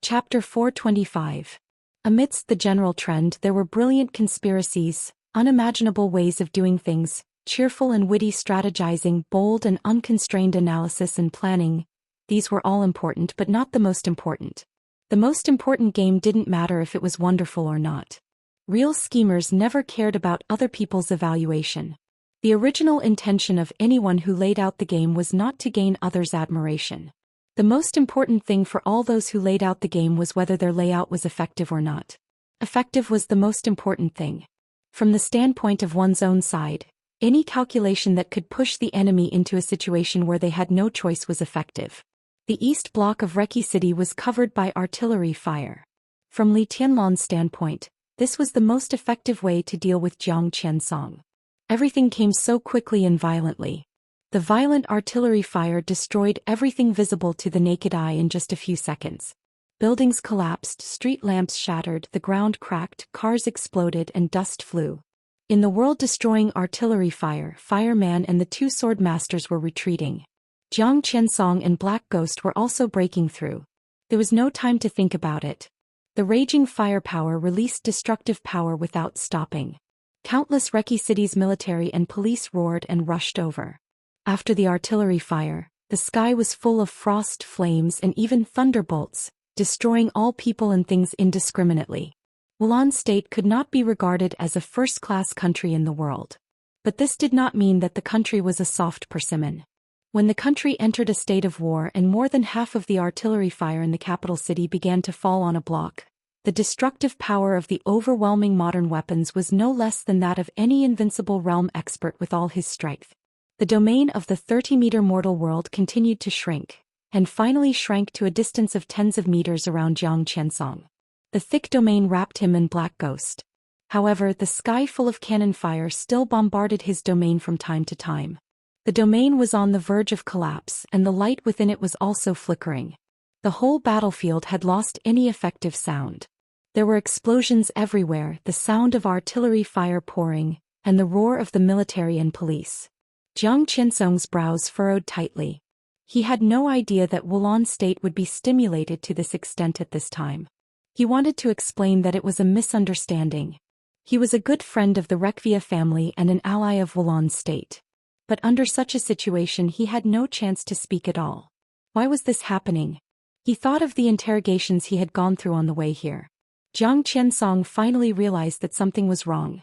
Chapter 425. Amidst the general trend there were brilliant conspiracies, unimaginable ways of doing things, cheerful and witty strategizing, bold and unconstrained analysis and planning. These were all important but not the most important. The most important game didn't matter if it was wonderful or not. Real schemers never cared about other people's evaluation. The original intention of anyone who laid out the game was not to gain others' admiration. The most important thing for all those who laid out the game was whether their layout was effective or not. Effective was the most important thing. From the standpoint of one's own side, any calculation that could push the enemy into a situation where they had no choice was effective. The east block of Reki City was covered by artillery fire. From Li Tianlan's standpoint, this was the most effective way to deal with Zhou Xian. Everything came so quickly and violently. The violent artillery fire destroyed everything visible to the naked eye in just a few seconds. Buildings collapsed, street lamps shattered, the ground cracked, cars exploded and dust flew. In the world-destroying artillery fire, Fireman and the two sword masters were retreating. Zhou Xian and Black Ghost were also breaking through. There was no time to think about it. The raging firepower released destructive power without stopping. Countless Reki City's military and police roared and rushed over. After the artillery fire, the sky was full of frost, flames and even thunderbolts, destroying all people and things indiscriminately. Wulan State could not be regarded as a first-class country in the world. But this did not mean that the country was a soft persimmon. When the country entered a state of war and more than half of the artillery fire in the capital city began to fall on a block, the destructive power of the overwhelming modern weapons was no less than that of any invincible realm expert with all his strength. The domain of the 30-meter mortal world continued to shrink, and finally shrank to a distance of tens of meters around Zhou Xian. The thick domain wrapped him in Black Ghost. However, the sky full of cannon fire still bombarded his domain from time to time. The domain was on the verge of collapse and the light within it was also flickering. The whole battlefield had lost any effective sound. There were explosions everywhere, the sound of artillery fire pouring, and the roar of the military and police. Zhou Qian's brows furrowed tightly. He had no idea that Wulan State would be stimulated to this extent at this time. He wanted to explain that it was a misunderstanding. He was a good friend of the Rekvia family and an ally of Wulan State. But under such a situation he had no chance to speak at all. Why was this happening? He thought of the interrogations he had gone through on the way here. Zhou Qian finally realized that something was wrong.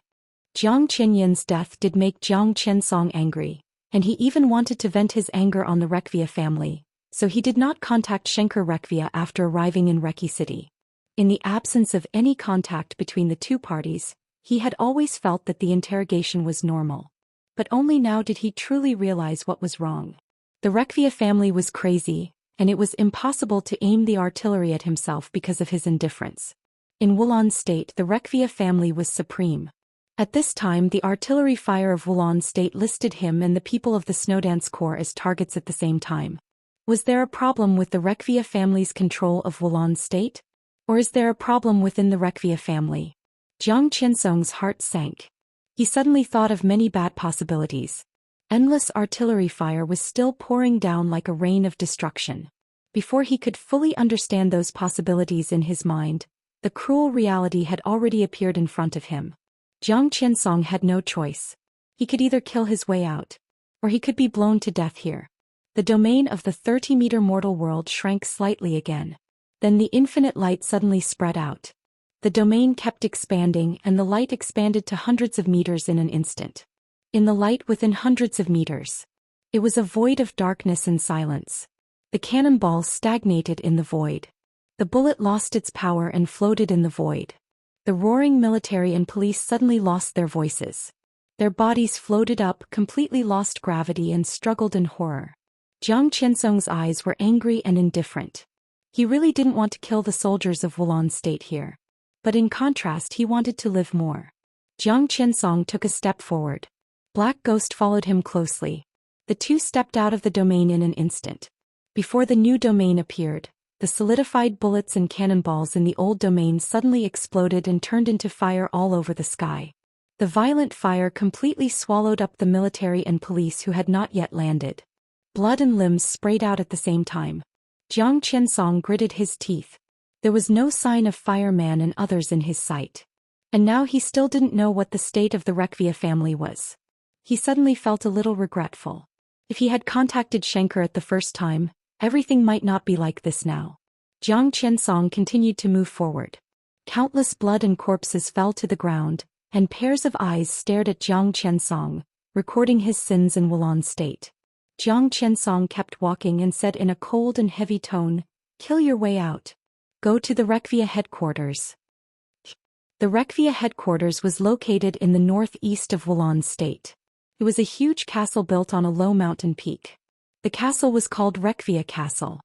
Jiang Qianyin's death did make Zhou Qian angry, and he even wanted to vent his anger on the Rekvia family, so he did not contact Shenker Rekvia after arriving in Reki City. In the absence of any contact between the two parties, he had always felt that the interrogation was normal. But only now did he truly realize what was wrong. The Rekvia family was crazy, and it was impossible to aim the artillery at himself because of his indifference. In Wulan State the Rekvia family was supreme. At this time the artillery fire of Wulan State listed him and the people of the Snowdance Corps as targets at the same time. Was there a problem with the Rekvia family's control of Wulan State? Or is there a problem within the Rekvia family? Zhou Qian's heart sank. He suddenly thought of many bad possibilities. Endless artillery fire was still pouring down like a rain of destruction. Before he could fully understand those possibilities in his mind, the cruel reality had already appeared in front of him. Zhou Qian had no choice. He could either kill his way out, or he could be blown to death here. The domain of the 30-meter mortal world shrank slightly again. Then the infinite light suddenly spread out. The domain kept expanding and the light expanded to hundreds of meters in an instant. In the light within hundreds of meters, it was a void of darkness and silence. The cannonball stagnated in the void. The bullet lost its power and floated in the void. The roaring military and police suddenly lost their voices. Their bodies floated up, completely lost gravity and struggled in horror. Zhou Qian's eyes were angry and indifferent. He really didn't want to kill the soldiers of Wulan State here. But in contrast he wanted to live more. Zhou Qian took a step forward. Black Ghost followed him closely. The two stepped out of the domain in an instant. Before the new domain appeared, the solidified bullets and cannonballs in the old domain suddenly exploded and turned into fire all over the sky. The violent fire completely swallowed up the military and police who had not yet landed. Blood and limbs sprayed out at the same time. Zhou Qian gritted his teeth. There was no sign of fireman and others in his sight. And now he still didn't know what the state of the Rekvia family was. He suddenly felt a little regretful. If he had contacted Xianxia at the first time, everything might not be like this now. Jiang Qiansong continued to move forward. Countless blood and corpses fell to the ground, and pairs of eyes stared at Jiang Qiansong, recording his sins and Wulan state. Jiang Qiansong kept walking and said in a cold and heavy tone, "Kill your way out. Go to the Rekvia headquarters." The Rekvia headquarters was located in the northeast of Wulan state. It was a huge castle built on a low mountain peak. The castle was called Rekvia Castle.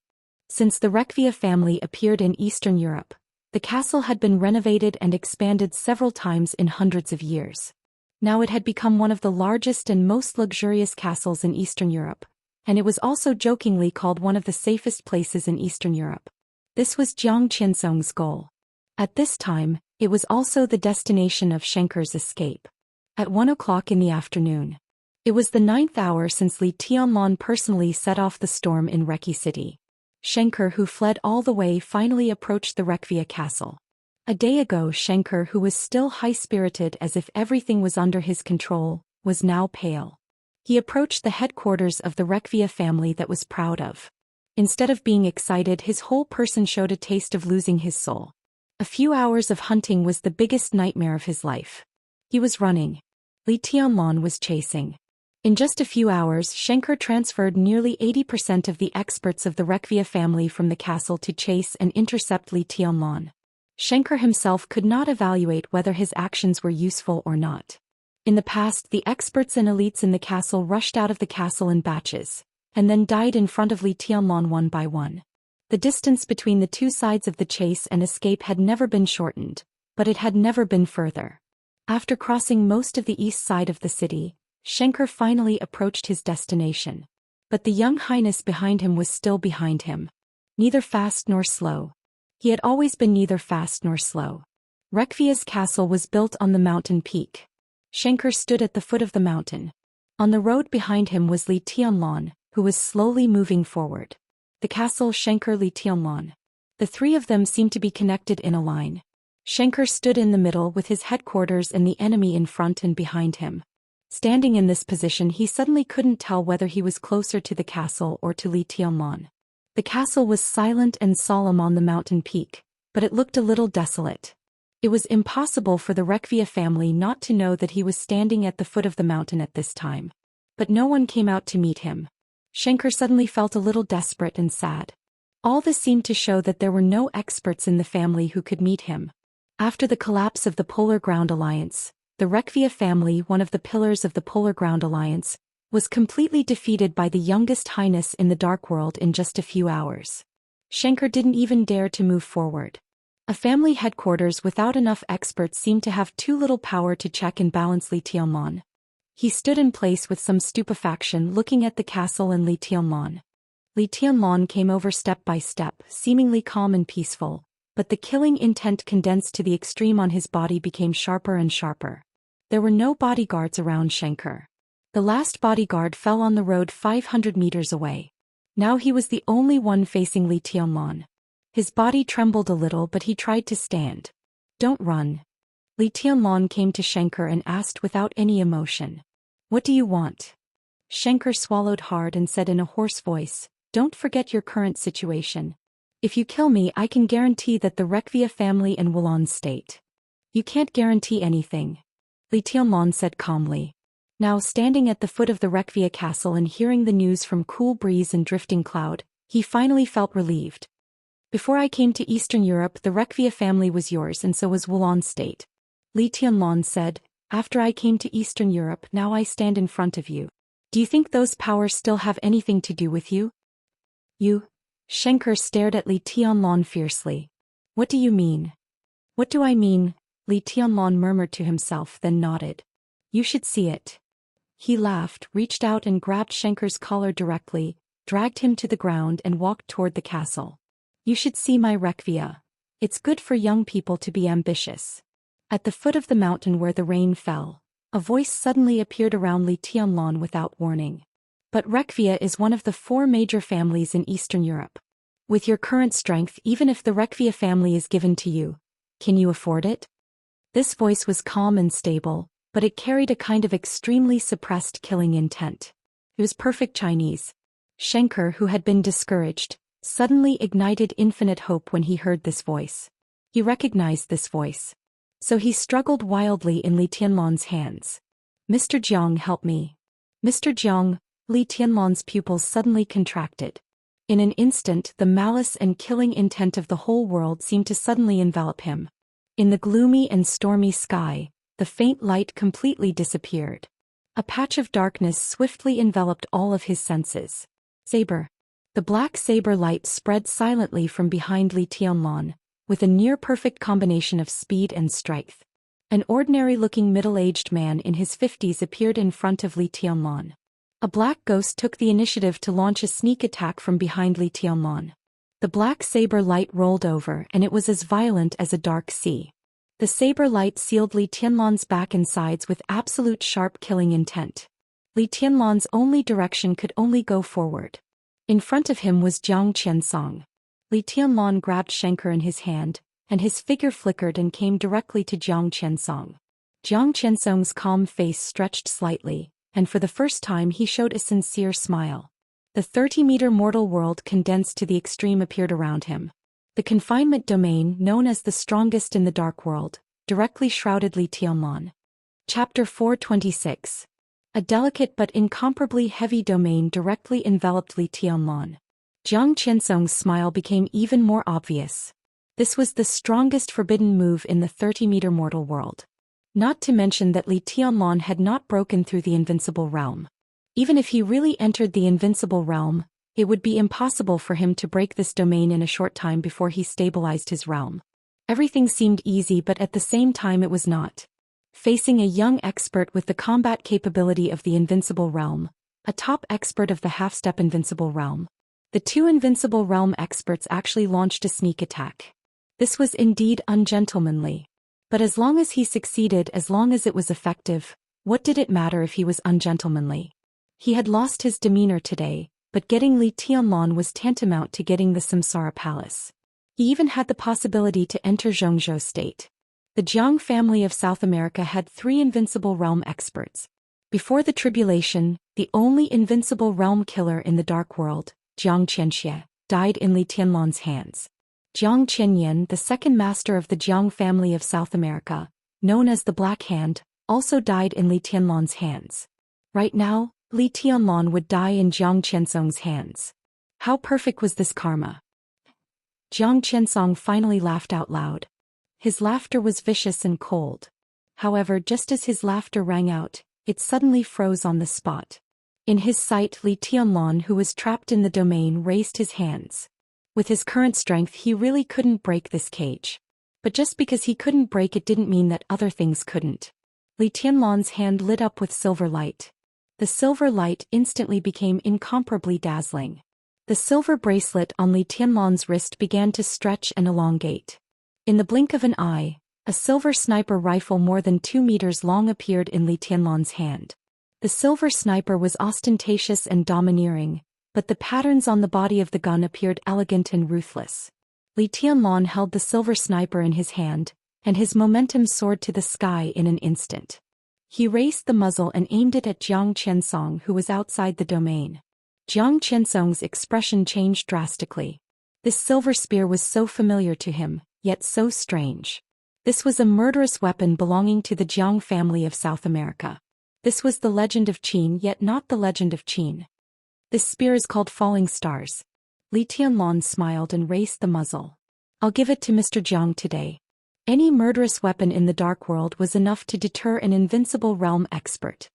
Since the Rekvia family appeared in Eastern Europe, the castle had been renovated and expanded several times in hundreds of years. Now it had become one of the largest and most luxurious castles in Eastern Europe, and it was also jokingly called one of the safest places in Eastern Europe. This was Jiang Qiansong's goal. At this time, it was also the destination of Xianxia's escape. At 1 o'clock in the afternoon. It was the 9th hour since Li Tianlan personally set off the storm in Reki City. Xianxia, who fled all the way, finally approached the Rekvia castle. A day ago, Xianxia, who was still high-spirited as if everything was under his control, was now pale. He approached the headquarters of the Rekvia family that was proud of. Instead of being excited, his whole person showed a taste of losing his soul. A few hours of hunting was the biggest nightmare of his life. He was running. Li Tianlan was chasing. In just a few hours, Xianxia transferred nearly 80% of the experts of the Rekvia family from the castle to chase and intercept Li Tianlan. Xianxia himself could not evaluate whether his actions were useful or not. In the past, the experts and elites in the castle rushed out of the castle in batches, and then died in front of Li Tianlan one by one. The distance between the two sides of the chase and escape had never been shortened, but it had never been further. After crossing most of the east side of the city, Xianxia finally approached his destination. But the young highness behind him was still behind him. Neither fast nor slow. He had always been neither fast nor slow. Rekvia's castle was built on the mountain peak. Xianxia stood at the foot of the mountain. On the road behind him was Li Tianlan, who was slowly moving forward. The castle, Xianxia, Li Tianlan. The three of them seemed to be connected in a line. Xianxia stood in the middle with his headquarters and the enemy in front and behind him. Standing in this position, he suddenly couldn't tell whether he was closer to the castle or to Li Tianlan. The castle was silent and solemn on the mountain peak, but it looked a little desolate. It was impossible for the Rekvia family not to know that he was standing at the foot of the mountain at this time. But no one came out to meet him. Xianxia suddenly felt a little desperate and sad. All this seemed to show that there were no experts in the family who could meet him. After the collapse of the Polar Ground Alliance, the Rekvia family, one of the pillars of the Polar Ground Alliance, was completely defeated by the youngest highness in the Dark World in just a few hours. Xianxia didn't even dare to move forward. A family headquarters without enough experts seemed to have too little power to check and balance Li Tianlan. He stood in place with some stupefaction, looking at the castle and Li Tianlan. Li Tianlan came over step by step, seemingly calm and peaceful, but the killing intent condensed to the extreme on his body became sharper and sharper. There were no bodyguards around Xianxia. The last bodyguard fell on the road 500 meters away. Now he was the only one facing Li Tianlan. His body trembled a little, but he tried to stand. "Don't run." Li Tianlan came to Xianxia and asked without any emotion. "What do you want?" Xianxia swallowed hard and said in a hoarse voice, "Don't forget your current situation. If you kill me, I can guarantee that the Rekvia family and Wulan state." "You can't guarantee anything," Li Tianlan said calmly. Now standing at the foot of the Rekvia castle and hearing the news from cool breeze and drifting cloud, he finally felt relieved. "Before I came to Eastern Europe, the Rekvia family was yours and so was Wulan state," Li Tianlan said. "After I came to Eastern Europe, now I stand in front of you. Do you think those powers still have anything to do with you?" "You?" Xianxia stared at Li Tianlan fiercely. "What do you mean?" "What do I mean?" Li Tianlan murmured to himself, then nodded. "You should see it." He laughed, reached out and grabbed Xianxia's collar directly, dragged him to the ground and walked toward the castle. "You should see my Rekvia. It's good for young people to be ambitious." At the foot of the mountain where the rain fell, a voice suddenly appeared around Li Tianlan without warning. "But Rekvia is one of the 4 major families in Eastern Europe. With your current strength, even if the Rekvia family is given to you, can you afford it? This voice was calm and stable, but it carried a kind of extremely suppressed killing intent. It was perfect Chinese. Shenker, who had been discouraged, suddenly ignited infinite hope when he heard this voice. He recognized this voice. So he struggled wildly in Li Tianlan's hands. Mr. Jiang, help me. Mr. Jiang, Li Tianlan's pupils suddenly contracted. In an instant, the malice and killing intent of the whole world seemed to suddenly envelop him. In the gloomy and stormy sky, the faint light completely disappeared. A patch of darkness swiftly enveloped all of his senses. Saber. The black saber light spread silently from behind Li Tianlan, with a near-perfect combination of speed and strength. An ordinary-looking middle-aged man in his 50s appeared in front of Li Tianlan. A black ghost took the initiative to launch a sneak attack from behind Li Tianlan. The black saber light rolled over and it was as violent as a dark sea. The saber light sealed Li Tianlan's back and sides with absolute sharp killing intent. Li Tianlan's only direction could only go forward. In front of him was Jiang Qiansong. Li Tianlan grabbed Shenker in his hand, and his figure flickered and came directly to Jiang Qiansong. Jiang Qiansong's calm face stretched slightly, and for the first time he showed a sincere smile. The 30-meter mortal world condensed to the extreme appeared around him. The confinement domain, known as the strongest in the dark world, directly shrouded Li Tianlan. Chapter 426. A delicate but incomparably heavy domain directly enveloped Li Tianlan. Jiang Qiansong's smile became even more obvious. This was the strongest forbidden move in the 30-meter mortal world. Not to mention that Li Tianlan had not broken through the invincible realm. Even if he really entered the invincible realm, it would be impossible for him to break this domain in a short time before he stabilized his realm. Everything seemed easy, but at the same time it was not. Facing a young expert with the combat capability of the invincible realm, a top expert of the half-step invincible realm, the two invincible realm experts actually launched a sneak attack. This was indeed ungentlemanly. But as long as he succeeded, as long as it was effective, what did it matter if he was ungentlemanly? He had lost his demeanor today, but getting Li Tianlan was tantamount to getting the Samsara Palace. He even had the possibility to enter Zhongzhou state. The Jiang family of South America had 3 invincible realm experts. Before the tribulation, the only invincible realm killer in the dark world, Jiang Xianxia, died in Li Tianlan's hands. Jiang Qianyan, the second master of the Jiang family of South America, known as the Black Hand, also died in Li Tianlan's hands. Right now, Li Tianlan would die in Jiang Qiansong's hands. How perfect was this karma? Jiang Qiansong finally laughed out loud. His laughter was vicious and cold. However, just as his laughter rang out, it suddenly froze on the spot. In his sight, Li Tianlan, who was trapped in the domain, raised his hands. With his current strength, he really couldn't break this cage. But just because he couldn't break it didn't mean that other things couldn't. Li Tianlan's hand lit up with silver light. The silver light instantly became incomparably dazzling. The silver bracelet on Li Tianlan's wrist began to stretch and elongate. In the blink of an eye, a silver sniper rifle more than 2 meters long appeared in Li Tianlan's hand. The silver sniper was ostentatious and domineering, but the patterns on the body of the gun appeared elegant and ruthless. Li Tianlan held the silver sniper in his hand, and his momentum soared to the sky in an instant. He raised the muzzle and aimed it at Jiang Qiansong, who was outside the domain. Jiang Qiansong's expression changed drastically. This silver spear was so familiar to him, yet so strange. This was a murderous weapon belonging to the Jiang family of South America. This was the legend of Qin, yet not the legend of Qin. This spear is called Falling Stars. Li Tianlan smiled and raised the muzzle. I'll give it to Mr. Jiang today. Any murderous weapon in the dark world was enough to deter an invincible realm expert.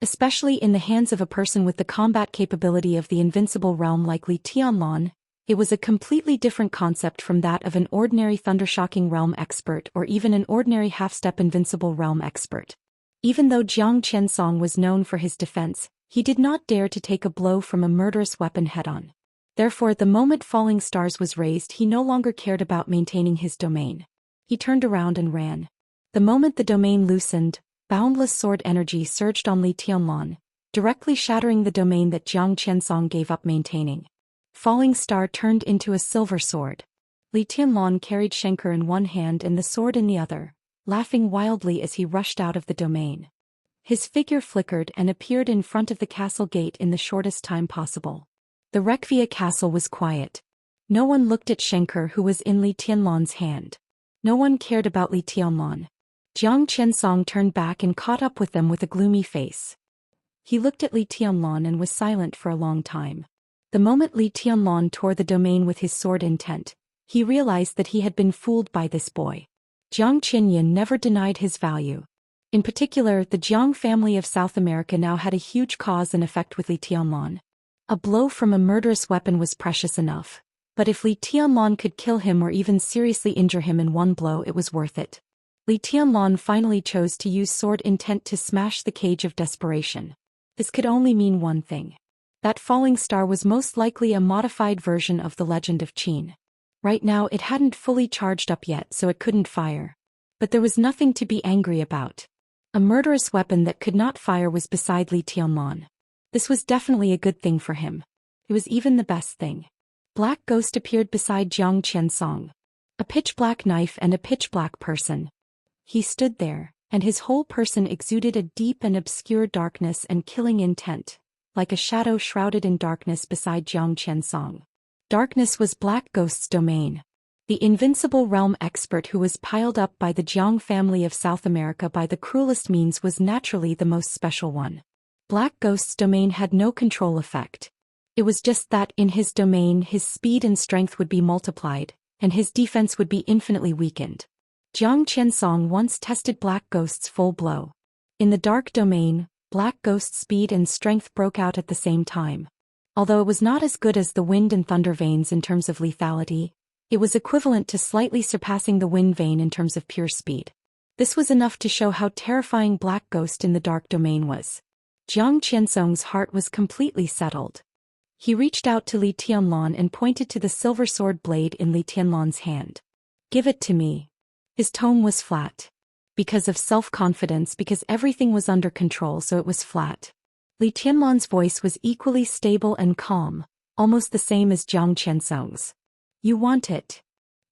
Especially in the hands of a person with the combat capability of the invincible realm like Li Tianlan, it was a completely different concept from that of an ordinary thundershocking realm expert or even an ordinary half-step invincible realm expert. Even though Jiang Qiansong was known for his defense, he did not dare to take a blow from a murderous weapon head-on. Therefore, the moment Falling Stars was raised, he no longer cared about maintaining his domain. He turned around and ran. The moment the domain loosened, boundless sword energy surged on Li Tianlan, directly shattering the domain that Jiang Qiansong gave up maintaining. falling star turned into a silver sword. Li Tianlan carried Xianxia in one hand and the sword in the other, laughing wildly as he rushed out of the domain. His figure flickered and appeared in front of the castle gate in the shortest time possible. The Rekvia castle was quiet. No one looked at Xianxia who was in Li Tianlan's hand. No one cared about Li Tianlan. Jiang Qiansong turned back and caught up with them with a gloomy face. He looked at Li Tianlan and was silent for a long time. The moment Li Tianlan tore the domain with his sword intent, he realized that he had been fooled by this boy. Jiang Qinyan never denied his value. In particular, the Jiang family of South America now had a huge cause and effect with Li Tianlan. A blow from a murderous weapon was precious enough, but if Li Tianlan could kill him or even seriously injure him in one blow, it was worth it. Li Tianlan finally chose to use sword intent to smash the cage of desperation. This could only mean one thing. That falling star was most likely a modified version of the legend of Qin. Right now it hadn't fully charged up yet, so it couldn't fire. But there was nothing to be angry about. A murderous weapon that could not fire was beside Li Tianlan. This was definitely a good thing for him. It was even the best thing. Black Ghost appeared beside Jiang Qiansong. A pitch-black knife and a pitch-black person. He stood there, and his whole person exuded a deep and obscure darkness and killing intent, like a shadow shrouded in darkness beside Jiang Qiansong. Darkness was Black Ghost's domain. The invincible realm expert who was piled up by the Jiang family of South America by the cruelest means was naturally the most special one. Black Ghost's domain had no control effect. It was just that in his domain his speed and strength would be multiplied, and his defense would be infinitely weakened. Jiang Qiansong once tested Black Ghost's full blow. In the dark domain, Black Ghost's speed and strength broke out at the same time. Although it was not as good as the Wind and Thunder veins in terms of lethality, it was equivalent to slightly surpassing the Wind vein in terms of pure speed. This was enough to show how terrifying Black Ghost in the dark domain was. Jiang Qiansong's heart was completely settled. He reached out to Li Tianlan and pointed to the silver sword blade in Li Tianlan's hand. "Give it to me." His tone was flat. Because of self-confidence, because everything was under control, so it was flat. Li Tianlan's voice was equally stable and calm, almost the same as Jiang Qiansong's. "You want it."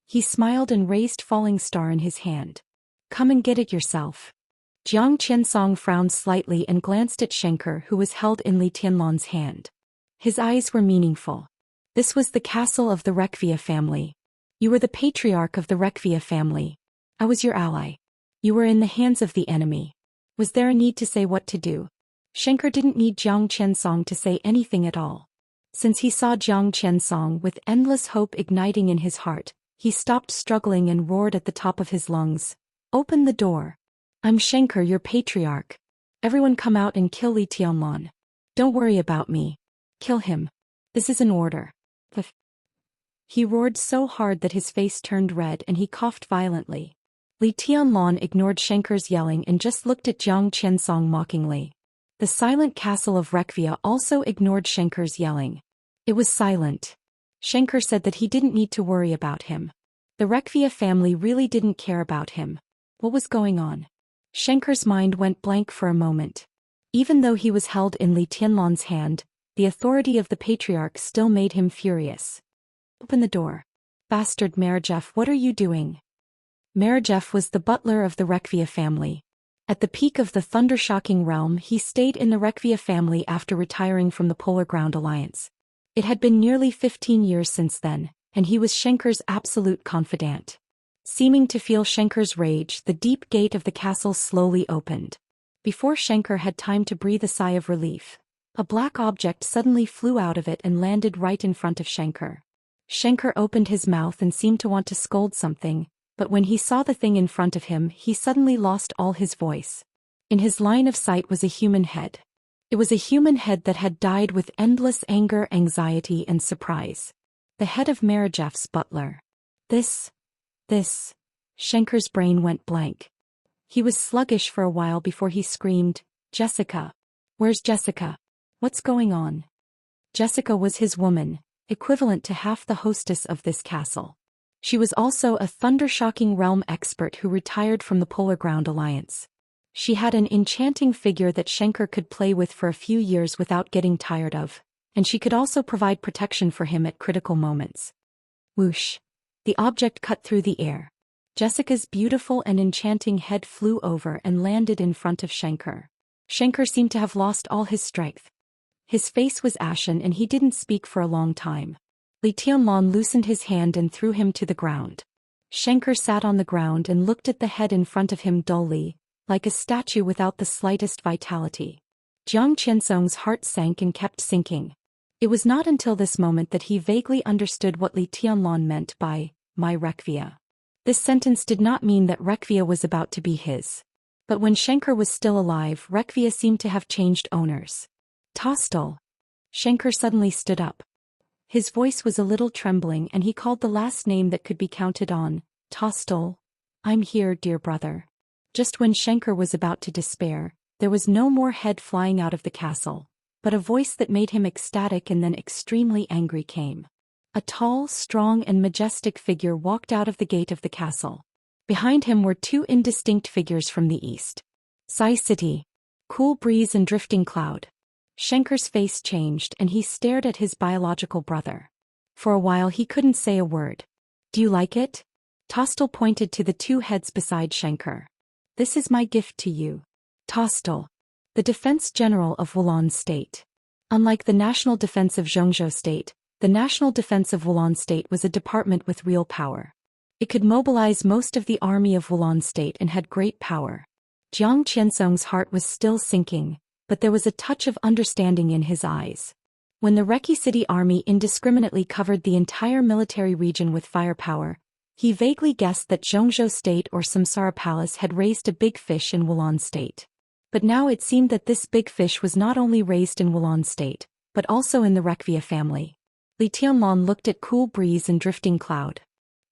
He smiled and raised falling star in his hand. "Come and get it yourself." Jiang Qiansong frowned slightly and glanced at Xianxia who was held in Li Tianlan's hand. His eyes were meaningful. This was the castle of the Rekvia family. You were the patriarch of the Rekvia family. I was your ally. You were in the hands of the enemy. Was there a need to say what to do? Xianxia didn't need Jiang Qiansong to say anything at all. Since he saw Jiang Qiansong with endless hope igniting in his heart, he stopped struggling and roared at the top of his lungs. "Open the door. I'm Xianxia, your patriarch. Everyone come out and kill Li Tianlan. Don't worry about me. Kill him. This is an order." He roared so hard that his face turned red and he coughed violently. Li Tianlan ignored Xianxia's yelling and just looked at Jiang Qiansong mockingly. The silent castle of Rekvia also ignored Xianxia's yelling. It was silent. Xianxia said that he didn't need to worry about him. The Rekvia family really didn't care about him. What was going on? Xianxia's mind went blank for a moment. Even though he was held in Li Tianlan's hand, the authority of the patriarch still made him furious. "Open the door. Bastard Marajef, what are you doing?" Marajef was the butler of the Rekvia family. At the peak of the thunder-shocking realm, he stayed in the Rekvia family after retiring from the Polar Ground Alliance. It had been nearly 15 years since then, and he was Xianxia's absolute confidant. Seeming to feel Xianxia's rage, the deep gate of the castle slowly opened. Before Xianxia had time to breathe a sigh of relief, a black object suddenly flew out of it and landed right in front of Xianxia. Xianxia opened his mouth and seemed to want to scold something, but when he saw the thing in front of him, he suddenly lost all his voice. In his line of sight was a human head. It was a human head that had died with endless anger, anxiety, and surprise. The head of Marajef's butler. This. Xianxia's brain went blank. He was sluggish for a while before he screamed, "Jessica! Where's Jessica? What's going on?" Jessica was his woman, equivalent to half the hostess of this castle. She was also a thunder-shocking realm expert who retired from the Polar Ground Alliance. She had an enchanting figure that Xianxia could play with for a few years without getting tired of, and she could also provide protection for him at critical moments. Whoosh! The object cut through the air. Jessica's beautiful and enchanting head flew over and landed in front of Xianxia. Xianxia seemed to have lost all his strength. His face was ashen and he didn't speak for a long time. Li Tianlan loosened his hand and threw him to the ground. Xianxia sat on the ground and looked at the head in front of him dully, like a statue without the slightest vitality. Jiang Qianzong's heart sank and kept sinking. It was not until this moment that he vaguely understood what Li Tianlan meant by, my Requia. This sentence did not mean that Requia was about to be his. But when Xianxia was still alive, Requia seemed to have changed owners. Tostel. Xianxia suddenly stood up. His voice was a little trembling and he called the last name that could be counted on, Tostel. I'm here, dear brother. Just when Xianxia was about to despair, there was no more head flying out of the castle, but a voice that made him ecstatic and then extremely angry came. A tall, strong and majestic figure walked out of the gate of the castle. Behind him were two indistinct figures from the east. Sai City. Cool breeze and drifting cloud. Xianxia's face changed and he stared at his biological brother. For a while he couldn't say a word. Do you like it? Tostel pointed to the two heads beside Xianxia. This is my gift to you. Tostel. The Defense General of Wulan State. Unlike the National Defense of Zhongzhou State, the National Defense of Wulan State was a department with real power. It could mobilize most of the army of Wulan State and had great power. Jiang Qianzong's heart was still sinking, but there was a touch of understanding in his eyes. When the Reki City army indiscriminately covered the entire military region with firepower, he vaguely guessed that Zhongzhou State or Samsara Palace had raised a big fish in Wulan State. But now it seemed that this big fish was not only raised in Wulan State, but also in the Requia family. Li Tianlan looked at Cool Breeze and Drifting Cloud.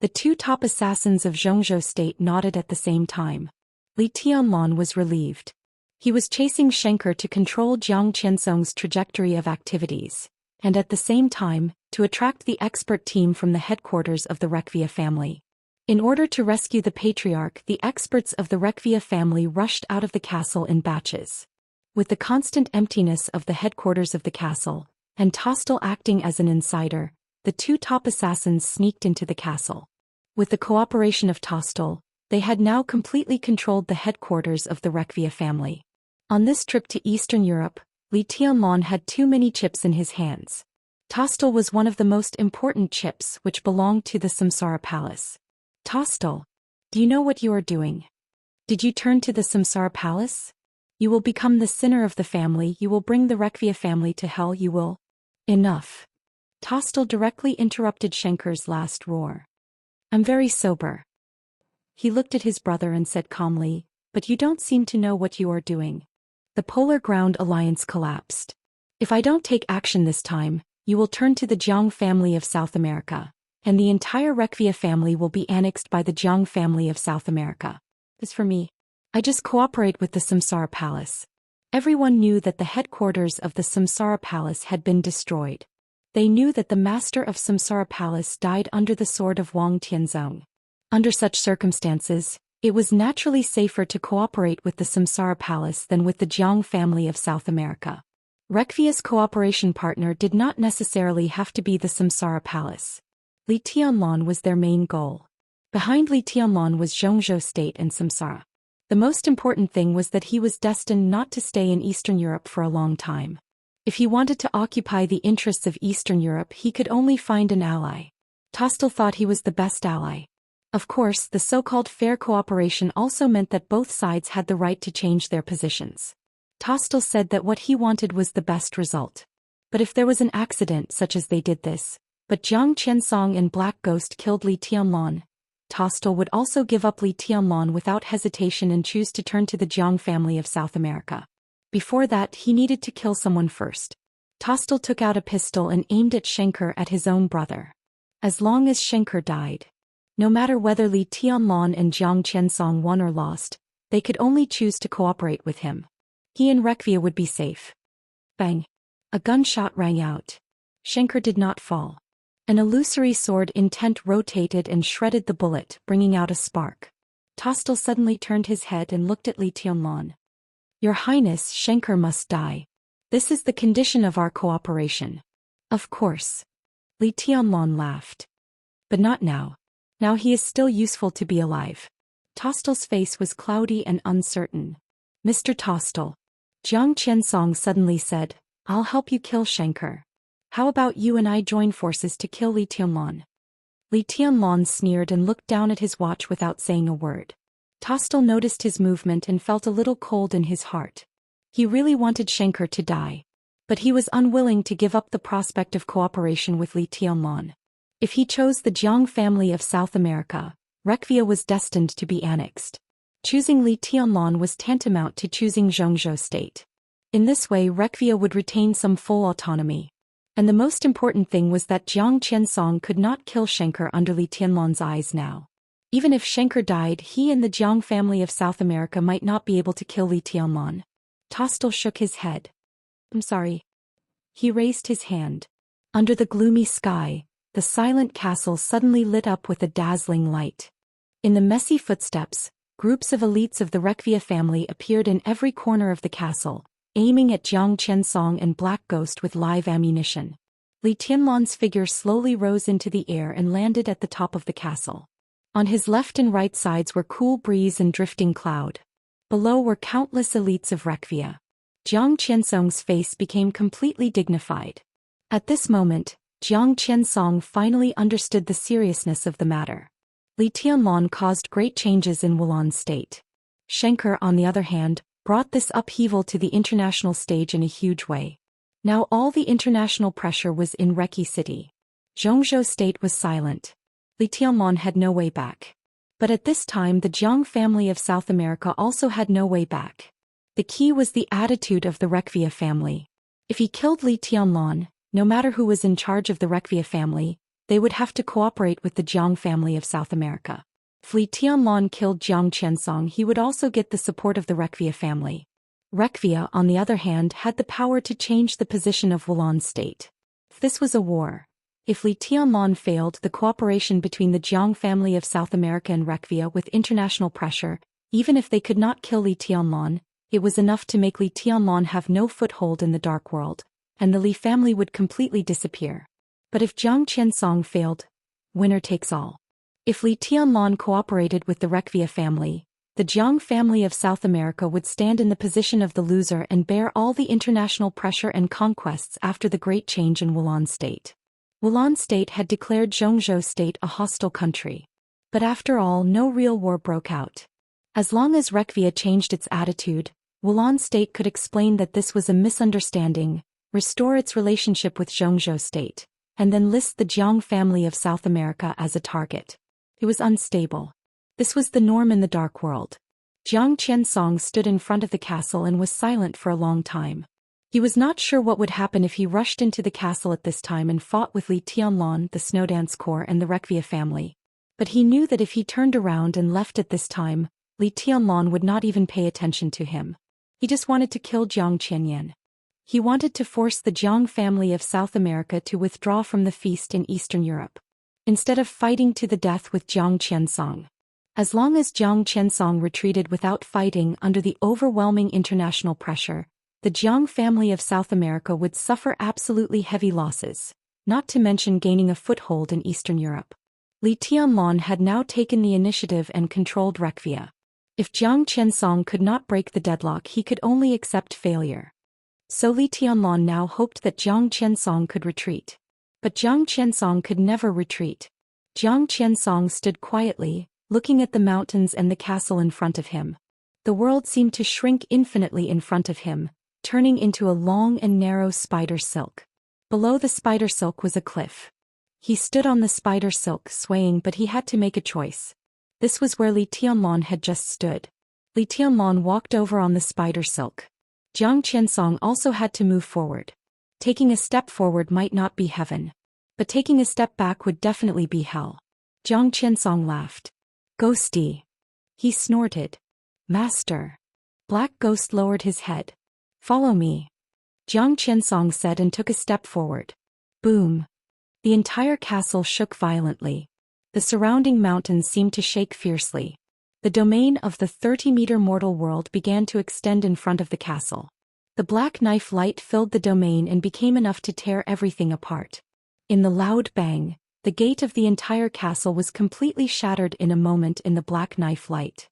The two top assassins of Zhongzhou State nodded at the same time. Li Tianlan was relieved. He was chasing Xianxia to control Jiang Qianzong's trajectory of activities, and at the same time, to attract the expert team from the headquarters of the Requia family. In order to rescue the patriarch, the experts of the Requia family rushed out of the castle in batches. With the constant emptiness of the headquarters of the castle, and Tostel acting as an insider, the two top assassins sneaked into the castle. With the cooperation of Tostel, they had now completely controlled the headquarters of the Requia family. On this trip to Eastern Europe, Li Tianlan had too many chips in his hands. Tostel was one of the most important chips which belonged to the Samsara Palace. Tostel, do you know what you are doing? Did you turn to the Samsara Palace? You will become the sinner of the family, you will bring the Requia family to hell, you will. Enough. Tostel directly interrupted Xianxia's last roar. I'm very sober. He looked at his brother and said calmly, but you don't seem to know what you are doing. The Polar Ground Alliance collapsed. If I don't take action this time, you will turn to the Jiang family of South America, and the entire Requia family will be annexed by the Jiang family of South America. As for me, I just cooperate with the Samsara Palace. Everyone knew that the headquarters of the Samsara Palace had been destroyed. They knew that the master of Samsara Palace died under the sword of Wang Tianzong. Under such circumstances, it was naturally safer to cooperate with the Samsara Palace than with the Jiang family of South America. Requia's cooperation partner did not necessarily have to be the Samsara Palace. Li Tianlan was their main goal. Behind Li Tianlan was Zhongzhou State and Samsara. The most important thing was that he was destined not to stay in Eastern Europe for a long time. If he wanted to occupy the interests of Eastern Europe, he could only find an ally. Tostel thought he was the best ally. Of course, the so-called fair cooperation also meant that both sides had the right to change their positions. Tostel said that what he wanted was the best result. But if there was an accident such as they did this, but Jiang Qianzong and Black Ghost killed Li Tianlan, Tostel would also give up Li Tianlan without hesitation and choose to turn to the Jiang family of South America. Before that, he needed to kill someone first. Tostel took out a pistol and aimed at Xianxia at his own brother. As long as Xianxia died, no matter whether Li Tianlan and Jiang Qianzong won or lost, they could only choose to cooperate with him. He and Requia would be safe. Bang! A gunshot rang out. Xianxia did not fall. An illusory sword intent rotated and shredded the bullet, bringing out a spark. Tostel suddenly turned his head and looked at Li Tianlan. Your Highness, Xianxia must die. This is the condition of our cooperation. Of course. Li Tianlong laughed. But not now. Now he is still useful to be alive. Tostel's face was cloudy and uncertain. Mr. Tostel. Jiang Qiansong suddenly said, I'll help you kill Xianxia. How about you and I join forces to kill Li Tianlong? Li Tianlong sneered and looked down at his watch without saying a word. Tostel noticed his movement and felt a little cold in his heart. He really wanted Xianxia to die. But he was unwilling to give up the prospect of cooperation with Li Tianlong. If he chose the Jiang family of South America, Rekvia was destined to be annexed. Choosing Li Tianlong was tantamount to choosing Zhou state. In this way Rekvia would retain some full autonomy. And the most important thing was that Jiang Qiansong could not kill Xianxia under Li Tianlong's eyes now. Even if Xianxia died, he and the Jiang family of South America might not be able to kill Li Tianlong. Tostel shook his head. I'm sorry. He raised his hand. Under the gloomy sky, the silent castle suddenly lit up with a dazzling light. In the messy footsteps, groups of elites of the Rekvia family appeared in every corner of the castle, aiming at Jiang Qiansong and Black Ghost with live ammunition. Li Tianlong's figure slowly rose into the air and landed at the top of the castle. On his left and right sides were cool breeze and drifting cloud. Below were countless elites of Rekvia. Jiang Qiansong's face became completely dignified. At this moment, Jiang Qiansong finally understood the seriousness of the matter. Li Tianlong caused great changes in Wulan state. Xianxia, on the other hand, brought this upheaval to the international stage in a huge way. Now all the international pressure was in Reki City. Zhou state was silent. Li Tianlong had no way back. But at this time the Jiang family of South America also had no way back. The key was the attitude of the Rekvia family. If he killed Li Tianlong, no matter who was in charge of the Rekvia family, they would have to cooperate with the Jiang family of South America. If Li Tianlong killed Jiang Qiansong, he would also get the support of the Rekvia family. Rekvia, on the other hand, had the power to change the position of Wulan state. This was a war. If Li Tianlong failed, the cooperation between the Jiang family of South America and Rekvia with international pressure, even if they could not kill Li Tianlong, it was enough to make Li Tianlong have no foothold in the dark world, and the Li family would completely disappear. But if Jiang Qiansong failed, winner takes all. If Li Tianlong cooperated with the Rekvia family, the Jiang family of South America would stand in the position of the loser and bear all the international pressure and conquests after the great change in Wulan state. Wulan state had declared Zhou state a hostile country. But after all, no real war broke out. As long as Rekvia changed its attitude, Wulan state could explain that this was a misunderstanding, restore its relationship with Zhou state, and then list the Jiang family of South America as a target. It was unstable. This was the norm in the dark world. Jiang Qiansong stood in front of the castle and was silent for a long time. He was not sure what would happen if he rushed into the castle at this time and fought with Li Tianlong, the Snowdance Corps and the Rekvia family. But he knew that if he turned around and left at this time, Li Tianlong would not even pay attention to him. He just wanted to kill Jiang Qianyan. He wanted to force the Jiang family of South America to withdraw from the feast in Eastern Europe, instead of fighting to the death with Jiang Qiansong. As long as Jiang Qiansong retreated without fighting under the overwhelming international pressure, the Jiang family of South America would suffer absolutely heavy losses, not to mention gaining a foothold in Eastern Europe. Li Tianlong had now taken the initiative and controlled Rekvia. If Jiang Qiansong could not break the deadlock, he could only accept failure. So Li Tianlong now hoped that Jiang Qiansong could retreat. But Jiang Qiansong could never retreat. Jiang Qiansong stood quietly, looking at the mountains and the castle in front of him. The world seemed to shrink infinitely in front of him, turning into a long and narrow spider silk. Below the spider silk was a cliff. He stood on the spider silk swaying, but he had to make a choice. This was where Li Tianlong had just stood. Li Tianlong walked over on the spider silk. Jiang Qiansong also had to move forward. Taking a step forward might not be heaven, but taking a step back would definitely be hell. Jiang Qiansong laughed. Ghosty. He snorted. Master. Black Ghost lowered his head. Follow me. Jiang Qiansong said and took a step forward. Boom. The entire castle shook violently. The surrounding mountains seemed to shake fiercely. The domain of the 30-meter mortal world began to extend in front of the castle. The black knife light filled the domain and became enough to tear everything apart. In the loud bang, the gate of the entire castle was completely shattered in a moment in the black knife light.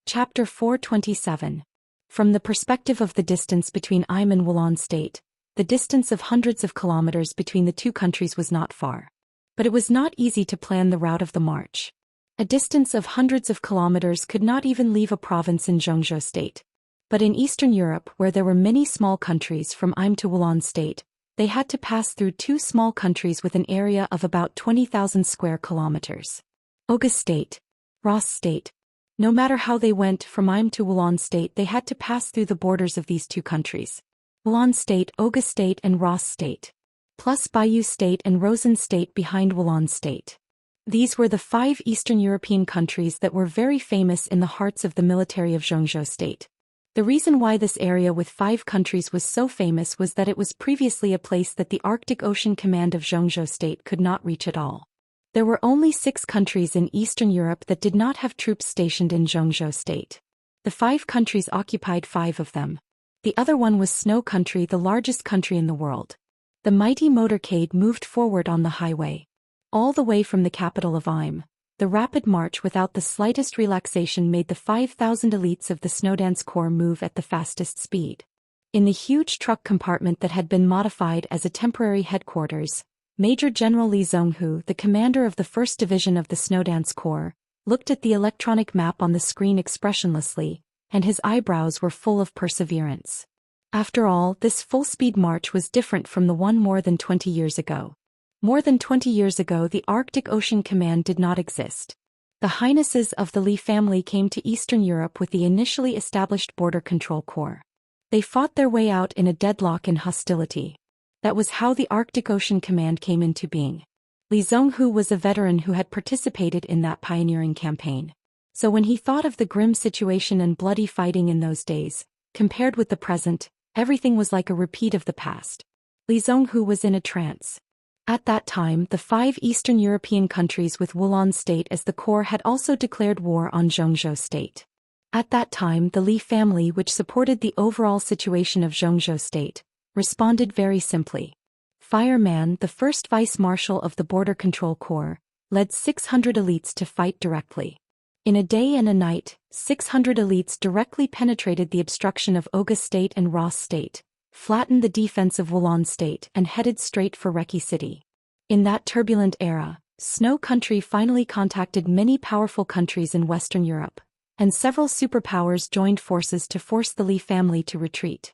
Chapter 427. From the perspective of the distance between Im and Wulan State, the distance of hundreds of kilometers between the two countries was not far. But it was not easy to plan the route of the march. A distance of hundreds of kilometers could not even leave a province in Zhou State. But in Eastern Europe, where there were many small countries from Im to Wulan State, they had to pass through two small countries with an area of about 20,000 square kilometers. Oga State, Ross State. No matter how they went from Im to Wulan State, they had to pass through the borders of these two countries. Wulan State, Oga State and Ross State. Plus Bayou State and Rosen State behind Wulan State. These were the 5 Eastern European countries that were very famous in the hearts of the military of Zhou State. The reason why this area with 5 countries was so famous was that it was previously a place that the Arctic Ocean Command of Zhou State could not reach at all. There were only 6 countries in Eastern Europe that did not have troops stationed in Zhou State. The 5 countries occupied 5 of them. The other one was Snow Country, the largest country in the world. The mighty motorcade moved forward on the highway. All the way from the capital of Im. The rapid march without the slightest relaxation made the 5,000 elites of the Snowdance Corps move at the fastest speed. In the huge truck compartment that had been modified as a temporary headquarters, Major General Li Zhonghu, the commander of the 1st Division of the Snowdance Corps, looked at the electronic map on the screen expressionlessly, and his eyebrows were full of perseverance. After all, this full-speed march was different from the one more than 20 years ago. More than 20 years ago, the Arctic Ocean Command did not exist. The Highnesses of the Li family came to Eastern Europe with the initially established Border Control Corps. They fought their way out in a deadlock and hostility. That was how the Arctic Ocean Command came into being. Li Zhonghu was a veteran who had participated in that pioneering campaign. So when he thought of the grim situation and bloody fighting in those days, compared with the present, everything was like a repeat of the past. Li Zhonghu was in a trance. At that time, the 5 Eastern European countries with Wulan State as the core had also declared war on Zhou State. At that time, the Li family, which supported the overall situation of Zhou State, responded very simply. Fireman, the first vice-marshal of the Border Control Corps, led 600 elites to fight directly. In a day and a night, 600 elites directly penetrated the obstruction of Oga State and Ross State, flattened the defense of Wulan State and headed straight for Reki City. In that turbulent era, Snow Country finally contacted many powerful countries in Western Europe, and several superpowers joined forces to force the Li family to retreat.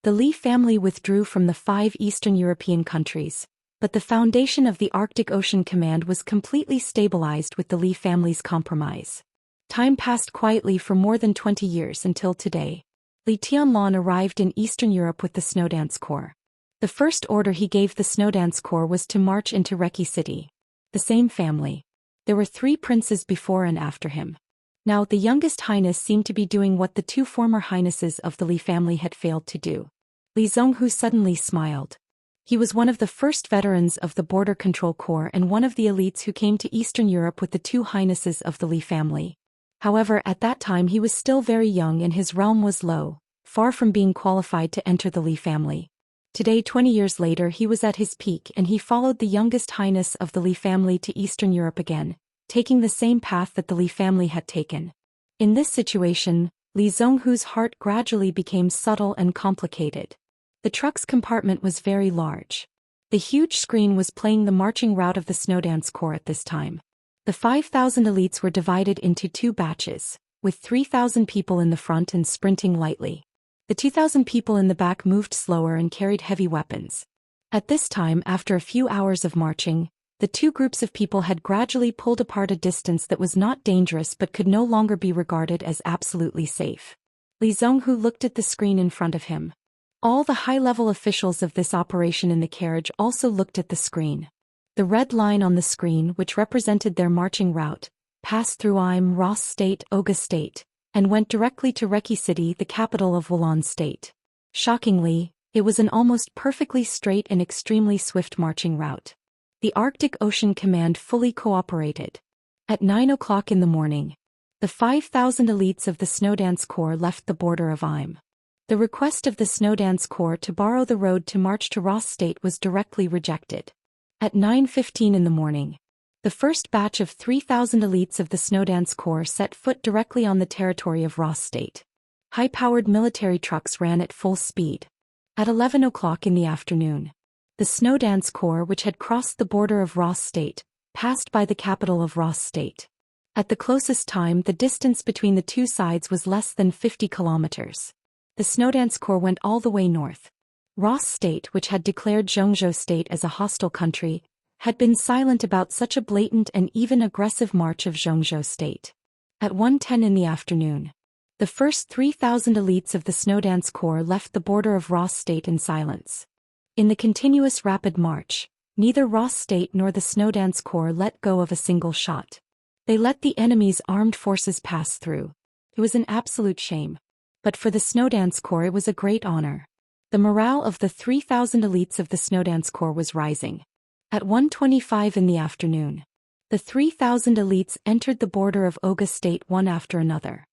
The Li family withdrew from the 5 Eastern European countries, but the foundation of the Arctic Ocean Command was completely stabilized with the Li family's compromise. Time passed quietly for more than 20 years until today. Li Tianlan arrived in Eastern Europe with the Snowdance Corps. The first order he gave the Snowdance Corps was to march into Reki City. The same family. There were 3 princes before and after him. Now the youngest highness seemed to be doing what the 2 former highnesses of the Li family had failed to do. Li Zhonghu suddenly smiled. He was one of the first veterans of the Border Control Corps and one of the elites who came to Eastern Europe with the 2 highnesses of the Li family. However, at that time he was still very young and his realm was low, far from being qualified to enter the Li family. Today, 20 years later, he was at his peak and he followed the youngest highness of the Li family to Eastern Europe again, taking the same path that the Li family had taken. In this situation, Li Zhonghu's heart gradually became subtle and complicated. The truck's compartment was very large. The huge screen was playing the marching route of the Snowdance Corps at this time. The 5,000 elites were divided into 2 batches, with 3,000 people in the front and sprinting lightly. The 2,000 people in the back moved slower and carried heavy weapons. At this time, after a few hours of marching, the 2 groups of people had gradually pulled apart a distance that was not dangerous but could no longer be regarded as absolutely safe. Li Zhonghu looked at the screen in front of him. All the high-level officials of this operation in the carriage also looked at the screen. The red line on the screen, which represented their marching route, passed through Im, Ross State, Oga State, and went directly to Reki City, the capital of Wulan State. Shockingly, it was an almost perfectly straight and extremely swift marching route. The Arctic Ocean Command fully cooperated. At 9 o'clock in the morning, the 5,000 elites of the Snowdance Corps left the border of Im. The request of the Snowdance Corps to borrow the road to march to Ross State was directly rejected. At 9:15 in the morning, the first batch of 3,000 elites of the Snowdance Corps set foot directly on the territory of Ross State. High-powered military trucks ran at full speed. At 11 o'clock in the afternoon, the Snowdance Corps, which had crossed the border of Ross State, passed by the capital of Ross State. At the closest time, the distance between the two sides was less than 50 kilometers. The Snowdance Corps went all the way north. Ross State, which had declared Xianxia State as a hostile country, had been silent about such a blatant and even aggressive march of Xianxia State. At 1:10 in the afternoon, the first 3,000 elites of the Snowdance Corps left the border of Ross State in silence. In the continuous rapid march, neither Ross State nor the Snowdance Corps let go of a single shot. They let the enemy's armed forces pass through. It was an absolute shame. But for the Snowdance Corps it was a great honor. The morale of the 3,000 elites of the Snowdance Corps was rising. At 1:25 in the afternoon, the 3,000 elites entered the border of Oga State one after another.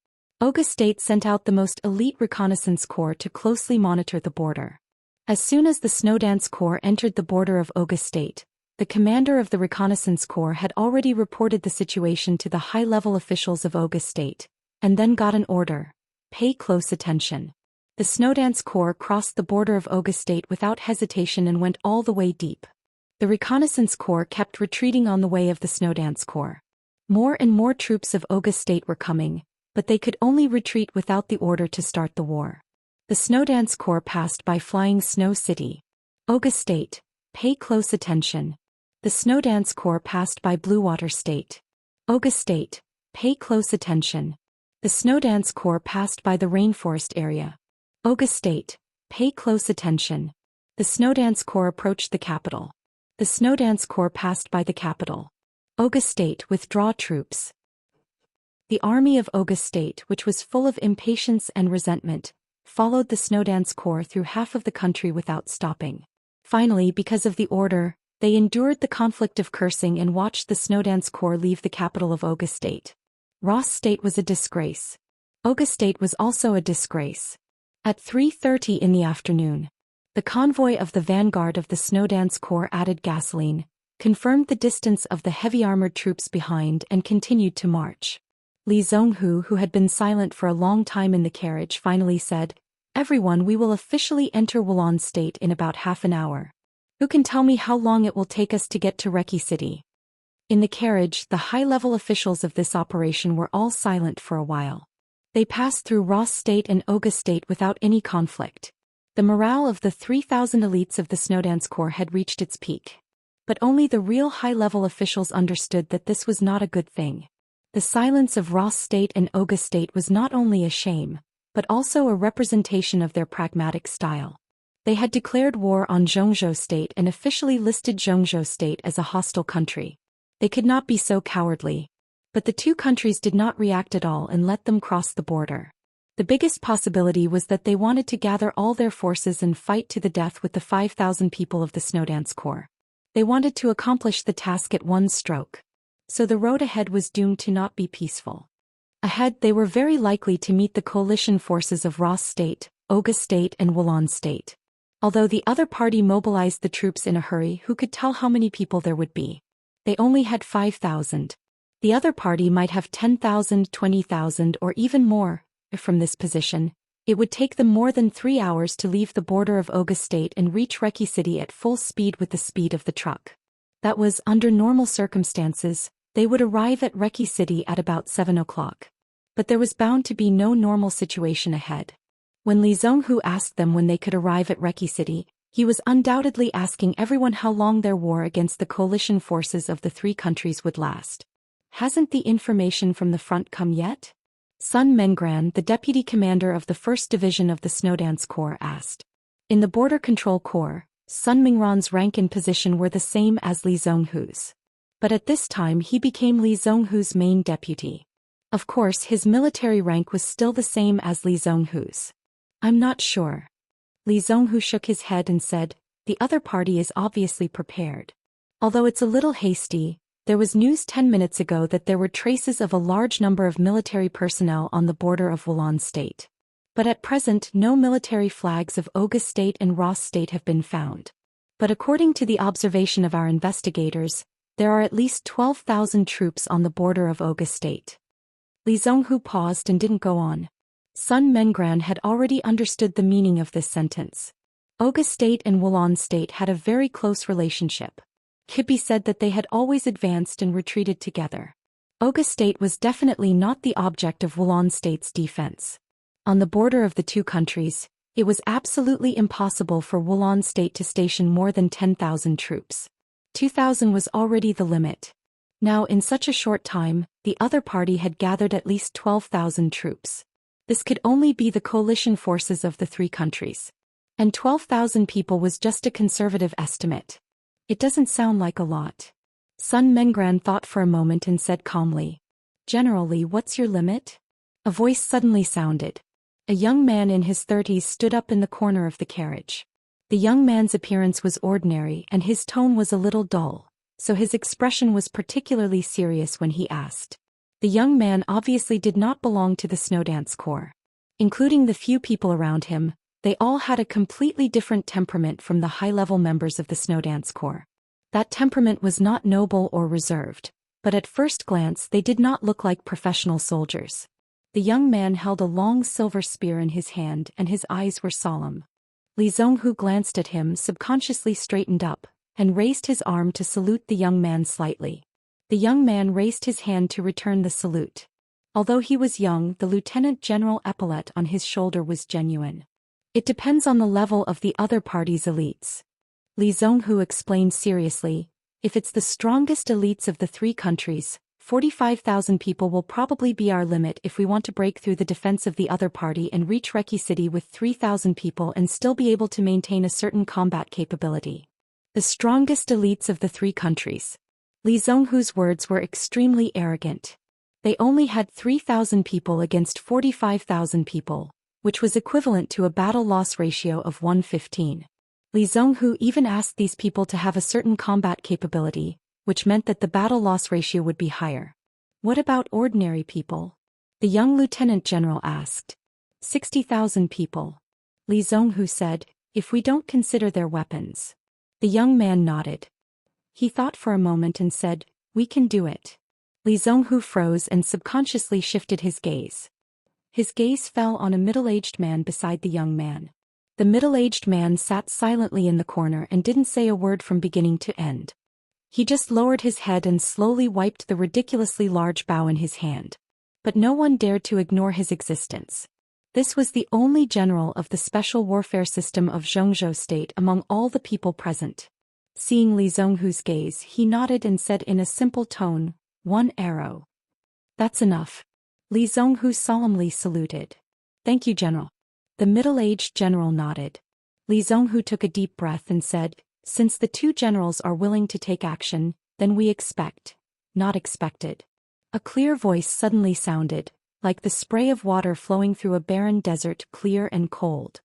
Oga State sent out the most elite reconnaissance corps to closely monitor the border. As soon as the Snowdance Corps entered the border of Oga State, the commander of the reconnaissance corps had already reported the situation to the high-level officials of Oga State, and then got an order: pay close attention. The Snowdance Corps crossed the border of Oga State without hesitation and went all the way deep. The reconnaissance corps kept retreating on the way of the Snowdance Corps. More and more troops of Oga State were coming, but they could only retreat without the order to start the war. The Snowdance Corps passed by Flying Snow City. Oga State, pay close attention. The Snowdance Corps passed by Bluewater State. Oga State, pay close attention. The Snowdance Corps passed by the rainforest area. Oga State, pay close attention. The Snowdance Corps approached the capital. The Snowdance Corps passed by the capital. Oga State, withdraw troops. The army of Oga State, which was full of impatience and resentment, followed the Snowdance Corps through half of the country without stopping. Finally, because of the order, they endured the conflict of cursing and watched the Snowdance Corps leave the capital of Oga State. Ross State was a disgrace. Oga State was also a disgrace. At 3:30 in the afternoon, the convoy of the vanguard of the Snowdance Corps added gasoline, confirmed the distance of the heavy armored troops behind, and continued to march. Li Zhonghu, who had been silent for a long time in the carriage, finally said, "Everyone, we will officially enter Wulan State in about half an hour. Who can tell me how long it will take us to get to Reki City?" In the carriage, the high-level officials of this operation were all silent for a while. They passed through Ross State and Oga State without any conflict. The morale of the 3,000 elites of the Snowdance Corps had reached its peak. But only the real high-level officials understood that this was not a good thing. The silence of Ross State and Oga State was not only a shame, but also a representation of their pragmatic style. They had declared war on Xianxia State and officially listed Xianxia State as a hostile country. They could not be so cowardly. But the two countries did not react at all and let them cross the border. The biggest possibility was that they wanted to gather all their forces and fight to the death with the 5,000 people of the Snowdance Corps. They wanted to accomplish the task at one stroke. So the road ahead was doomed to not be peaceful. Ahead, they were very likely to meet the coalition forces of Ross State, Oga State and Wulan State. Although the other party mobilized the troops in a hurry, who could tell how many people there would be? They only had 5,000. The other party might have 10,000, 20,000, or even more. From this position, it would take them more than 3 hours to leave the border of Oga State and reach Reki City at full speed with the speed of the truck. That was, under normal circumstances, they would arrive at Reki City at about 7 o'clock. But there was bound to be no normal situation ahead. When Li Zhonghu asked them when they could arrive at Reki City, he was undoubtedly asking everyone how long their war against the coalition forces of the three countries would last. Hasn't the information from the front come yet? Sun Mengran, the deputy commander of the 1st Division of the Snowdance Corps, asked. In the Border Control Corps, Sun Mengran's rank and position were the same as Li Zhonghu's. But at this time he became Li Zhonghu's main deputy. Of course, his military rank was still the same as Li Zhonghu's. I'm not sure. Li Zhonghu shook his head and said, the other party is obviously prepared. Although it's a little hasty, there was news 10 minutes ago that there were traces of a large number of military personnel on the border of Wulan State. But at present no military flags of Oga State and Ross State have been found. But according to the observation of our investigators, there are at least 12,000 troops on the border of Oga State. Li Zhonghu paused and didn't go on. Sun Mengran had already understood the meaning of this sentence. Oga State and Wulan State had a very close relationship. Kibbe said that they had always advanced and retreated together. Oga State was definitely not the object of Wulan State's defense. On the border of the two countries, it was absolutely impossible for Wulan State to station more than 10,000 troops. 2,000 was already the limit. Now in such a short time, the other party had gathered at least 12,000 troops. This could only be the coalition forces of the three countries. And 12,000 people was just a conservative estimate. It doesn't sound like a lot. Sun Mengran thought for a moment and said calmly, "General Li, what's your limit?" A voice suddenly sounded. A young man in his 30s stood up in the corner of the carriage. The young man's appearance was ordinary and his tone was a little dull, so his expression was particularly serious when he asked. The young man obviously did not belong to the Snowdance Corps. Including the few people around him, they all had a completely different temperament from the high-level members of the Snowdance Corps. That temperament was not noble or reserved, but at first glance they did not look like professional soldiers. The young man held a long silver spear in his hand and his eyes were solemn. Li Zhonghu glanced at him, subconsciously straightened up, and raised his arm to salute the young man slightly. The young man raised his hand to return the salute. Although he was young, the lieutenant general epaulette on his shoulder was genuine. It depends on the level of the other party's elites. Li Zhonghu explained seriously, if it's the strongest elites of the three countries, 45,000 people will probably be our limit if we want to break through the defense of the other party and reach Reki City with 3,000 people and still be able to maintain a certain combat capability. The strongest elites of the three countries. Li Zhonghu's words were extremely arrogant. They only had 3,000 people against 45,000 people, which was equivalent to a battle loss ratio of 1:15. Li Zhonghu even asked these people to have a certain combat capability, which meant that the battle loss ratio would be higher. What about ordinary people? The young lieutenant general asked. 60,000 people. Li Zhonghu said, if we don't consider their weapons. The young man nodded. He thought for a moment and said, we can do it. Li Zhonghu froze and subconsciously shifted his gaze. His gaze fell on a middle-aged man beside the young man. The middle-aged man sat silently in the corner and didn't say a word from beginning to end. He just lowered his head and slowly wiped the ridiculously large bow in his hand. But no one dared to ignore his existence. This was the only general of the special warfare system of Zhongzhou State among all the people present. Seeing Li Zhonghu's gaze, he nodded and said in a simple tone, 1 arrow. That's enough. Li Zhonghu solemnly saluted. Thank you, General. The middle-aged general nodded. Li Zhonghu took a deep breath and said, since the two generals are willing to take action, then we expect, not expected. A clear voice suddenly sounded, like the spray of water flowing through a barren desert, clear and cold.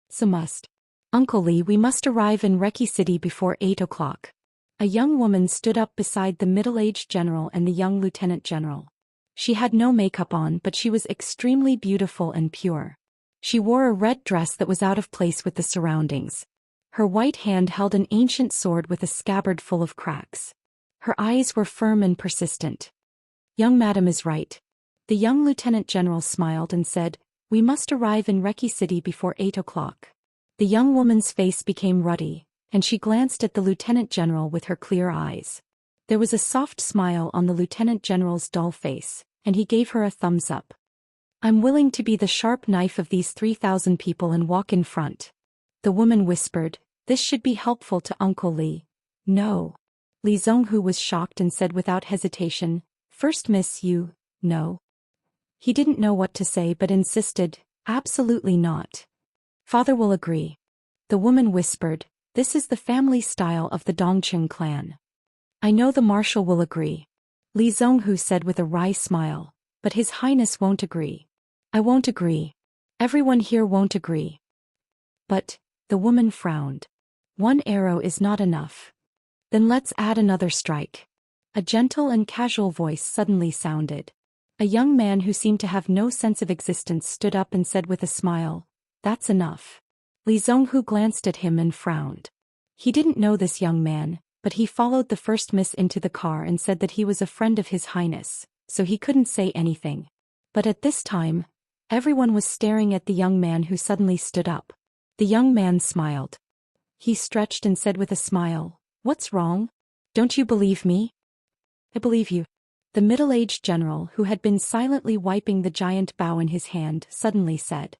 So must. Uncle Li, we must arrive in Reki City before 8 o'clock. A young woman stood up beside the middle-aged general and the young lieutenant general. She had no makeup on, but she was extremely beautiful and pure. She wore a red dress that was out of place with the surroundings. Her white hand held an ancient sword with a scabbard full of cracks. Her eyes were firm and persistent. Young madam is right. The young lieutenant general smiled and said, we must arrive in Reki City before 8 o'clock. The young woman's face became ruddy, and she glanced at the lieutenant general with her clear eyes. There was a soft smile on the lieutenant general's dull face, and he gave her a thumbs up. I'm willing to be the sharp knife of these 3,000 people and walk in front. The woman whispered, this should be helpful to Uncle Li. No. Li Zhonghu was shocked and said without hesitation, first miss you, no. He didn't know what to say but insisted, absolutely not. Father will agree. The woman whispered, this is the family style of the Dongqing clan. I know the marshal will agree. Li Zhonghu said with a wry smile, but His Highness won't agree. I won't agree. Everyone here won't agree. But, the woman frowned. 1 arrow is not enough. Then let's add another strike. A gentle and casual voice suddenly sounded. A young man who seemed to have no sense of existence stood up and said with a smile, "That's enough." Li Zonghu glanced at him and frowned. He didn't know this young man, but he followed the first miss into the car and said that he was a friend of His Highness, so he couldn't say anything. But at this time, everyone was staring at the young man who suddenly stood up. The young man smiled. He stretched and said with a smile, "What's wrong? Don't you believe me?" "I believe you." The middle-aged general who had been silently wiping the giant bow in his hand suddenly said.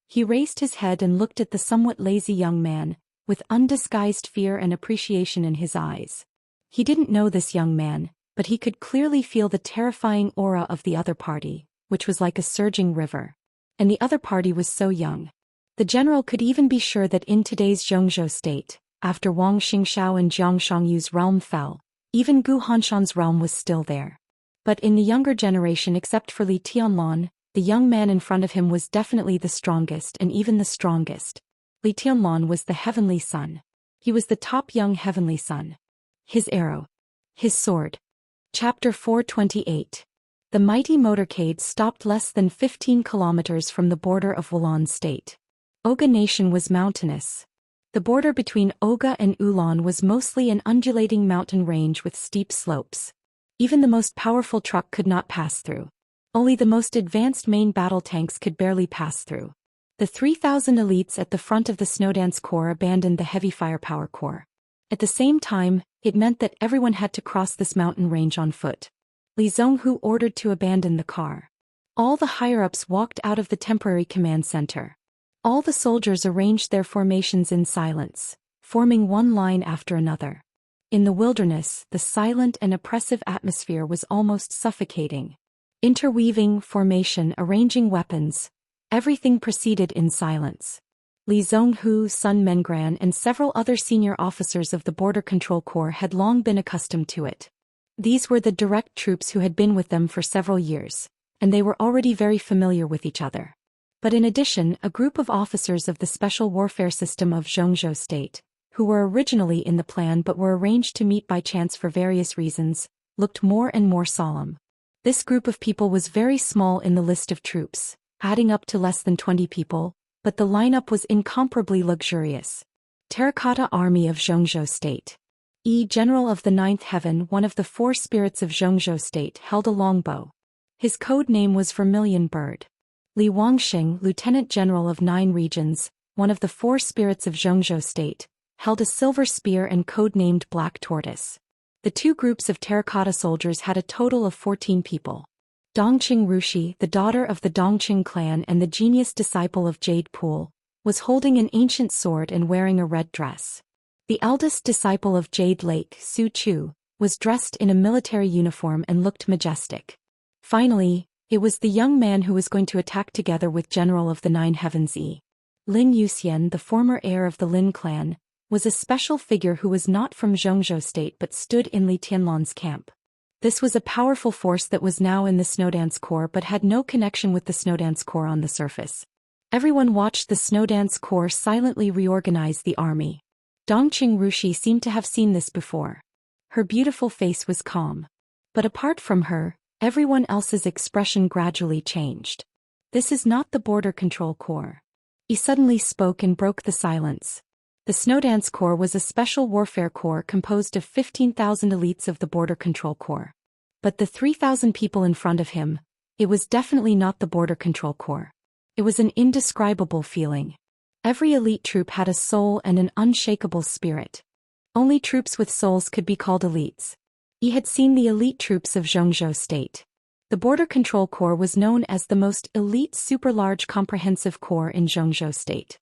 He raised his head and looked at the somewhat lazy young man, with undisguised fear and appreciation in his eyes. He didn't know this young man, but he could clearly feel the terrifying aura of the other party, which was like a surging river. And the other party was so young. The general could even be sure that in today's Zhongzhou state, after Wang Xingxiao and Jiang Shangyu's realm fell, even Gu Hanshan's realm was still there. But in the younger generation, except for Li Tianlan, the young man in front of him was definitely the strongest and even the strongest. Li Tianlan was the heavenly son. He was the top young heavenly son. His arrow. His sword. Chapter 428. The mighty motorcade stopped less than 15 kilometers from the border of Wulan state. Oga nation was mountainous. The border between Oga and Ulan was mostly an undulating mountain range with steep slopes. Even the most powerful truck could not pass through. Only the most advanced main battle tanks could barely pass through. The 3,000 elites at the front of the Snowdance Corps abandoned the Heavy Firepower Corps. At the same time, it meant that everyone had to cross this mountain range on foot. Li Zonghu ordered to abandon the car. All the higher-ups walked out of the temporary command center. All the soldiers arranged their formations in silence, forming one line after another. In the wilderness, the silent and oppressive atmosphere was almost suffocating. Interweaving, formation, arranging weapons, everything proceeded in silence. Li Zonghu, Sun Mengran and several other senior officers of the Border Control Corps had long been accustomed to it. These were the direct troops who had been with them for several years, and they were already very familiar with each other. But in addition, a group of officers of the Special Warfare System of Zhongzhou State, who were originally in the plan but were arranged to meet by chance for various reasons, looked more and more solemn. This group of people was very small in the list of troops, adding up to less than 20 people, but the lineup was incomparably luxurious. Terracotta Army of Zhongzhou State. General of the Ninth Heaven, one of the four spirits of Zhongzhou State, held a longbow. His code name was Vermilion Bird. Li Wangxing, Lieutenant General of 9 Regions, one of the four spirits of Zhongzhou State, held a silver spear and code-named Black Tortoise. The two groups of terracotta soldiers had a total of 14 people. Dongqing Rushi, the daughter of the Dongqing clan and the genius disciple of Jade Pool, was holding an ancient sword and wearing a red dress. The eldest disciple of Jade Lake, Su Chu, was dressed in a military uniform and looked majestic. Finally, it was the young man who was going to attack together with General of the Nine Heavens Lin Yuxian, the former heir of the Lin clan, was a special figure who was not from Zhongzhou State but stood in Li Tianlan's camp. This was a powerful force that was now in the Snowdance Corps but had no connection with the Snowdance Corps on the surface. Everyone watched the Snowdance Corps silently reorganize the army. Dongqing Rushi seemed to have seen this before. Her beautiful face was calm. But apart from her, everyone else's expression gradually changed. This is not the Border Control Corps. He suddenly spoke and broke the silence. The Snowdance Corps was a special warfare corps composed of 15,000 elites of the Border Control Corps. But the 3,000 people in front of him, it was definitely not the Border Control Corps. It was an indescribable feeling. Every elite troop had a soul and an unshakable spirit. Only troops with souls could be called elites. He had seen the elite troops of Zhongzhou State. The Border Control Corps was known as the most elite super-large comprehensive corps in Zhongzhou State.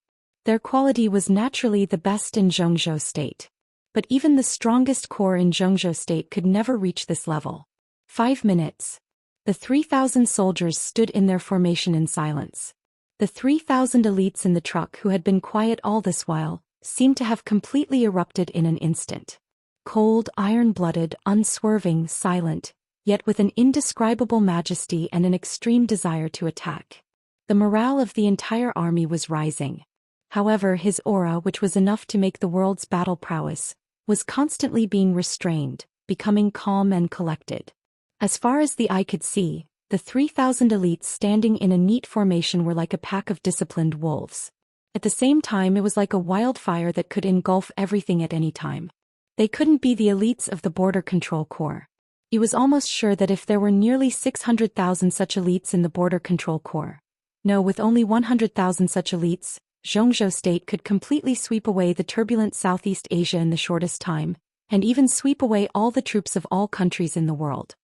Their quality was naturally the best in Zhongzhou State. But even the strongest corps in Zhongzhou State could never reach this level. 5 minutes. The 3,000 soldiers stood in their formation in silence. The 3,000 elites in the truck who had been quiet all this while, seemed to have completely erupted in an instant. Cold, iron-blooded, unswerving, silent, yet with an indescribable majesty and an extreme desire to attack. The morale of the entire army was rising. However, his aura, which was enough to make the world's battle prowess, was constantly being restrained, becoming calm and collected. As far as the eye could see, The 3,000 elites standing in a neat formation were like a pack of disciplined wolves. At the same time, it was like a wildfire that could engulf everything at any time. They couldn't be the elites of the Border Control Corps. He was almost sure that if there were nearly 600,000 such elites in the Border Control Corps, no, with only 100,000 such elites, Xianxia state could completely sweep away the turbulent Southeast Asia in the shortest time, and even sweep away all the troops of all countries in the world.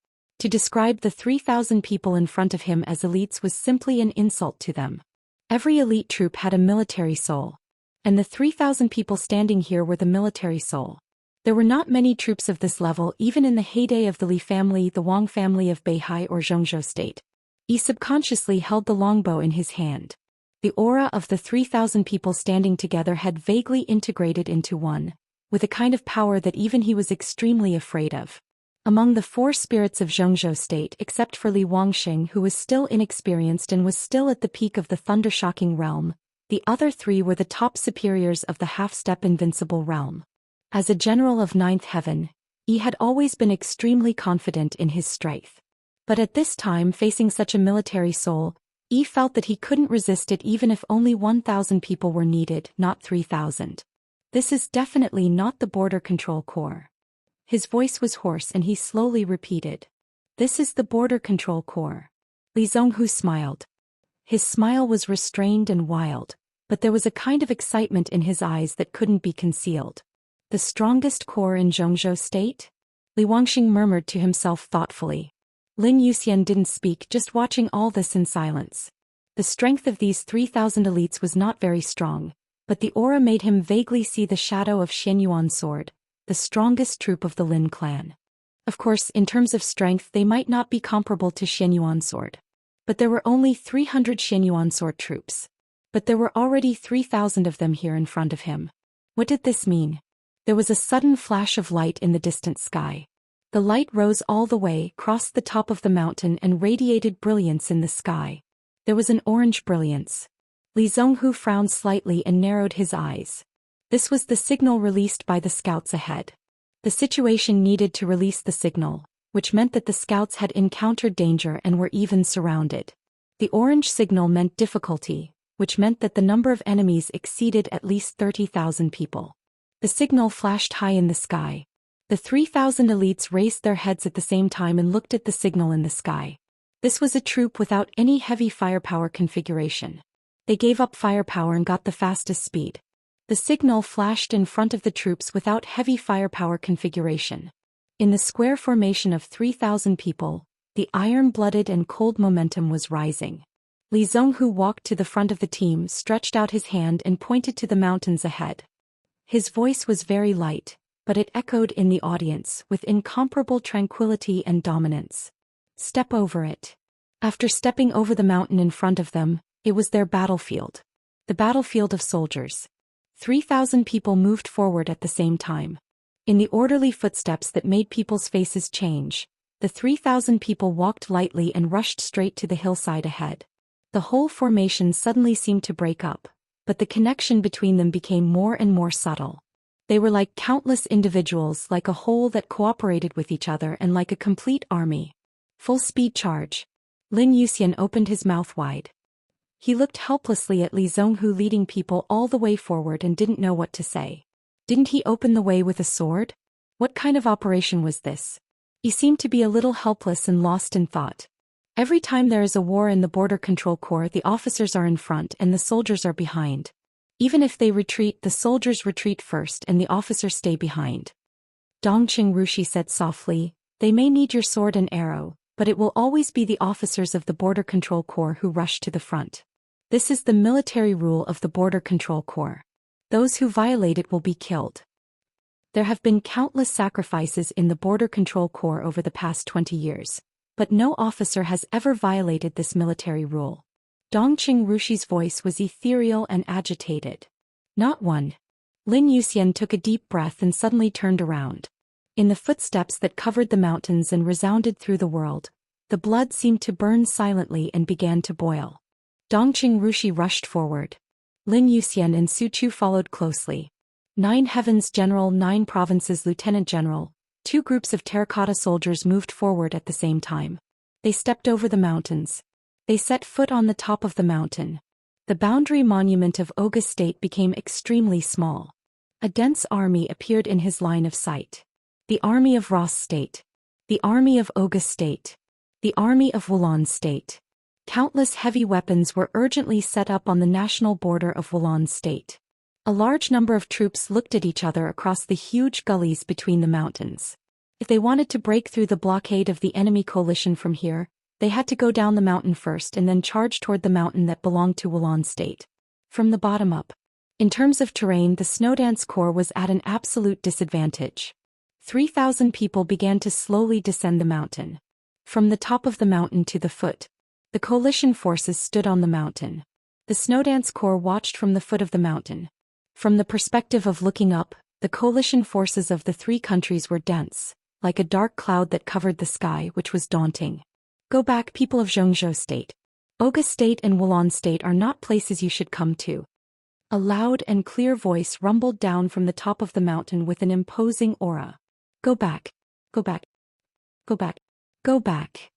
To describe the 3,000 people in front of him as elites was simply an insult to them. Every elite troop had a military soul. And the 3,000 people standing here were the military soul. There were not many troops of this level even in the heyday of the Li family, the Wang family of Beihai or Zhongzhou state. He subconsciously held the longbow in his hand. The aura of the 3,000 people standing together had vaguely integrated into one, with a kind of power that even he was extremely afraid of. Among the 4 spirits of Zhongzhou state, except for Li Wangxing, who was still inexperienced and was still at the peak of the thunder-shocking realm, the other 3 were the top superiors of the half-step invincible realm. As a general of 9th heaven, he had always been extremely confident in his strength. But at this time, facing such a military soul, he felt that he couldn't resist it even if only 1,000 people were needed, not 3,000. This is definitely not the Border Control Corps. His voice was hoarse and he slowly repeated. This is the Border Control Corps. Li Zonghu smiled. His smile was restrained and wild, but there was a kind of excitement in his eyes that couldn't be concealed. The strongest corps in Zhongzhou state? Li Wangxing murmured to himself thoughtfully. Lin Yuxian didn't speak, just watching all this in silence. The strength of these 3,000 elites was not very strong, but the aura made him vaguely see the shadow of Xianyuan's sword, the strongest troop of the Lin clan. Of course, in terms of strength they might not be comparable to Xianyuan's sword. But there were only 300 Xianyuan sword troops. But there were already 3,000 of them here in front of him. What did this mean? There was a sudden flash of light in the distant sky. The light rose all the way, crossed the top of the mountain and radiated brilliance in the sky. There was an orange brilliance. Li Zonghu frowned slightly and narrowed his eyes. This was the signal released by the scouts ahead. The situation needed to release the signal, which meant that the scouts had encountered danger and were even surrounded. The orange signal meant difficulty, which meant that the number of enemies exceeded at least 30,000 people. The signal flashed high in the sky. The 3,000 elites raised their heads at the same time and looked at the signal in the sky. This was a troop without any heavy firepower configuration. They gave up firepower and got the fastest speed. The signal flashed in front of the troops without heavy firepower configuration. In the square formation of 3,000 people, the iron-blooded and cold momentum was rising. Li Zonghu walked to the front of the team, stretched out his hand and pointed to the mountains ahead. His voice was very light, but it echoed in the audience with incomparable tranquility and dominance. Step over it. After stepping over the mountain in front of them, it was their battlefield. The battlefield of soldiers. 3,000 people moved forward at the same time. In the orderly footsteps that made people's faces change, the 3,000 people walked lightly and rushed straight to the hillside ahead. The whole formation suddenly seemed to break up, but the connection between them became more and more subtle. They were like countless individuals, like a whole that cooperated with each other and like a complete army. Full speed charge. Lin Yuxian opened his mouth wide. He looked helplessly at Li Zonghu leading people all the way forward and didn't know what to say. Didn't he open the way with a sword? What kind of operation was this? He seemed to be a little helpless and lost in thought. Every time there is a war in the Border Control Corps, the officers are in front and the soldiers are behind. Even if they retreat, the soldiers retreat first and the officers stay behind. Dongqing Rushi said softly, "They may need your sword and arrow, but it will always be the officers of the Border Control Corps who rush to the front. This is the military rule of the Border Control Corps. Those who violate it will be killed." There have been countless sacrifices in the Border Control Corps over the past 20 years, but no officer has ever violated this military rule. Dongqing Rushi's voice was ethereal and agitated. Not one. Lin Yuxian took a deep breath and suddenly turned around. In the footsteps that covered the mountains and resounded through the world, the blood seemed to burn silently and began to boil. Dongqing Rushi rushed forward. Lin Yuxian and Su Chu followed closely. 9 Heavens General, 9 Provinces Lieutenant General, 2 groups of terracotta soldiers moved forward at the same time. They stepped over the mountains. They set foot on the top of the mountain. The boundary monument of Oga State became extremely small. A dense army appeared in his line of sight. The army of Ross State. The army of Oga State. The army of Wulan State. Countless heavy weapons were urgently set up on the national border of Wulan State. A large number of troops looked at each other across the huge gullies between the mountains. If they wanted to break through the blockade of the enemy coalition from here, they had to go down the mountain first and then charge toward the mountain that belonged to Wulan State. From the bottom up. In terms of terrain, the Snowdance Corps was at an absolute disadvantage. 3,000 people began to slowly descend the mountain. From the top of the mountain to the foot, the coalition forces stood on the mountain. The Snowdance Corps watched from the foot of the mountain. From the perspective of looking up, the coalition forces of the three countries were dense, like a dark cloud that covered the sky, which was daunting. Go back, people of Xianxia State. Oga State and Wulan State are not places you should come to. A loud and clear voice rumbled down from the top of the mountain with an imposing aura. Go back. Go back. Go back. Go back.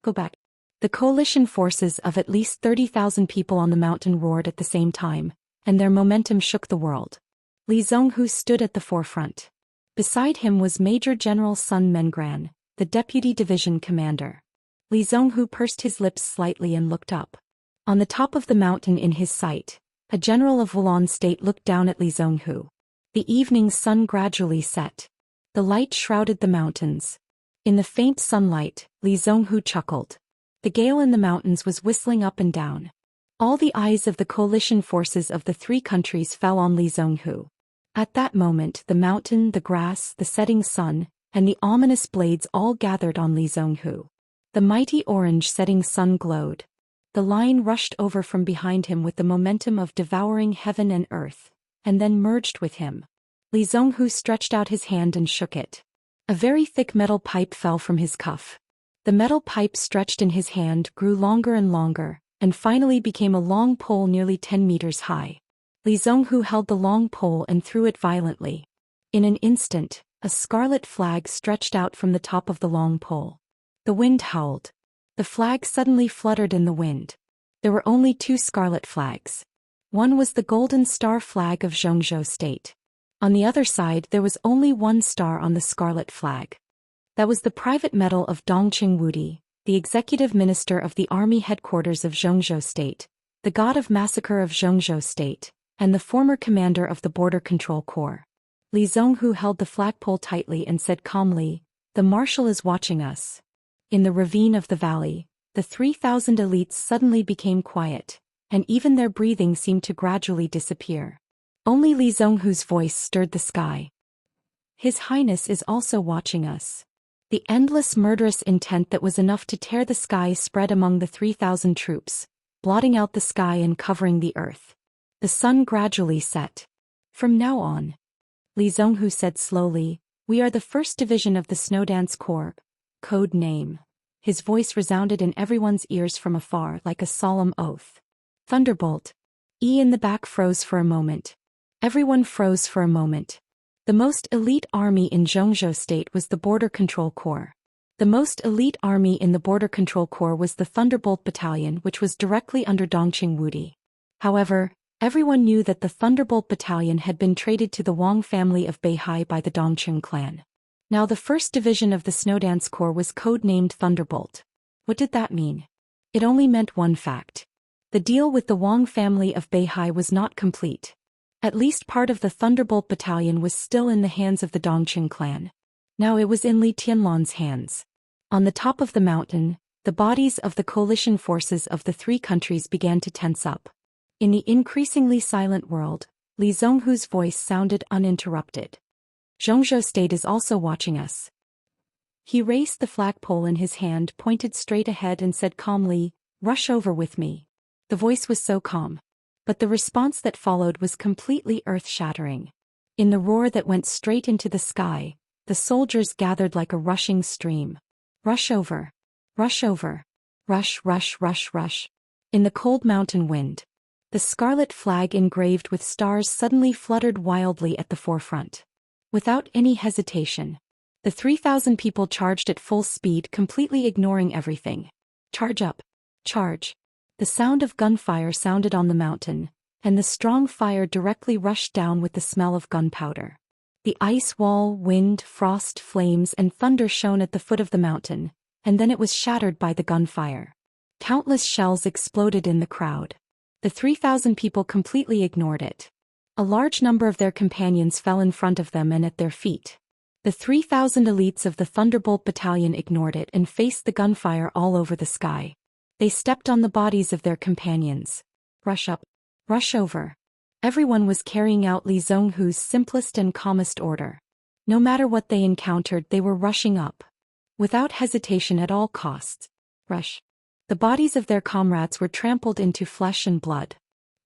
Go back. The coalition forces of at least 30,000 people on the mountain roared at the same time, and their momentum shook the world. Li Zhonghu stood at the forefront. Beside him was Major General Sun Mengran, the deputy division commander. Li Zhonghu pursed his lips slightly and looked up. On the top of the mountain in his sight, a general of Wulan State looked down at Li Zhonghu. The evening sun gradually set. The light shrouded the mountains. In the faint sunlight, Li Zhonghu chuckled. The gale in the mountains was whistling up and down. All the eyes of the coalition forces of the three countries fell on Li Zhonghu. At that moment, the mountain, the grass, the setting sun, and the ominous blades all gathered on Li Zhonghu. The mighty orange setting sun glowed. The lion rushed over from behind him with the momentum of devouring heaven and earth, and then merged with him. Li Zhonghu stretched out his hand and shook it. A very thick metal pipe fell from his cuff. The metal pipe stretched in his hand grew longer and longer, and finally became a long pole nearly 10 meters high. Li Zhonghu held the long pole and threw it violently. In an instant, a scarlet flag stretched out from the top of the long pole. The wind howled. The flag suddenly fluttered in the wind. There were only 2 scarlet flags. One was the golden star flag of Xianxia State. On the other side there was only 1 star on the scarlet flag. That was the private medal of Dongqing Wudi, the executive minister of the army headquarters of Xianxia State, the god of massacre of Xianxia State, and the former commander of the Border Control Corps. Li Zhonghu held the flagpole tightly and said calmly, "The marshal is watching us." In the ravine of the valley, the 3,000 elites suddenly became quiet, and even their breathing seemed to gradually disappear. Only Li Zhonghu's voice stirred the sky. His Highness is also watching us. The endless murderous intent that was enough to tear the sky spread among the 3,000 troops, blotting out the sky and covering the earth. The sun gradually set. From now on, Li Zhonghu said slowly, "We are the 1st Division of the Snowdance Corps, code name." His voice resounded in everyone's ears from afar like a solemn oath. Thunderbolt. In the back froze for a moment. Everyone froze for a moment. The most elite army in Xianxia State was the Border Control Corps. The most elite army in the Border Control Corps was the Thunderbolt Battalion, which was directly under Dongqing Wudi. However, everyone knew that the Thunderbolt Battalion had been traded to the Wang family of Beihai by the Dongqing clan. Now the 1st Division of the Snowdance Corps was code-named Thunderbolt. What did that mean? It only meant one fact. The deal with the Wang family of Beihai was not complete. At least part of the Thunderbolt Battalion was still in the hands of the Dongqing clan. Now it was in Li Tianlan's hands. On the top of the mountain, the bodies of the coalition forces of the 3 countries began to tense up. In the increasingly silent world, Li Zhonghu's voice sounded uninterrupted. "Xianxia State is also watching us." He raised the flagpole in his hand, pointed straight ahead and said calmly, "Rush over with me." The voice was so calm. But the response that followed was completely earth-shattering. In the roar that went straight into the sky, the soldiers gathered like a rushing stream. Rush over. Rush over. Rush, rush, rush, rush. In the cold mountain wind, the scarlet flag engraved with stars suddenly fluttered wildly at the forefront. Without any hesitation, The 3,000 people charged at full speed, completely ignoring everything. Charge up! Charge! The sound of gunfire sounded on the mountain, and the strong fire directly rushed down with the smell of gunpowder. The ice wall, wind, frost, flames, and thunder shone at the foot of the mountain, and then it was shattered by the gunfire. Countless shells exploded in the crowd. The 3,000 people completely ignored it. A large number of their companions fell in front of them and at their feet. The 3,000 elites of the Thunderbolt Battalion ignored it and faced the gunfire all over the sky. They stepped on the bodies of their companions. Rush up. Rush over. Everyone was carrying out Li Zhonghu's simplest and calmest order. No matter what they encountered, they were rushing up. Without hesitation at all costs. Rush. The bodies of their comrades were trampled into flesh and blood.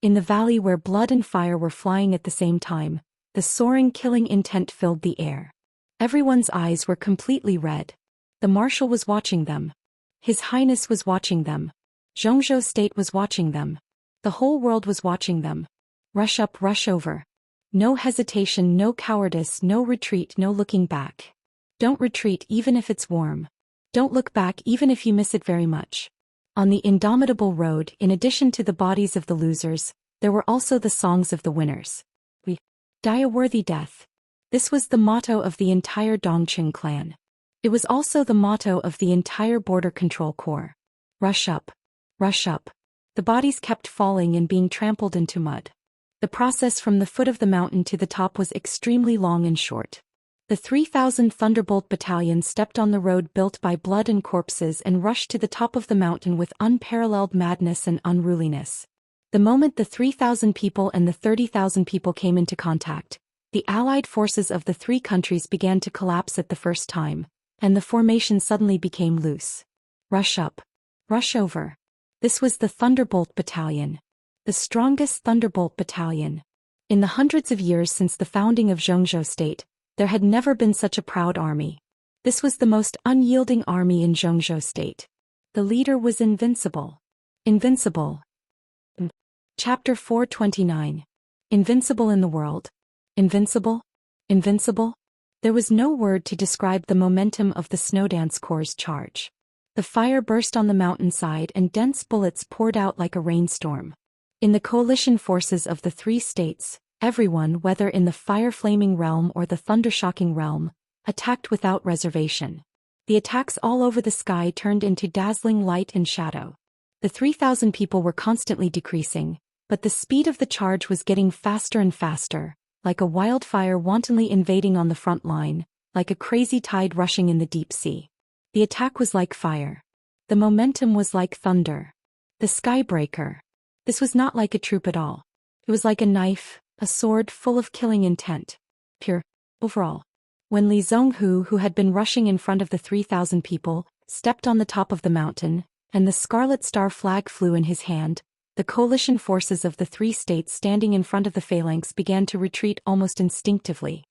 In the valley where blood and fire were flying at the same time, the soaring killing intent filled the air. Everyone's eyes were completely red. The marshal was watching them. His Highness was watching them. Zhongzhou State was watching them. The whole world was watching them. Rush up, rush over. No hesitation, no cowardice, no retreat, no looking back. Don't retreat even if it's warm. Don't look back even if you miss it very much. On the indomitable road, in addition to the bodies of the losers, there were also the songs of the winners. We die a worthy death. This was the motto of the entire Dongqing clan. It was also the motto of the entire Border Control Corps. Rush up. Rush up. The bodies kept falling and being trampled into mud. The process from the foot of the mountain to the top was extremely long and short. The 3,000 Thunderbolt Battalion stepped on the road built by blood and corpses and rushed to the top of the mountain with unparalleled madness and unruliness. The moment the 3,000 people and the 30,000 people came into contact, the allied forces of the three countries began to collapse at the first time, and the formation suddenly became loose. Rush up. Rush over. This was the Thunderbolt Battalion. The strongest Thunderbolt Battalion. In the hundreds of years since the founding of Zhongzhou State, there had never been such a proud army. This was the most unyielding army in Zhongzhou State. The leader was invincible. Invincible. Chapter 429. Invincible in the world. Invincible? Invincible? There was no word to describe the momentum of the Snowdance Corps' charge. The fire burst on the mountainside and dense bullets poured out like a rainstorm. In the coalition forces of the three states, everyone, whether in the fire-flaming realm or the thunder-shocking realm, attacked without reservation. The attacks all over the sky turned into dazzling light and shadow. The 3,000 people were constantly decreasing, but the speed of the charge was getting faster and faster, like a wildfire wantonly invading on the front line, like a crazy tide rushing in the deep sea. The attack was like fire. The momentum was like thunder. The skybreaker. This was not like a troop at all. It was like a knife, a sword full of killing intent. Pure. Overall. When Li Zhonghu, who had been rushing in front of the 3,000 people, stepped on the top of the mountain, and the Scarlet Star flag flew in his hand, the coalition forces of the three states standing in front of the phalanx began to retreat almost instinctively.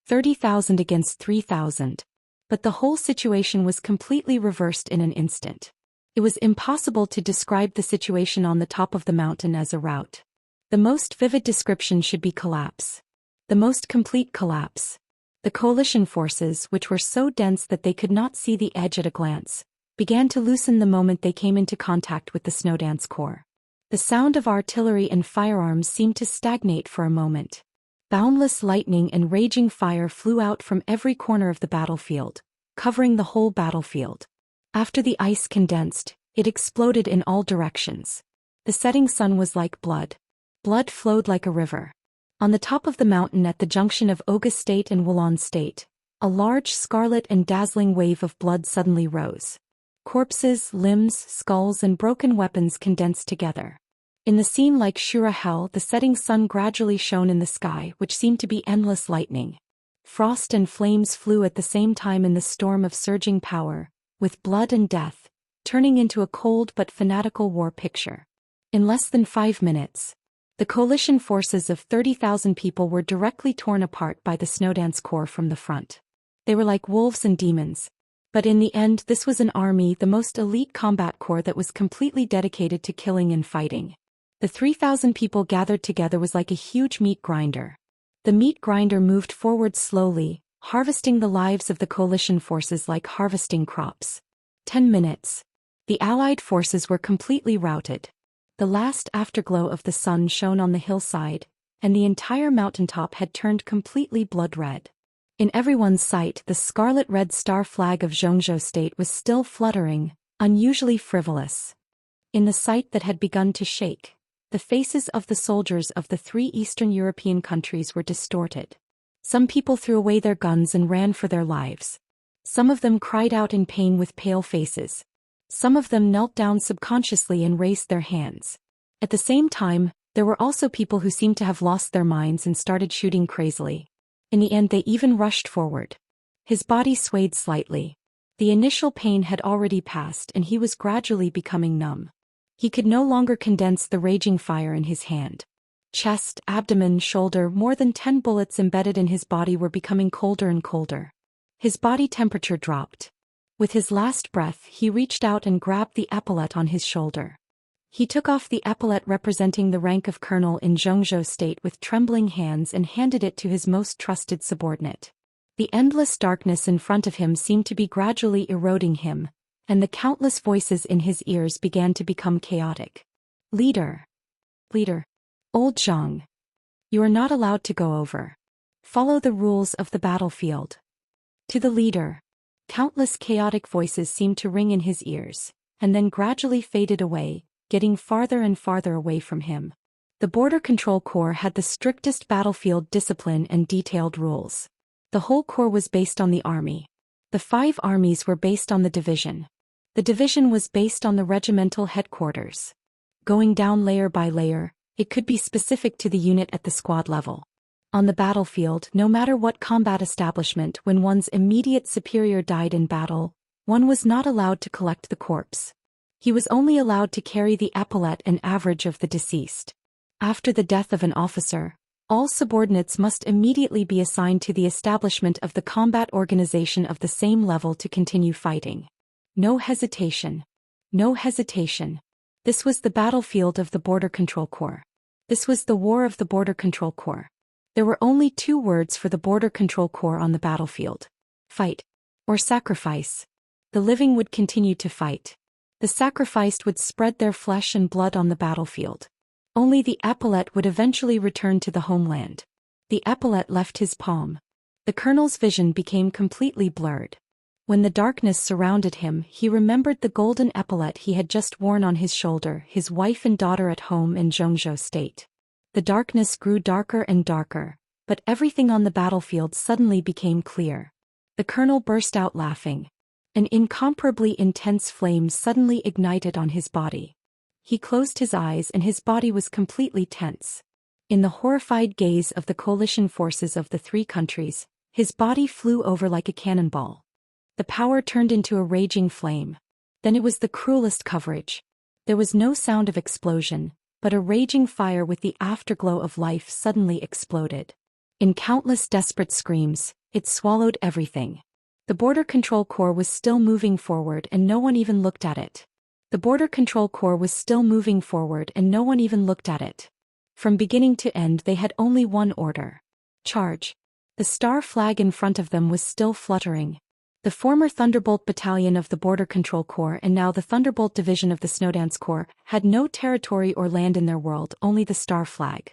30,000 against 3,000. But the whole situation was completely reversed in an instant. It was impossible to describe the situation on the top of the mountain as a rout. The most vivid description should be collapse. The most complete collapse. The coalition forces, which were so dense that they could not see the edge at a glance, began to loosen the moment they came into contact with the Snowdance Corps. The sound of artillery and firearms seemed to stagnate for a moment. Boundless lightning and raging fire flew out from every corner of the battlefield, covering the whole battlefield. After the ice condensed, it exploded in all directions. The setting sun was like blood. Blood flowed like a river. On the top of the mountain at the junction of Oga State and Wulon State, a large scarlet and dazzling wave of blood suddenly rose. Corpses, limbs, skulls and broken weapons condensed together. In the scene like Shura hell, the setting sun gradually shone in the sky, which seemed to be endless lightning. Frost and flames flew at the same time in the storm of surging power, with blood and death, turning into a cold but fanatical war picture. In less than 5 minutes, the coalition forces of 30,000 people were directly torn apart by the Snowdance Corps from the front. They were like wolves and demons. But in the end, this was an army, the most elite combat corps that was completely dedicated to killing and fighting. The 3,000 people gathered together was like a huge meat grinder. The meat grinder moved forward slowly, harvesting the lives of the coalition forces like harvesting crops. 10 minutes. The Allied forces were completely routed. The last afterglow of the sun shone on the hillside, and the entire mountaintop had turned completely blood-red. In everyone's sight, the scarlet-red star flag of Xianxia state was still fluttering, unusually frivolous. In the sight that had begun to shake, the faces of the soldiers of the 3 Eastern European countries were distorted. Some people threw away their guns and ran for their lives. Some of them cried out in pain with pale faces. Some of them knelt down subconsciously and raised their hands. At the same time, there were also people who seemed to have lost their minds and started shooting crazily. In the end, they even rushed forward. His body swayed slightly. The initial pain had already passed and he was gradually becoming numb. He could no longer condense the raging fire in his hand. Chest, abdomen, shoulder, more than 10 bullets embedded in his body were becoming colder and colder. His body temperature dropped. With his last breath, he reached out and grabbed the epaulette on his shoulder. He took off the epaulette representing the rank of colonel in Xianxia state with trembling hands and handed it to his most trusted subordinate. The endless darkness in front of him seemed to be gradually eroding him, and the countless voices in his ears began to become chaotic. Leader. Leader. Old Zhang. You are not allowed to go over. Follow the rules of the battlefield. To the leader. Countless chaotic voices seemed to ring in his ears, and then gradually faded away, getting farther and farther away from him. The Border Control Corps had the strictest battlefield discipline and detailed rules. The whole corps was based on the army. The 5 armies were based on the division. The division was based on the regimental headquarters. Going down layer by layer, it could be specific to the unit at the squad level. On the battlefield, no matter what combat establishment, when one's immediate superior died in battle, one was not allowed to collect the corpse. He was only allowed to carry the epaulette and average of the deceased. After the death of an officer, all subordinates must immediately be assigned to the establishment of the combat organization of the same level to continue fighting. No hesitation. No hesitation. This was the battlefield of the Border Control Corps. This was the war of the Border Control Corps. There were only 2 words for the Border Control Corps on the battlefield. Fight. Or sacrifice. The living would continue to fight. The sacrificed would spread their flesh and blood on the battlefield. Only the epaulette would eventually return to the homeland. The epaulette left his palm. The colonel's vision became completely blurred. When the darkness surrounded him, he remembered the golden epaulette he had just worn on his shoulder, his wife and daughter at home in Xianxia state. The darkness grew darker and darker, but everything on the battlefield suddenly became clear. The colonel burst out laughing. An incomparably intense flame suddenly ignited on his body. He closed his eyes and his body was completely tense. In the horrified gaze of the coalition forces of the 3 countries, his body flew over like a cannonball. The power turned into a raging flame. Then it was the cruelest coverage. There was no sound of explosion, but a raging fire with the afterglow of life suddenly exploded. In countless desperate screams, it swallowed everything. The Border Control Corps was still moving forward and no one even looked at it. The Border Control Corps was still moving forward and no one even looked at it. From beginning to end they had only one order. Charge. The star flag in front of them was still fluttering. The former Thunderbolt Battalion of the Border Control Corps and now the Thunderbolt Division of the Snowdance Corps had no territory or land in their world, only the star flag.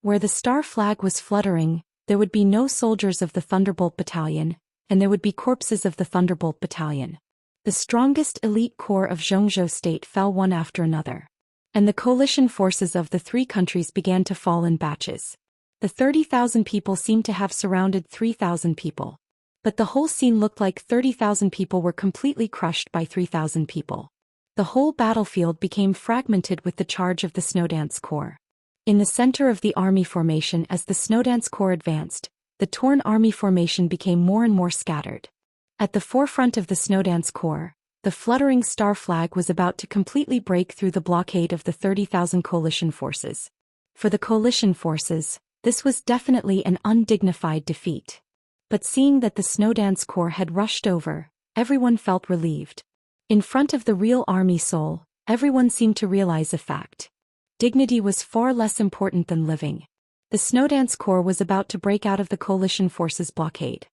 Where the star flag was fluttering, there would be no soldiers of the Thunderbolt Battalion, and there would be corpses of the Thunderbolt Battalion. The strongest elite corps of Xianxia state fell one after another. And the coalition forces of the 3 countries began to fall in batches. The 30,000 people seemed to have surrounded 3,000 people. But the whole scene looked like 30,000 people were completely crushed by 3,000 people. The whole battlefield became fragmented with the charge of the Snowdance Corps. In the center of the army formation as the Snowdance Corps advanced, the torn army formation became more and more scattered. At the forefront of the Snowdance Corps, the fluttering star flag was about to completely break through the blockade of the 30,000 coalition forces. For the coalition forces, this was definitely an undignified defeat. But seeing that the Snowdance Corps had rushed over, everyone felt relieved. In front of the real army soul, everyone seemed to realize a fact. Dignity was far less important than living. The Snowdance Corps was about to break out of the coalition forces' blockade.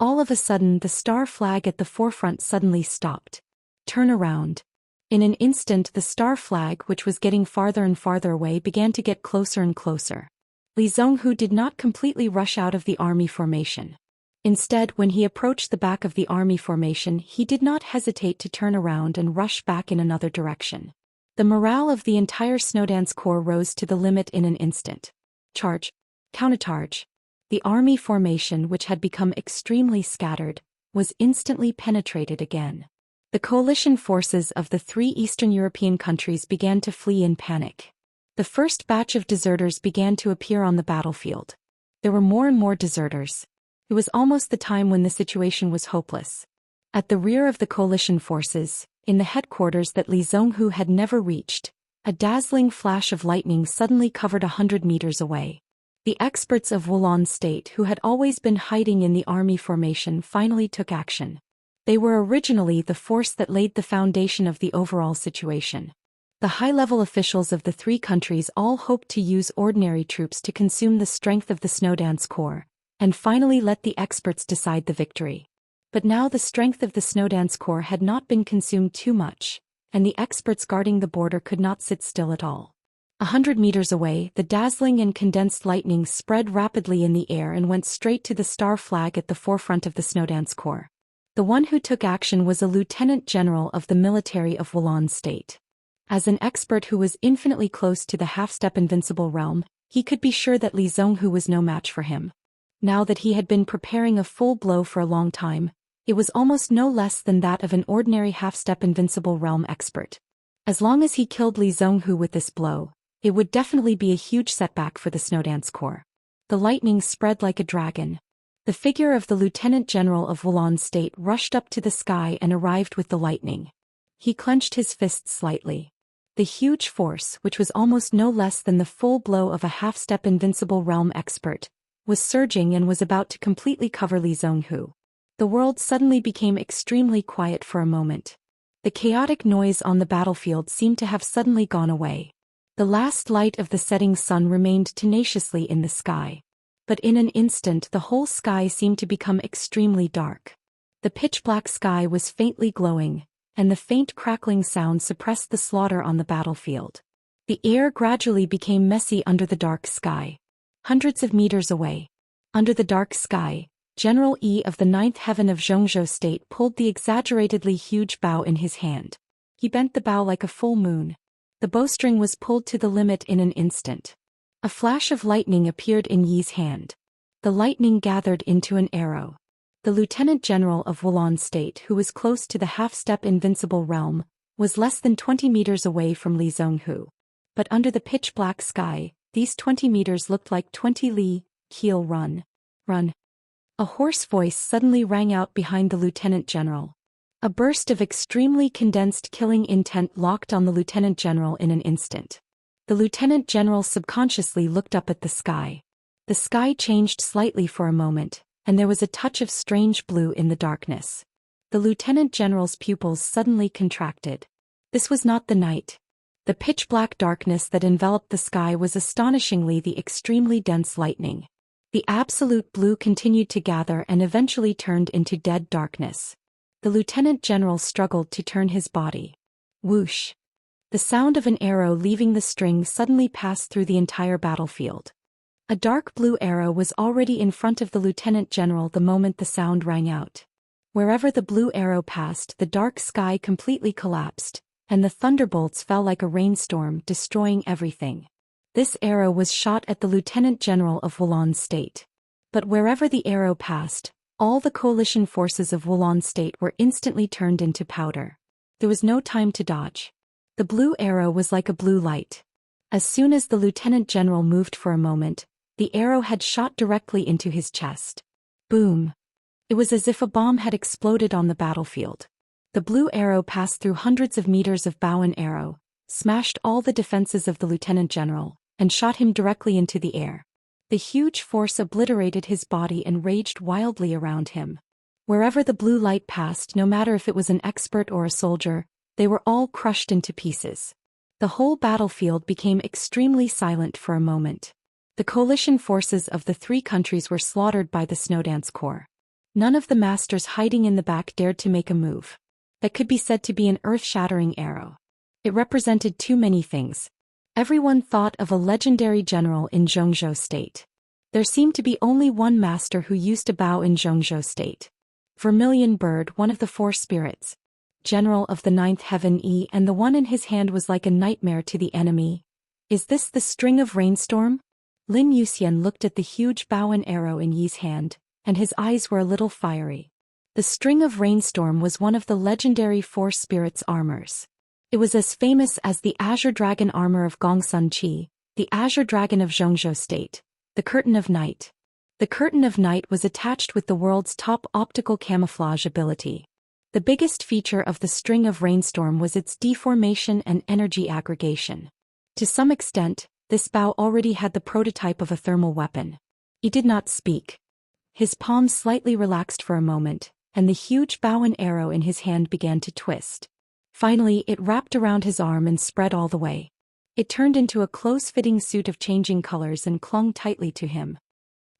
All of a sudden, the star flag at the forefront suddenly stopped. Turn around. In an instant, the star flag, which was getting farther and farther away, began to get closer and closer. Li Zhonghu did not completely rush out of the army formation. Instead, when he approached the back of the army formation, he did not hesitate to turn around and rush back in another direction. The morale of the entire Snowdance Corps rose to the limit in an instant. Charge. Countercharge. The army formation, which had become extremely scattered, was instantly penetrated again. The coalition forces of the 3 Eastern European countries began to flee in panic. The first batch of deserters began to appear on the battlefield. There were more and more deserters. It was almost the time when the situation was hopeless. At the rear of the coalition forces, in the headquarters that Li Zhonghu had never reached, a dazzling flash of lightning suddenly covered 100 meters away. The experts of Wulan State, who had always been hiding in the army formation, finally took action. They were originally the force that laid the foundation of the overall situation. The high-level officials of the 3 countries all hoped to use ordinary troops to consume the strength of the Snowdance Corps, and finally let the experts decide the victory. But now the strength of the Snowdance Corps had not been consumed too much, and the experts guarding the border could not sit still at all. 100 meters away, the dazzling and condensed lightning spread rapidly in the air and went straight to the star flag at the forefront of the Snowdance Corps. The one who took action was a lieutenant general of the military of Wulan State. As an expert who was infinitely close to the half-step invincible realm, he could be sure that Li Zhonghu was no match for him. Now that he had been preparing a full blow for a long time, it was almost no less than that of an ordinary half-step invincible realm expert. As long as he killed Li Zhonghu with this blow, it would definitely be a huge setback for the Snowdance Corps. The lightning spread like a dragon. The figure of the lieutenant general of Wulan State rushed up to the sky and arrived with the lightning. He clenched his fists slightly. The huge force, which was almost no less than the full blow of a half-step invincible realm expert, was surging and was about to completely cover Li Zhonghu. The world suddenly became extremely quiet for a moment. The chaotic noise on the battlefield seemed to have suddenly gone away. The last light of the setting sun remained tenaciously in the sky. But in an instant the whole sky seemed to become extremely dark. The pitch-black sky was faintly glowing, and the faint crackling sound suppressed the slaughter on the battlefield. The air gradually became messy under the dark sky. Hundreds of meters away, under the dark sky, General E of the 9th Heaven of Zhongzhou State pulled the exaggeratedly huge bow in his hand. He bent the bow like a full moon. The bowstring was pulled to the limit in an instant. A flash of lightning appeared in Yi's hand. The lightning gathered into an arrow. The lieutenant general of Wulan State, who was close to the half-step invincible realm, was less than 20 meters away from Li Zhonghu. But under the pitch-black sky, these 20 meters looked like 20 li, keel run. Run. A hoarse voice suddenly rang out behind the lieutenant general. A burst of extremely condensed killing intent locked on the lieutenant general in an instant. The lieutenant general subconsciously looked up at the sky. The sky changed slightly for a moment, and there was a touch of strange blue in the darkness. The lieutenant general's pupils suddenly contracted. This was not the night. The pitch-black darkness that enveloped the sky was astonishingly the extremely dense lightning. The absolute blue continued to gather and eventually turned into dead darkness. The lieutenant general struggled to turn his body. Whoosh! The sound of an arrow leaving the string suddenly passed through the entire battlefield. A dark blue arrow was already in front of the lieutenant general the moment the sound rang out. Wherever the blue arrow passed, the dark sky completely collapsed, and the thunderbolts fell like a rainstorm, destroying everything. This arrow was shot at the lieutenant general of Wulan State. But wherever the arrow passed, all the coalition forces of Wulan State were instantly turned into powder. There was no time to dodge. The blue arrow was like a blue light. As soon as the lieutenant general moved for a moment, the arrow had shot directly into his chest. Boom! It was as if a bomb had exploded on the battlefield. The blue arrow passed through hundreds of meters of bow and arrow, smashed all the defenses of the lieutenant general, and shot him directly into the air. The huge force obliterated his body and raged wildly around him. Wherever the blue light passed, no matter if it was an expert or a soldier, they were all crushed into pieces. The whole battlefield became extremely silent for a moment. The coalition forces of the 3 countries were slaughtered by the Snowdance Corps. None of the masters hiding in the back dared to make a move. That could be said to be an earth-shattering arrow. It represented too many things. Everyone thought of a legendary general in Zhongzhou state. There seemed to be only one master who used to bow in Zhongzhou state. Vermilion Bird, one of the four spirits. General of the ninth heaven and the one in his hand was like a nightmare to the enemy. Is this the string of rainstorm? Lin Yuxian looked at the huge bow and arrow in Yi's hand, and his eyes were a little fiery. The string of rainstorm was one of the legendary four spirits' armors. It was as famous as the Azure Dragon armor of Gongsun Qi, the Azure Dragon of Zhongzhou state, the Curtain of Night. The Curtain of Night was attached with the world's top optical camouflage ability. The biggest feature of the string of rainstorm was its deformation and energy aggregation. To some extent, this bow already had the prototype of a thermal weapon. He did not speak. His palms slightly relaxed for a moment, and the huge bow and arrow in his hand began to twist. Finally, it wrapped around his arm and spread all the way. It turned into a close-fitting suit of changing colors and clung tightly to him.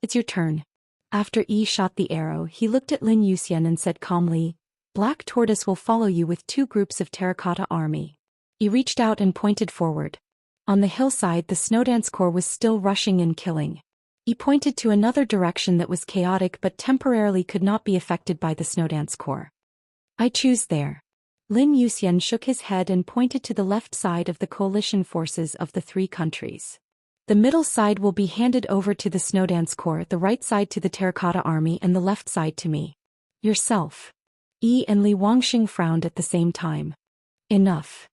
It's your turn. After Yi shot the arrow, he looked at Lin Yuxian and said calmly, Black Tortoise will follow you with 2 groups of terracotta army. He reached out and pointed forward. On the hillside, the Snowdance Corps was still rushing and killing. He pointed to another direction that was chaotic but temporarily could not be affected by the Snowdance Corps. I choose there. Lin Yuxian shook his head and pointed to the left side of the coalition forces of the 3 countries. The middle side will be handed over to the Snowdance Corps, the right side to the Terracotta Army, and the left side to me. Yourself. Yi and Li Wangxing frowned at the same time. Enough.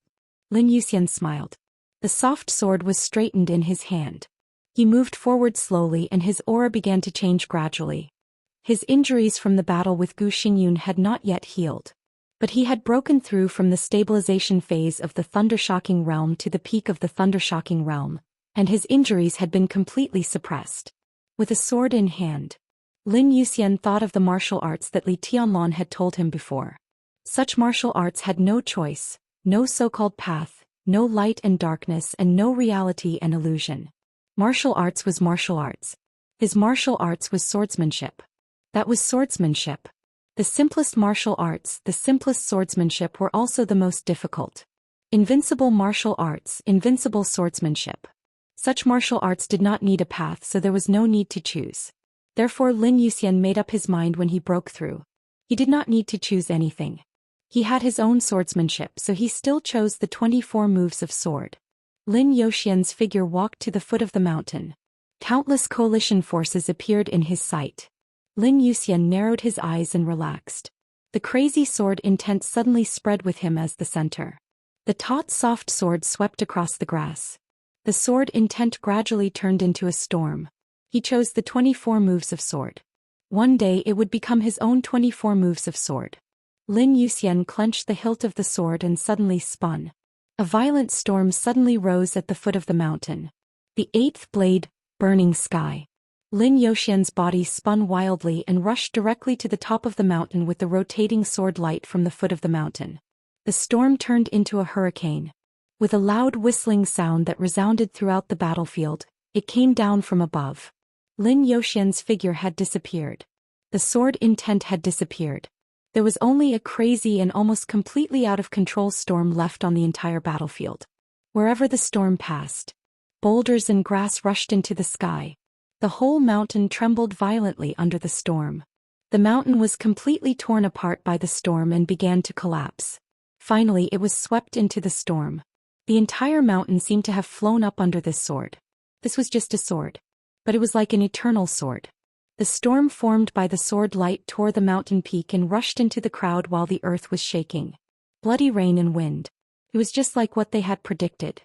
Lin Yuxian smiled. The soft sword was straightened in his hand. He moved forward slowly and his aura began to change gradually. His injuries from the battle with Gu Xingyun had not yet healed. But he had broken through from the stabilization phase of the Thundershocking Realm to the peak of the Thundershocking Realm, and his injuries had been completely suppressed. With a sword in hand, Lin Yuxian thought of the martial arts that Li Tianlan had told him before. Such martial arts had no choice, no so-called path, no light and darkness, and no reality and illusion. Martial arts was martial arts. His martial arts was swordsmanship. That was swordsmanship. The simplest martial arts, the simplest swordsmanship were also the most difficult. Invincible martial arts, invincible swordsmanship. Such martial arts did not need a path, so there was no need to choose. Therefore Lin Yuxian made up his mind when he broke through. He did not need to choose anything. He had his own swordsmanship, so he still chose the 24 moves of sword. Lin Yuxian's figure walked to the foot of the mountain. Countless coalition forces appeared in his sight. Lin Yuxian narrowed his eyes and relaxed. The crazy sword intent suddenly spread with him as the center. The taut soft sword swept across the grass. The sword intent gradually turned into a storm. He chose the 24 moves of sword. One day it would become his own 24 moves of sword. Lin Yuxian clenched the hilt of the sword and suddenly spun. A violent storm suddenly rose at the foot of the mountain. The 8th blade, burning sky. Lin Yuxian's body spun wildly and rushed directly to the top of the mountain with the rotating sword light from the foot of the mountain. The storm turned into a hurricane. With a loud whistling sound that resounded throughout the battlefield, it came down from above. Lin Yuxian's figure had disappeared. The sword intent had disappeared. There was only a crazy and almost completely out of control storm left on the entire battlefield. Wherever the storm passed, boulders and grass rushed into the sky. The whole mountain trembled violently under the storm. The mountain was completely torn apart by the storm and began to collapse. Finally it was swept into the storm. The entire mountain seemed to have flown up under this sword. This was just a sword. But it was like an eternal sword. The storm formed by the sword light tore the mountain peak and rushed into the crowd while the earth was shaking. Bloody rain and wind. It was just like what they had predicted.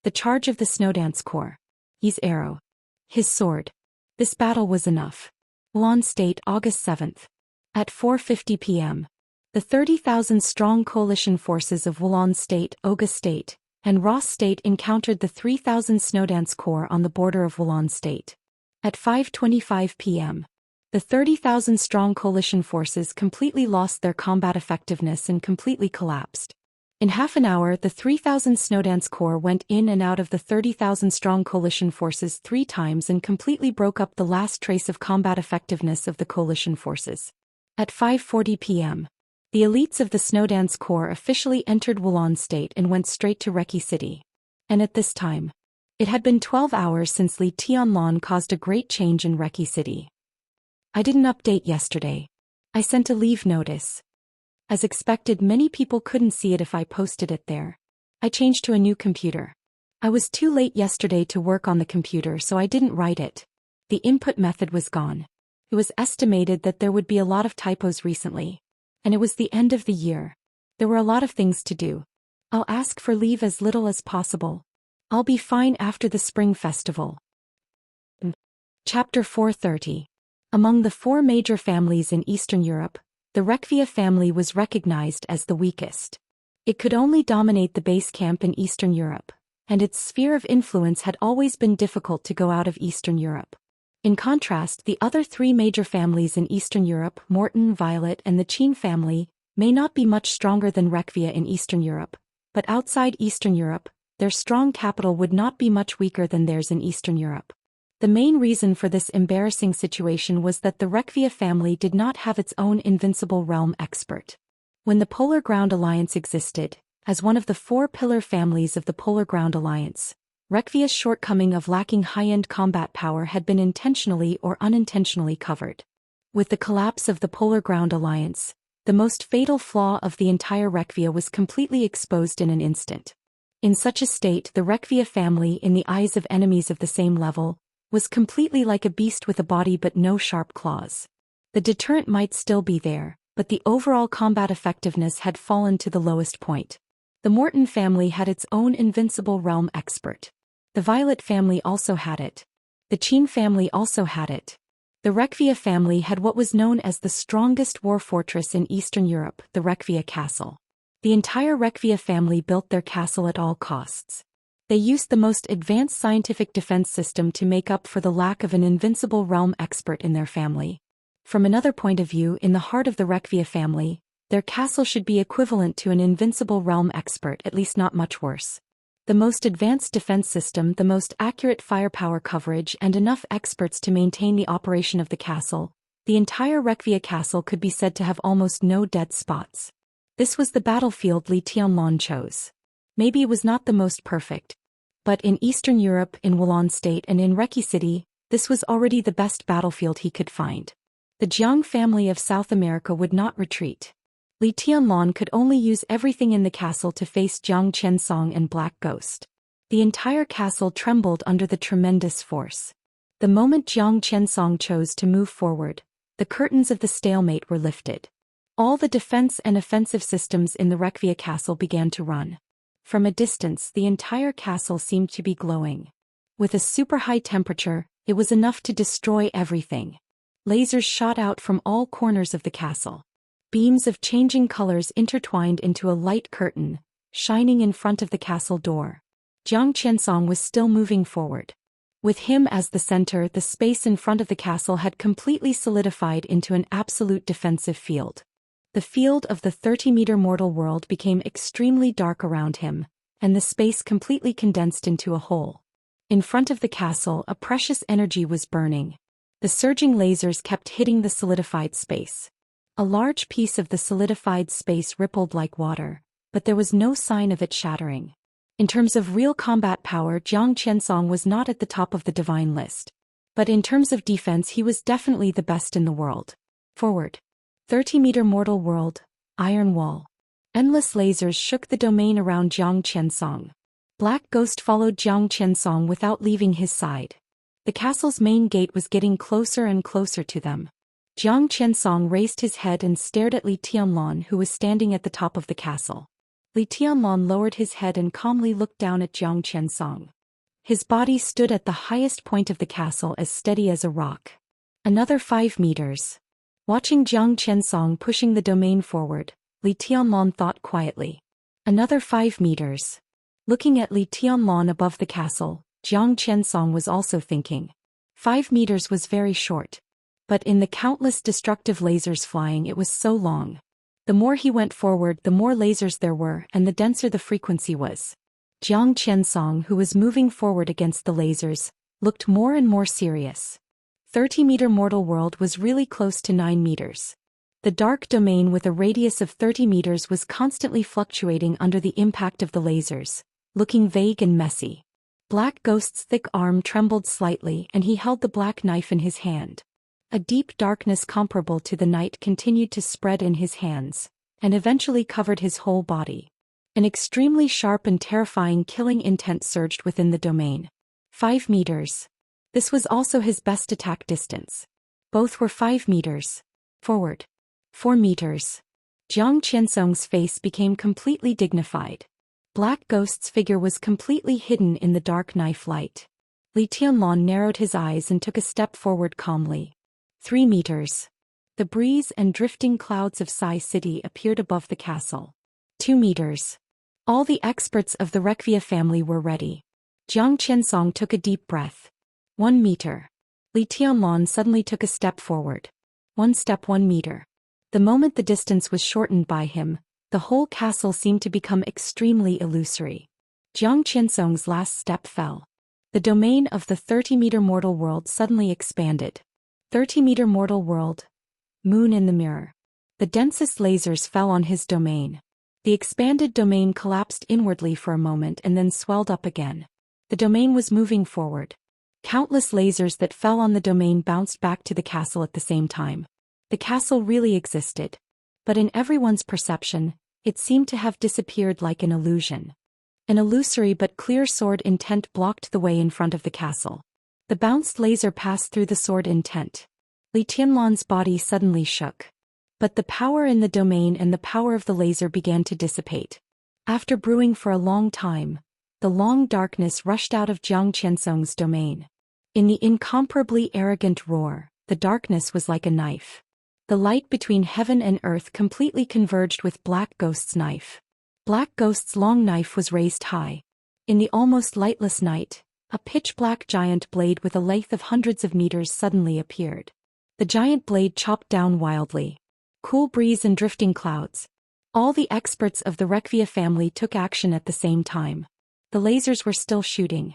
The charge of the Snowdance Corps. Yi's arrow. His sword. This battle was enough. Wulan State, August 7th. At 4:50 p.m. The 30,000-strong coalition forces of Wulan State, Oga State, and Ross State encountered the 3,000 Snowdance Corps on the border of Wulan State. At 5:25 p.m., the 30,000-strong coalition forces completely lost their combat effectiveness and completely collapsed. In half an hour, the 3,000 Snowdance Corps went in and out of the 30,000-strong coalition forces 3 times and completely broke up the last trace of combat effectiveness of the coalition forces. At 5:40 p.m., the elites of the Snowdance Corps officially entered Wulan State and went straight to Reki City. And at this time, it had been 12 hours since Li Tianlan caused a great change in Reki City. I didn't update yesterday. I sent a leave notice. As expected, many people couldn't see it if I posted it there. I changed to a new computer. I was too late yesterday to work on the computer, so I didn't write it. The input method was gone. It was estimated that there would be a lot of typos recently. And it was the end of the year. There were a lot of things to do. I'll ask for leave as little as possible. I'll be fine after the Spring Festival. Chapter 430. Among the 4 major families in Eastern Europe, the Rekvia family was recognized as the weakest. It could only dominate the base camp in Eastern Europe, and its sphere of influence had always been difficult to go out of Eastern Europe. In contrast, the other 3 major families in Eastern Europe, Morton, Violet, and the Qin family, may not be much stronger than Rekvia in Eastern Europe, but outside Eastern Europe, their strong capital would not be much weaker than theirs in Eastern Europe. The main reason for this embarrassing situation was that the Rekvia family did not have its own invincible realm expert. When the Polar Ground Alliance existed, as one of the 4 pillar families of the Polar Ground Alliance, Rekvia's shortcoming of lacking high-end combat power had been intentionally or unintentionally covered. With the collapse of the Polar Ground Alliance, the most fatal flaw of the entire Rekvia was completely exposed in an instant. In such a state, the Rekvia family, in the eyes of enemies of the same level, was completely like a beast with a body but no sharp claws. The deterrent might still be there, but the overall combat effectiveness had fallen to the lowest point. The Morton family had its own invincible realm expert. The Violet family also had it. The Qin family also had it. The Rekvia family had what was known as the strongest war fortress in Eastern Europe, the Rekvia Castle. The entire Rekvia family built their castle at all costs. They used the most advanced scientific defense system to make up for the lack of an invincible realm expert in their family. From another point of view, in the heart of the Rekvia family, their castle should be equivalent to an invincible realm expert, at least not much worse. The most advanced defense system, the most accurate firepower coverage, and enough experts to maintain the operation of the castle, the entire Rekvia castle could be said to have almost no dead spots. This was the battlefield Li Tianlan chose. Maybe it was not the most perfect, but in Eastern Europe, in Wulan State and in Reki City, this was already the best battlefield he could find. The Jiang family of South America would not retreat. Li Tianlan could only use everything in the castle to face Jiang Qiansong and Black Ghost. The entire castle trembled under the tremendous force. The moment Jiang Qiansong chose to move forward, the curtains of the stalemate were lifted. All the defense and offensive systems in the Rekvia castle began to run. From a distance, the entire castle seemed to be glowing. With a super high temperature, it was enough to destroy everything. Lasers shot out from all corners of the castle. Beams of changing colors intertwined into a light curtain, shining in front of the castle door. Jiang Qiansong was still moving forward. With him as the center, the space in front of the castle had completely solidified into an absolute defensive field. The field of the 30-meter mortal world became extremely dark around him, and the space completely condensed into a hole. In front of the castle, a precious energy was burning. The surging lasers kept hitting the solidified space. A large piece of the solidified space rippled like water, but there was no sign of it shattering. In terms of real combat power, Jiang Qiansong was not at the top of the divine list. But in terms of defense, he was definitely the best in the world. Forward. 30-meter mortal world, iron wall. Endless lasers shook the domain around Jiang Qiansong. Black Ghost followed Jiang Qiansong without leaving his side. The castle's main gate was getting closer and closer to them. Jiang Qiansong raised his head and stared at Li Tianlan, who was standing at the top of the castle. Li Tianlan lowered his head and calmly looked down at Jiang Qiansong. His body stood at the highest point of the castle, as steady as a rock. Another 5 meters. Watching Jiang Qiansong pushing the domain forward, Li Tianlan thought quietly. Another 5 meters. Looking at Li Tianlan above the castle, Jiang Qiansong was also thinking. 5 meters was very short. But in the countless destructive lasers flying, it was so long. The more he went forward, the more lasers there were, and the denser the frequency was. Jiang Qiansong, who was moving forward against the lasers, looked more and more serious. 30-meter mortal world was really close to 9 meters. The dark domain with a radius of 30 meters was constantly fluctuating under the impact of the lasers, looking vague and messy. Black Ghost's thick arm trembled slightly and he held the black knife in his hand. A deep darkness comparable to the night continued to spread in his hands, and eventually covered his whole body. An extremely sharp and terrifying killing intent surged within the domain. 5 meters. This was also his best attack distance. Both were 5 meters. Forward. 4 meters. Jiang Qiansong's face became completely dignified. Black Ghost's figure was completely hidden in the dark knife light. Li Tianlan narrowed his eyes and took a step forward calmly. 3 meters. The breeze and drifting clouds of Sai City appeared above the castle. 2 meters. All the experts of the Rekvia family were ready. Jiang Qiansong took a deep breath. 1 meter. Li Tianlan suddenly took a step forward. 1 step 1 meter. The moment the distance was shortened by him, the whole castle seemed to become extremely illusory. Jiang Qiansong's last step fell. The domain of the 30-meter mortal world suddenly expanded. 30-meter mortal world. Moon in the mirror. The densest lasers fell on his domain. The expanded domain collapsed inwardly for a moment and then swelled up again. The domain was moving forward. Countless lasers that fell on the domain bounced back to the castle at the same time. The castle really existed. But in everyone's perception, it seemed to have disappeared like an illusion. An illusory but clear sword intent blocked the way in front of the castle. The bounced laser passed through the sword intent. Li Tianlan's body suddenly shook. But the power in the domain and the power of the laser began to dissipate. After brewing for a long time, the long darkness rushed out of Jiang Qiansong's domain. In the incomparably arrogant roar, the darkness was like a knife. The light between heaven and earth completely converged with Black Ghost's knife. Black Ghost's long knife was raised high. In the almost lightless night, a pitch-black giant blade with a length of hundreds of meters suddenly appeared. The giant blade chopped down wildly. Cool breeze and drifting clouds. All the experts of the Rekvia family took action at the same time. The lasers were still shooting.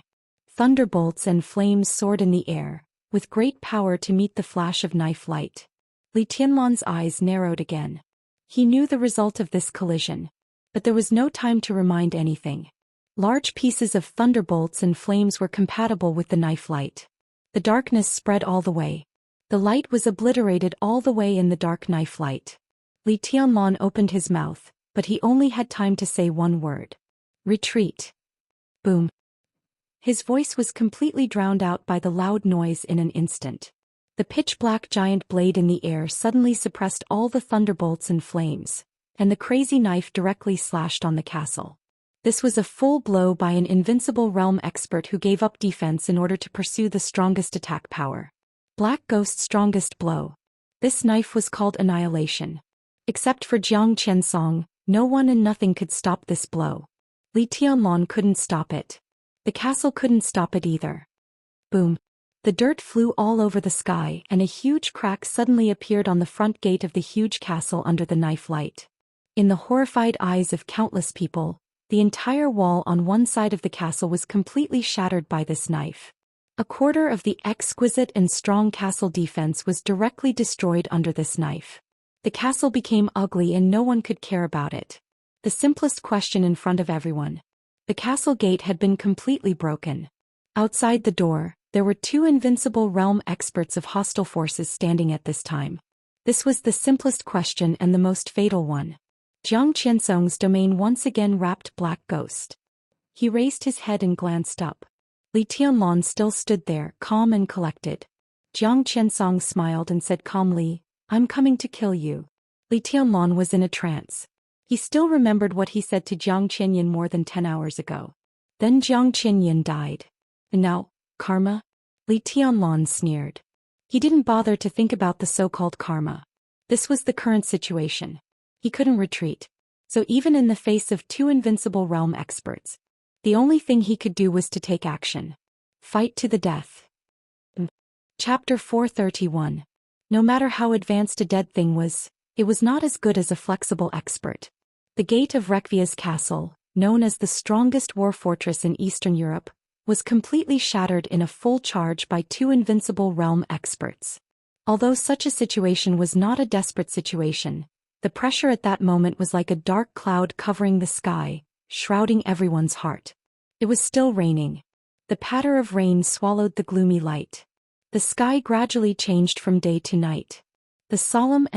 Thunderbolts and flames soared in the air, with great power to meet the flash of knife light. Li Tianlan's eyes narrowed again. He knew the result of this collision. But there was no time to remind anything. Large pieces of thunderbolts and flames were compatible with the knife light. The darkness spread all the way. The light was obliterated all the way in the dark knife light. Li Tianlan opened his mouth, but he only had time to say one word. Retreat. Boom. His voice was completely drowned out by the loud noise in an instant. The pitch-black giant blade in the air suddenly suppressed all the thunderbolts and flames, and the crazy knife directly slashed on the castle. This was a full blow by an invincible realm expert who gave up defense in order to pursue the strongest attack power. Black Ghost's strongest blow. This knife was called Annihilation. Except for Jiang Qiansong, no one and nothing could stop this blow. Li Tianlan couldn't stop it. The castle couldn't stop it either. Boom. The dirt flew all over the sky and a huge crack suddenly appeared on the front gate of the huge castle under the knife light. In the horrified eyes of countless people, the entire wall on one side of the castle was completely shattered by this knife. A quarter of the exquisite and strong castle defense was directly destroyed under this knife. The castle became ugly and no one could care about it. The simplest question in front of everyone. The castle gate had been completely broken. Outside the door, there were 2 invincible realm experts of hostile forces standing at this time. This was the simplest question and the most fatal one. Jiang Qiansong's domain once again wrapped Black Ghost. He raised his head and glanced up. Li Tianlan still stood there, calm and collected. Jiang Qiansong smiled and said calmly, "I'm coming to kill you." Li Tianlan was in a trance. He still remembered what he said to Jiang Qinyan more than 10 hours ago. Then Jiang Qinyan died. And now, karma? Li Tianlan sneered. He didn't bother to think about the so-called karma. This was the current situation. He couldn't retreat. So even in the face of 2 invincible realm experts, the only thing he could do was to take action. Fight to the death. Chapter 431. No matter how advanced a dead thing was, it was not as good as a flexible expert. The gate of Rekvia's castle, known as the strongest war fortress in Eastern Europe, was completely shattered in a full charge by 2 invincible realm experts. Although such a situation was not a desperate situation, the pressure at that moment was like a dark cloud covering the sky, shrouding everyone's heart. It was still raining. The patter of rain swallowed the gloomy light. The sky gradually changed from day to night. The solemn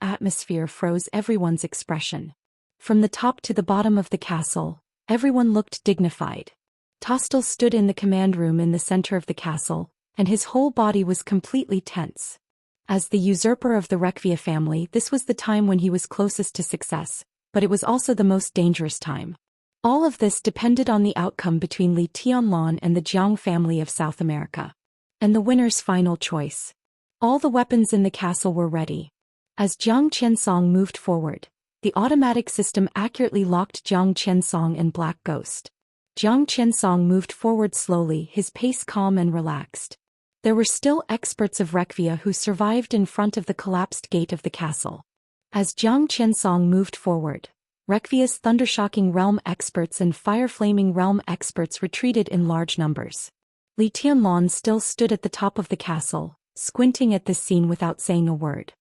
atmosphere froze everyone's expression. From the top to the bottom of the castle, everyone looked dignified. Tostel stood in the command room in the center of the castle, and his whole body was completely tense. As the usurper of the Rekvia family, this was the time when he was closest to success, but it was also the most dangerous time. All of this depended on the outcome between Li Tianlan and the Jiang family of South America. And the winner's final choice. All the weapons in the castle were ready. As Jiang Qiansong moved forward, the automatic system accurately locked Jiang Qiansong and Black Ghost. Jiang Qiansong moved forward slowly, his pace calm and relaxed. There were still experts of Rekvia who survived in front of the collapsed gate of the castle. As Jiang Qiansong moved forward, Rekvia's thundershocking realm experts and fire-flaming realm experts retreated in large numbers. Li Tianlan still stood at the top of the castle, squinting at this scene without saying a word.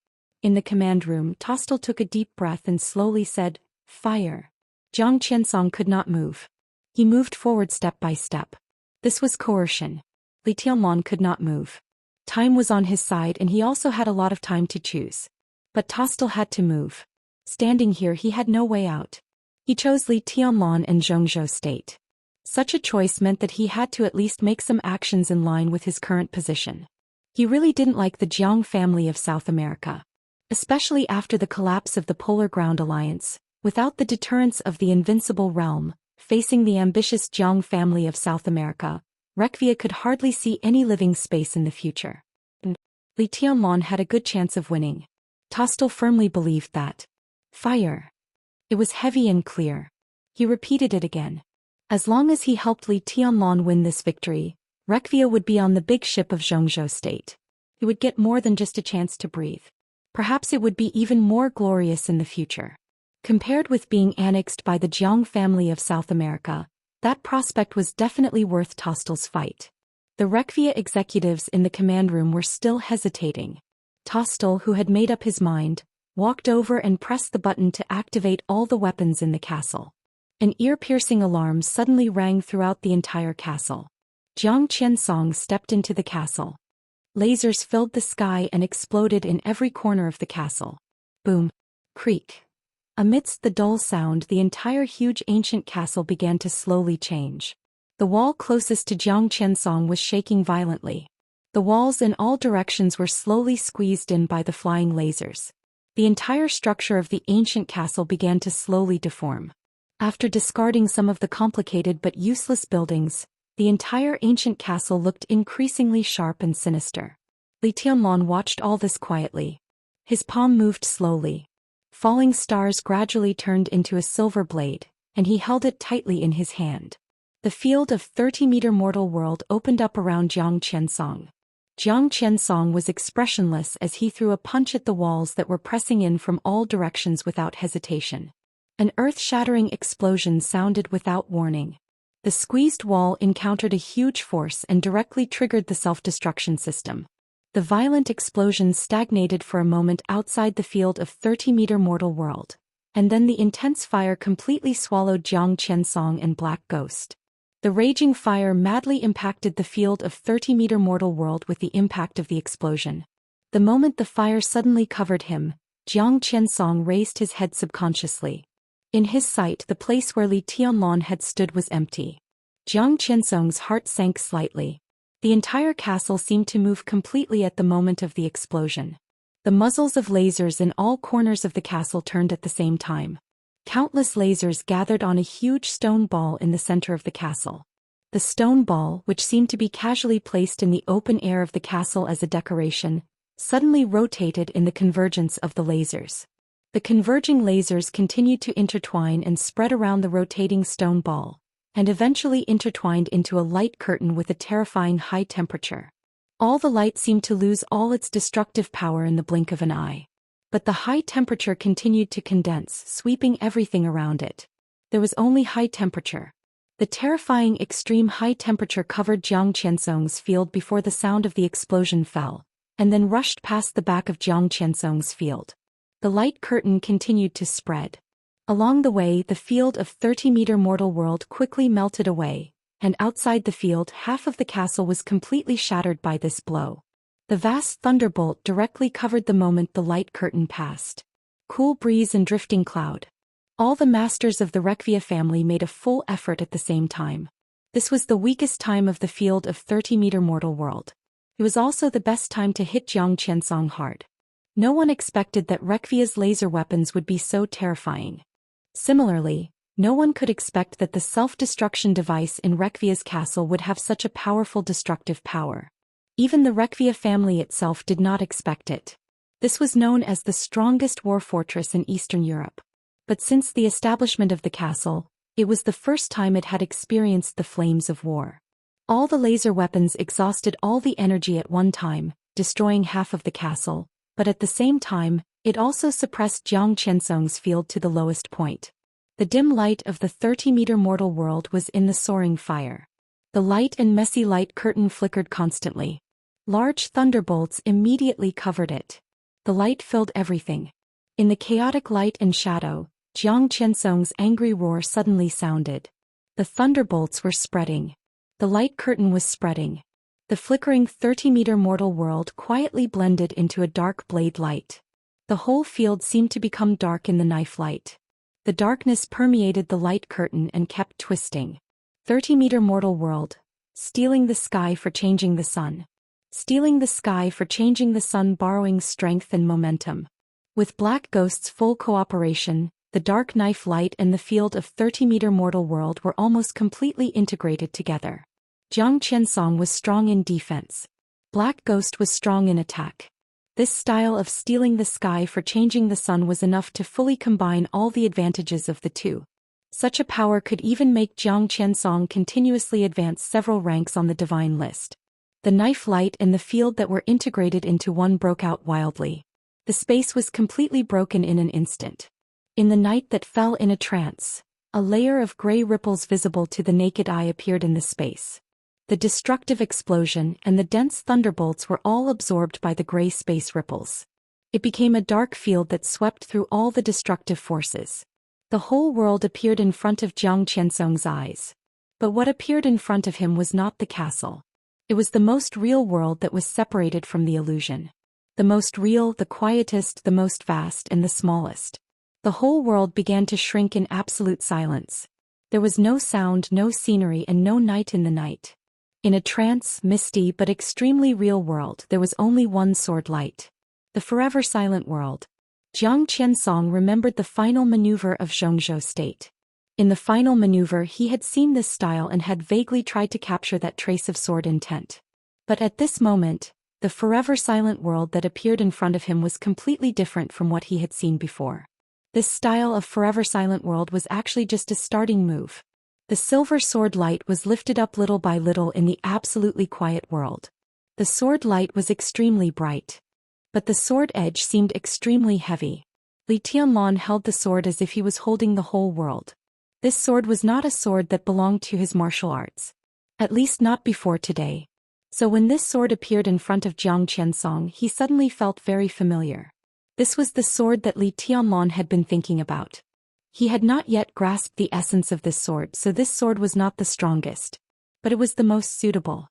In the command room, Tostel took a deep breath and slowly said, "Fire." Jiang Qiansong could not move. He moved forward step by step. This was coercion. Li Tianlan could not move. Time was on his side and he also had a lot of time to choose. But Tostel had to move. Standing here, he had no way out. He chose Li Tianlan and Zhongzhou State. Such a choice meant that he had to at least make some actions in line with his current position. He really didn't like the Jiang family of South America. Especially after the collapse of the Polar Ground Alliance, without the deterrence of the Invincible Realm, facing the ambitious Jiang family of South America, Rekvia could hardly see any living space in the future. Li Tianlan had a good chance of winning. Tostel firmly believed that. Fire. It was heavy and clear. He repeated it again. As long as he helped Li Tianlan win this victory, Rekvia would be on the big ship of Zhongzhou State. He would get more than just a chance to breathe. Perhaps it would be even more glorious in the future. Compared with being annexed by the Jiang family of South America, that prospect was definitely worth Tostel's fight. The Rekvia executives in the command room were still hesitating. Tostel, who had made up his mind, walked over and pressed the button to activate all the weapons in the castle. An ear-piercing alarm suddenly rang throughout the entire castle. Jiang Qiansong stepped into the castle. Lasers filled the sky and exploded in every corner of the castle. Boom. Creak. Amidst the dull sound, the entire huge ancient castle began to slowly change. The wall closest to Jiang Qiansong was shaking violently. The walls in all directions were slowly squeezed in by the flying lasers. The entire structure of the ancient castle began to slowly deform. After discarding some of the complicated but useless buildings, the entire ancient castle looked increasingly sharp and sinister. Li Tianlan watched all this quietly. His palm moved slowly. Falling stars gradually turned into a silver blade, and he held it tightly in his hand. The field of 30-meter mortal world opened up around Jiang Qiansong. Jiang Qiansong was expressionless as he threw a punch at the walls that were pressing in from all directions without hesitation. An earth-shattering explosion sounded without warning. The squeezed wall encountered a huge force and directly triggered the self-destruction system. The violent explosion stagnated for a moment outside the field of 30-meter mortal world, and then the intense fire completely swallowed Jiang Qiansong and Black Ghost. The raging fire madly impacted the field of 30-meter mortal world with the impact of the explosion. The moment the fire suddenly covered him, Jiang Qiansong raised his head subconsciously. In his sight, the place where Li Tianlan had stood was empty. Jiang Qiansong's heart sank slightly. The entire castle seemed to move completely at the moment of the explosion. The muzzles of lasers in all corners of the castle turned at the same time. Countless lasers gathered on a huge stone ball in the center of the castle. The stone ball, which seemed to be casually placed in the open air of the castle as a decoration, suddenly rotated in the convergence of the lasers. The converging lasers continued to intertwine and spread around the rotating stone ball, and eventually intertwined into a light curtain with a terrifying high temperature. All the light seemed to lose all its destructive power in the blink of an eye. But the high temperature continued to condense, sweeping everything around it. There was only high temperature. The terrifying extreme high temperature covered Jiang Qiansong's field before the sound of the explosion fell, and then rushed past the back of Jiang Qiansong's field. The light curtain continued to spread. Along the way, the field of 30-meter mortal world quickly melted away, and outside the field half of the castle was completely shattered by this blow. The vast thunderbolt directly covered the moment the light curtain passed. Cool breeze and drifting cloud. All the masters of the Wuxia family made a full effort at the same time. This was the weakest time of the field of 30-meter mortal world. It was also the best time to hit Jiang Qiansong hard. No one expected that Wuxia's laser weapons would be so terrifying. Similarly, no one could expect that the self-destruction device in Wuxia's castle would have such a powerful destructive power. Even the Wuxia family itself did not expect it. This was known as the strongest war fortress in Eastern Europe. But since the establishment of the castle, it was the first time it had experienced the flames of war. All the laser weapons exhausted all the energy at one time, destroying half of the castle, but at the same time, it also suppressed Jiang Qiansong's field to the lowest point. The dim light of the 30-meter mortal world was in the soaring fire. The light and messy light curtain flickered constantly. Large thunderbolts immediately covered it. The light filled everything. In the chaotic light and shadow, Jiang Qiansong's angry roar suddenly sounded. The thunderbolts were spreading. The light curtain was spreading. The flickering 30-meter mortal world quietly blended into a dark blade light. The whole field seemed to become dark in the knife light. The darkness permeated the light curtain and kept twisting. 30-meter mortal world, stealing the sky for changing the sun. Stealing the sky for changing the sun, borrowing strength and momentum. With Black Ghost's full cooperation, the dark knife light and the field of 30-meter mortal world were almost completely integrated together. Jiang Qiansong was strong in defense. Black Ghost was strong in attack. This style of stealing the sky for changing the sun was enough to fully combine all the advantages of the two. Such a power could even make Jiang Qiansong continuously advance several ranks on the divine list. The knife light and the field that were integrated into one broke out wildly. The space was completely broken in an instant. In the night that fell in a trance, a layer of gray ripples visible to the naked eye appeared in the space. The destructive explosion and the dense thunderbolts were all absorbed by the gray space ripples. It became a dark field that swept through all the destructive forces. The whole world appeared in front of Jiang Qiansong's eyes. But what appeared in front of him was not the castle. It was the most real world that was separated from the illusion. The most real, the quietest, the most vast, and the smallest. The whole world began to shrink in absolute silence. There was no sound, no scenery, and no night in the night. In a trance, misty but extremely real world, there was only one sword light. The forever silent world. Jiang Qiansong remembered the final maneuver of Xianxia state. In the final maneuver he had seen this style and had vaguely tried to capture that trace of sword intent. But at this moment, the forever silent world that appeared in front of him was completely different from what he had seen before. This style of forever silent world was actually just a starting move. The silver sword light was lifted up little by little in the absolutely quiet world. The sword light was extremely bright. But the sword edge seemed extremely heavy. Li Tianlan held the sword as if he was holding the whole world. This sword was not a sword that belonged to his martial arts. At least not before today. So when this sword appeared in front of Jiang Qiansong, he suddenly felt very familiar. This was the sword that Li Tianlan had been thinking about. He had not yet grasped the essence of this sword, so this sword was not the strongest. But it was the most suitable.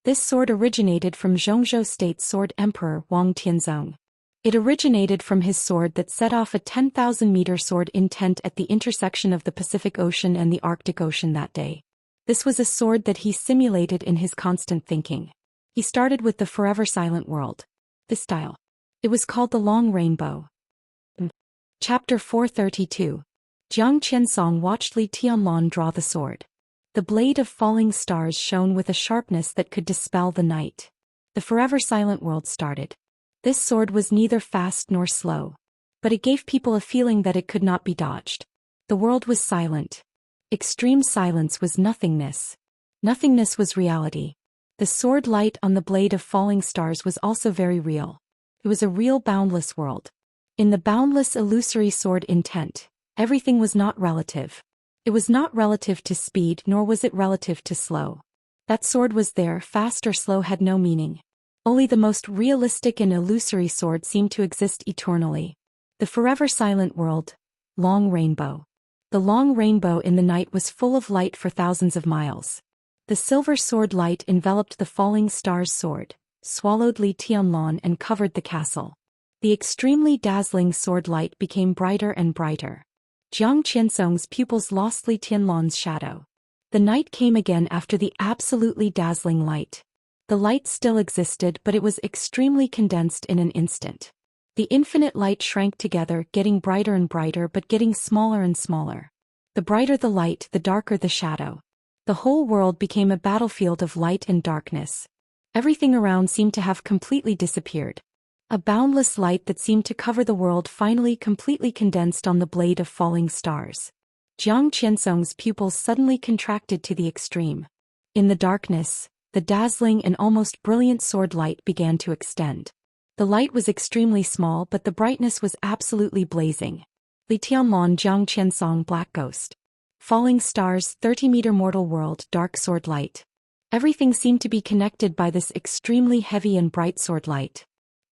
This sword originated from Zhongzhou State's sword emperor Wang Tianzong. It originated from his sword that set off a 10,000-meter sword intent at the intersection of the Pacific Ocean and the Arctic Ocean that day. This was a sword that he simulated in his constant thinking. He started with the forever silent world. This style. It was called the Long Rainbow. Chapter 432. Jiang Qiansong watched Li Tianlan draw the sword. The blade of falling stars shone with a sharpness that could dispel the night. The forever silent world started. This sword was neither fast nor slow. But it gave people a feeling that it could not be dodged. The world was silent. Extreme silence was nothingness. Nothingness was reality. The sword light on the blade of falling stars was also very real. It was a real boundless world. In the boundless illusory sword intent, everything was not relative. It was not relative to speed, nor was it relative to slow. That sword was there, fast or slow had no meaning. Only the most realistic and illusory sword seemed to exist eternally. The forever silent world. Long rainbow. The long rainbow in the night was full of light for thousands of miles. The silver sword light enveloped the falling star's sword, swallowed Li Tianlan and covered the castle. The extremely dazzling sword light became brighter and brighter. Jiang Qiansong's pupils lost Li Tianlan's shadow. The night came again after the absolutely dazzling light. The light still existed, but it was extremely condensed in an instant. The infinite light shrank together, getting brighter and brighter but getting smaller and smaller. The brighter the light, the darker the shadow. The whole world became a battlefield of light and darkness. Everything around seemed to have completely disappeared. A boundless light that seemed to cover the world finally completely condensed on the blade of falling stars. Jiang Qiansong's pupils suddenly contracted to the extreme. In the darkness, the dazzling and almost brilliant sword light began to extend. The light was extremely small, but the brightness was absolutely blazing. Li Tianlan, Jiang Qiansong, Black Ghost. Falling stars, 30-meter mortal world, dark sword light. Everything seemed to be connected by this extremely heavy and bright sword light.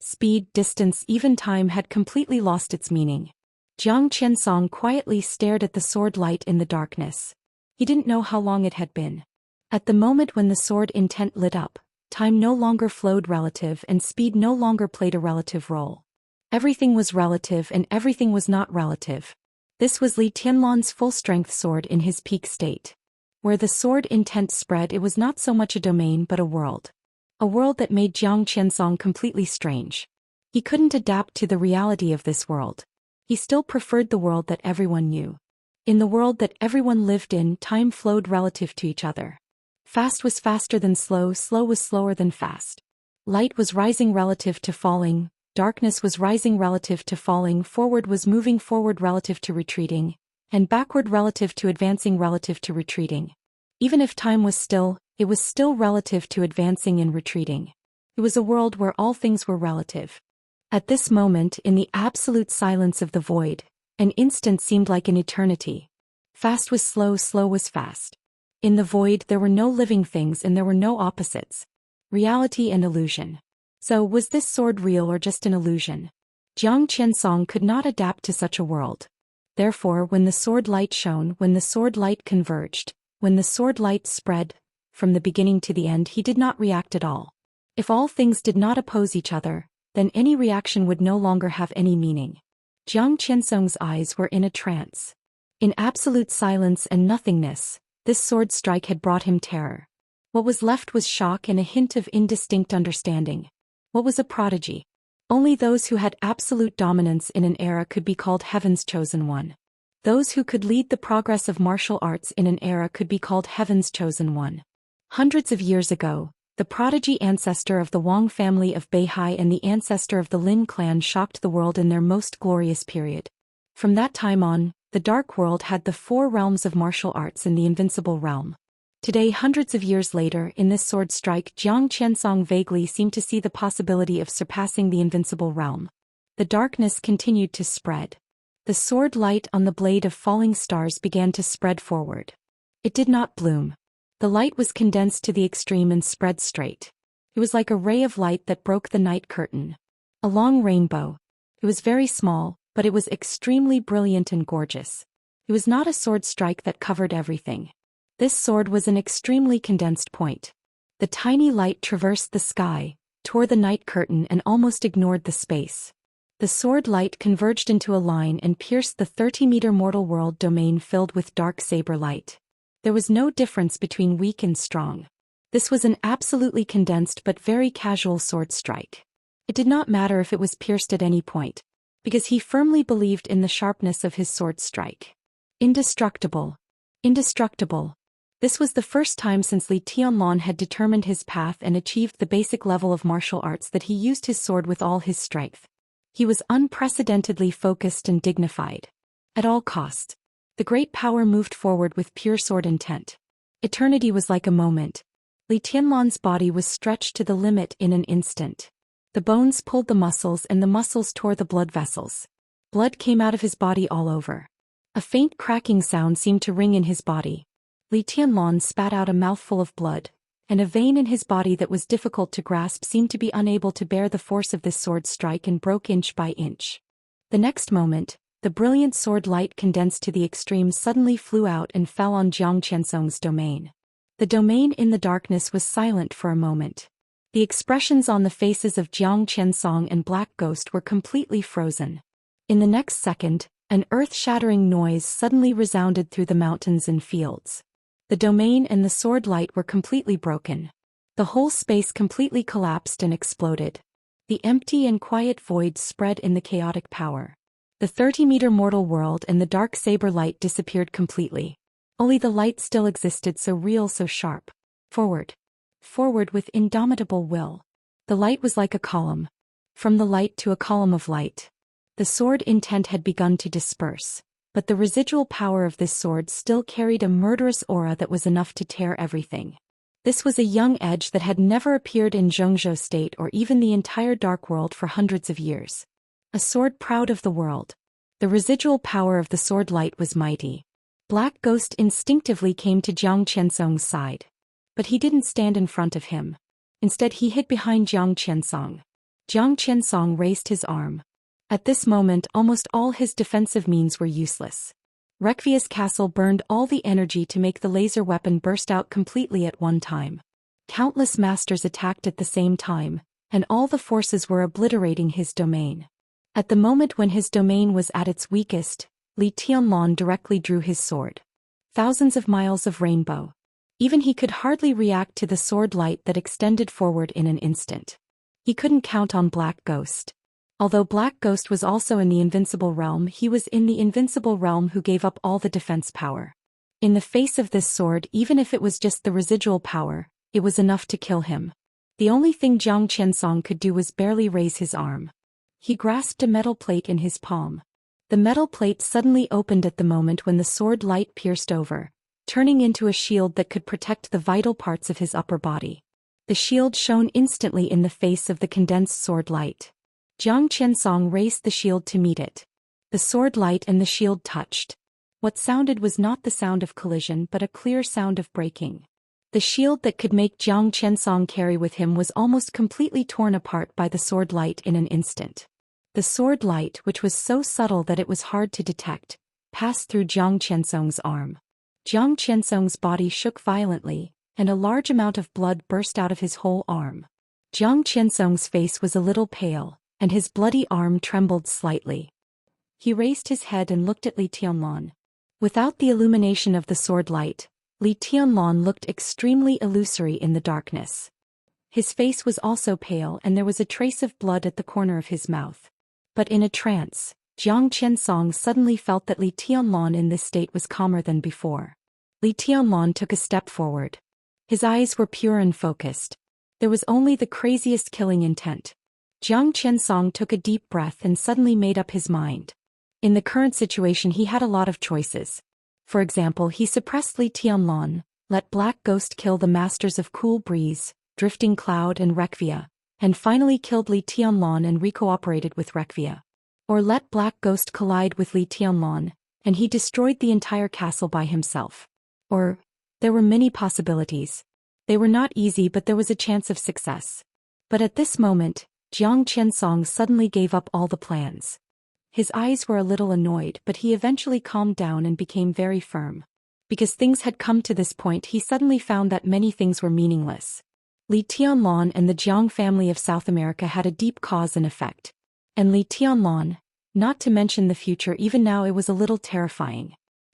Speed, distance, even time had completely lost its meaning. Jiang Qiansong quietly stared at the sword light in the darkness. He didn't know how long it had been. At the moment when the sword intent lit up, time no longer flowed relative and speed no longer played a relative role. Everything was relative and everything was not relative. This was Li Tianlan's full-strength sword in his peak state. Where the sword intent spread, it was not so much a domain but a world. A world that made Jiang Qiansong completely strange. He couldn't adapt to the reality of this world. He still preferred the world that everyone knew. In the world that everyone lived in, time flowed relative to each other. Fast was faster than slow, slow was slower than fast. Light was rising relative to falling, darkness was rising relative to falling, forward was moving forward relative to retreating, and backward relative to advancing relative to retreating. Even if time was still, it was still relative to advancing and retreating. It was a world where all things were relative. At this moment, in the absolute silence of the void, an instant seemed like an eternity. Fast was slow, slow was fast. In the void there were no living things and there were no opposites. Reality and illusion. So was this sword real or just an illusion? Jiang Qiansong could not adapt to such a world. Therefore, when the sword light shone, when the sword light converged, when the sword light spread, from the beginning to the end he did not react at all. If all things did not oppose each other, then any reaction would no longer have any meaning. Jiang Qiansong's eyes were in a trance. In absolute silence and nothingness, this sword strike had brought him terror. What was left was shock and a hint of indistinct understanding. What was a prodigy? Only those who had absolute dominance in an era could be called Heaven's chosen one. Those who could lead the progress of martial arts in an era could be called Heaven's chosen one. Hundreds of years ago, the prodigy ancestor of the Wang family of Beihai and the ancestor of the Lin clan shocked the world in their most glorious period. From that time on, the Dark World had the 4 realms of martial arts in the Invincible Realm. Today, hundreds of years later, in this sword strike, Jiang Qiansong vaguely seemed to see the possibility of surpassing the Invincible Realm. The darkness continued to spread. The sword light on the blade of falling stars began to spread forward. It did not bloom. The light was condensed to the extreme and spread straight. It was like a ray of light that broke the night curtain. A long rainbow. It was very small, but it was extremely brilliant and gorgeous. It was not a sword strike that covered everything. This sword was an extremely condensed point. The tiny light traversed the sky, tore the night curtain and almost ignored the space. The sword light converged into a line and pierced the 30-meter mortal world domain filled with dark saber light. There was no difference between weak and strong. This was an absolutely condensed but very casual sword strike. It did not matter if it was pierced at any point, because he firmly believed in the sharpness of his sword strike. Indestructible. Indestructible. This was the first time since Li Tianlan had determined his path and achieved the basic level of martial arts that he used his sword with all his strength. He was unprecedentedly focused and dignified. At all costs, the great power moved forward with pure sword intent. Eternity was like a moment. Li Tianlan's body was stretched to the limit in an instant. The bones pulled the muscles and the muscles tore the blood vessels. Blood came out of his body all over. A faint cracking sound seemed to ring in his body. Li Tianlan spat out a mouthful of blood, and a vein in his body that was difficult to grasp seemed to be unable to bear the force of this sword strike and broke inch by inch. The next moment, the brilliant sword light condensed to the extreme suddenly flew out and fell on Jiang Qiansong's domain. The domain in the darkness was silent for a moment. The expressions on the faces of Jiang Qiansong and Black Ghost were completely frozen. In the next second, an earth-shattering noise suddenly resounded through the mountains and fields. The domain and the sword light were completely broken. The whole space completely collapsed and exploded. The empty and quiet void spread in the chaotic power. The 30-meter mortal world and the dark saber light disappeared completely. Only the light still existed, so real, so sharp. Forward. Forward with indomitable will. The light was like a column. From the light to a column of light. The sword intent had begun to disperse, but the residual power of this sword still carried a murderous aura that was enough to tear everything. This was a young edge that had never appeared in Zhengzhou state or even the entire dark world for hundreds of years. A sword proud of the world. The residual power of the sword light was mighty. Black Ghost instinctively came to Jiang Qiansong's side. But he didn't stand in front of him. Instead he hid behind Jiang Qiansong. Jiang Qiansong raised his arm. At this moment almost all his defensive means were useless. Rekvia's castle burned all the energy to make the laser weapon burst out completely at one time. Countless masters attacked at the same time, and all the forces were obliterating his domain. At the moment when his domain was at its weakest, Li Tianlan directly drew his sword. Thousands of miles of rainbow. Even he could hardly react to the sword light that extended forward in an instant. He couldn't count on Black Ghost. Although Black Ghost was also in the invincible realm, he was in the invincible realm who gave up all the defense power. In the face of this sword, even if it was just the residual power, it was enough to kill him. The only thing Jiang Qiansong could do was barely raise his arm. He grasped a metal plate in his palm. The metal plate suddenly opened at the moment when the sword light pierced over, turning into a shield that could protect the vital parts of his upper body. The shield shone instantly in the face of the condensed sword light. Jiang Qiansong raised the shield to meet it. The sword light and the shield touched. What sounded was not the sound of collision but a clear sound of breaking. The shield that could make Jiang Qiansong carry with him was almost completely torn apart by the sword light in an instant. The sword light, which was so subtle that it was hard to detect, passed through Jiang Qiansong's arm. Jiang Qiansong's body shook violently, and a large amount of blood burst out of his whole arm. Jiang Qiansong's face was a little pale, and his bloody arm trembled slightly. He raised his head and looked at Li Tianlan. Without the illumination of the sword light, Li Tianlan looked extremely illusory in the darkness. His face was also pale and there was a trace of blood at the corner of his mouth. But in a trance, Jiang Qiansong suddenly felt that Li Tianlan in this state was calmer than before. Li Tianlan took a step forward. His eyes were pure and focused. There was only the craziest killing intent. Jiang Qiansong took a deep breath and suddenly made up his mind. In the current situation he had a lot of choices. For example, he suppressed Li Tianlan, let Black Ghost kill the masters of Cool Breeze, Drifting Cloud and Rekvia, and finally killed Li Tianlan and recooperated with Rekvia. Or let Black Ghost collide with Li Tianlan, and he destroyed the entire castle by himself. Or, there were many possibilities. They were not easy but there was a chance of success. But at this moment, Jiang Qiansong suddenly gave up all the plans. His eyes were a little annoyed but he eventually calmed down and became very firm. Because things had come to this point he suddenly found that many things were meaningless. Li Tianlan and the Jiang family of South America had a deep cause and effect. And Li Tianlan, not to mention the future, even now it was a little terrifying.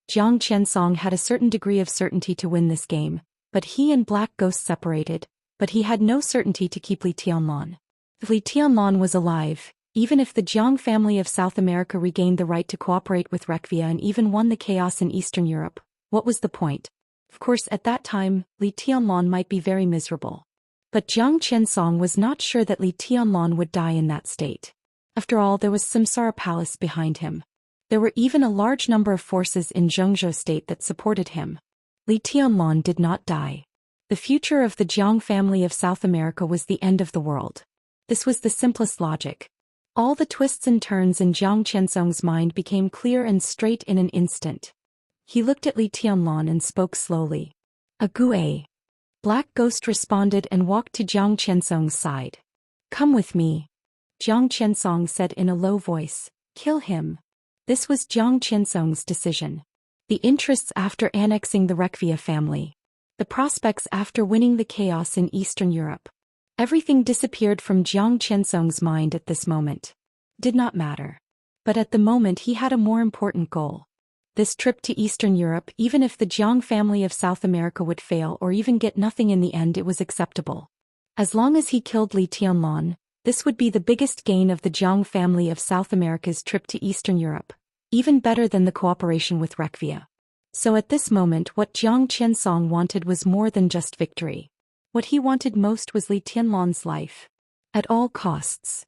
Jiang Qiansong had a certain degree of certainty to win this game, but he and Black Ghost separated, but he had no certainty to keep Li Tianlan. If Li Tianlan was alive, even if the Jiang family of South America regained the right to cooperate with Rekvia and even won the chaos in Eastern Europe, what was the point? Of course at that time, Li Tianlan might be very miserable. But Jiang Qiansong was not sure that Li Tianlan would die in that state. After all, there was Samsara Palace behind him. There were even a large number of forces in Zhengzhou state that supported him. Li Tianlan did not die. The future of the Jiang family of South America was the end of the world. This was the simplest logic. All the twists and turns in Jiang Qiansong's mind became clear and straight in an instant. He looked at Li Tianlan and spoke slowly. "Ague." Black Ghost responded and walked to Jiang Qiansong's side. Come with me. Jiang Qiansong said in a low voice. Kill him. This was Jiang Qiansong's decision. The interests after annexing the Rekvia family. The prospects after winning the chaos in Eastern Europe. Everything disappeared from Jiang Qiansong's mind at this moment. Did not matter. But at the moment he had a more important goal. This trip to Eastern Europe, even if the Jiang family of South America would fail or even get nothing in the end, it was acceptable. As long as he killed Li Tianlan, this would be the biggest gain of the Jiang family of South America's trip to Eastern Europe, even better than the cooperation with Rekvia. So at this moment what Jiang Qiansong wanted was more than just victory. What he wanted most was Li Tianlan's life. At all costs.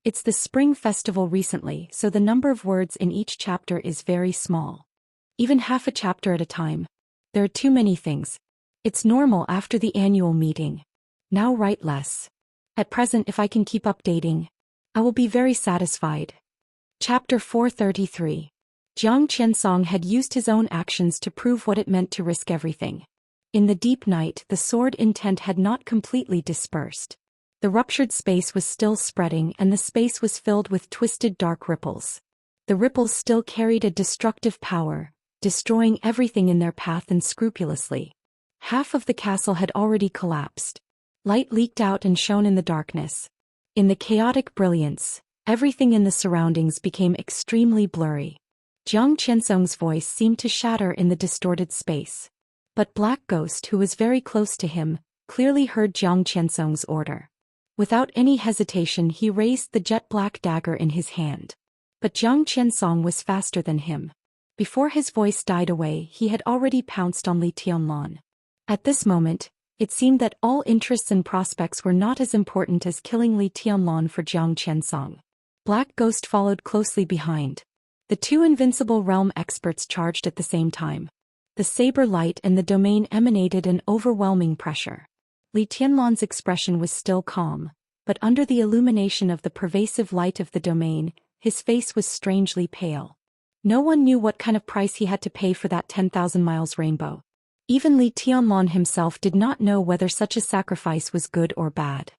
It's the spring festival recently, so the number of words in each chapter is very small. Even half a chapter at a time. There are too many things. It's normal after the annual meeting. Now write less. At present, if I can keep updating, I will be very satisfied. Chapter 433. Jiang Qiansong had used his own actions to prove what it meant to risk everything. In the deep night, the sword intent had not completely dispersed. The ruptured space was still spreading and the space was filled with twisted dark ripples. The ripples still carried a destructive power, destroying everything in their path unscrupulously. Half of the castle had already collapsed. Light leaked out and shone in the darkness. In the chaotic brilliance, everything in the surroundings became extremely blurry. Jiang Qiansong's voice seemed to shatter in the distorted space. But Black Ghost, who was very close to him, clearly heard Jiang Qiansong's order. Without any hesitation he raised the jet-black dagger in his hand. But Jiang Qiansong was faster than him. Before his voice died away he had already pounced on Li Tianlan. At this moment, it seemed that all interests and prospects were not as important as killing Li Tianlan for Jiang Qiansong. Black Ghost followed closely behind. The two invincible realm experts charged at the same time. The saber light and the domain emanated an overwhelming pressure. Li Tianlan's expression was still calm, but under the illumination of the pervasive light of the domain, his face was strangely pale. No one knew what kind of price he had to pay for that 10,000 miles rainbow. Even Li Tianlan himself did not know whether such a sacrifice was good or bad.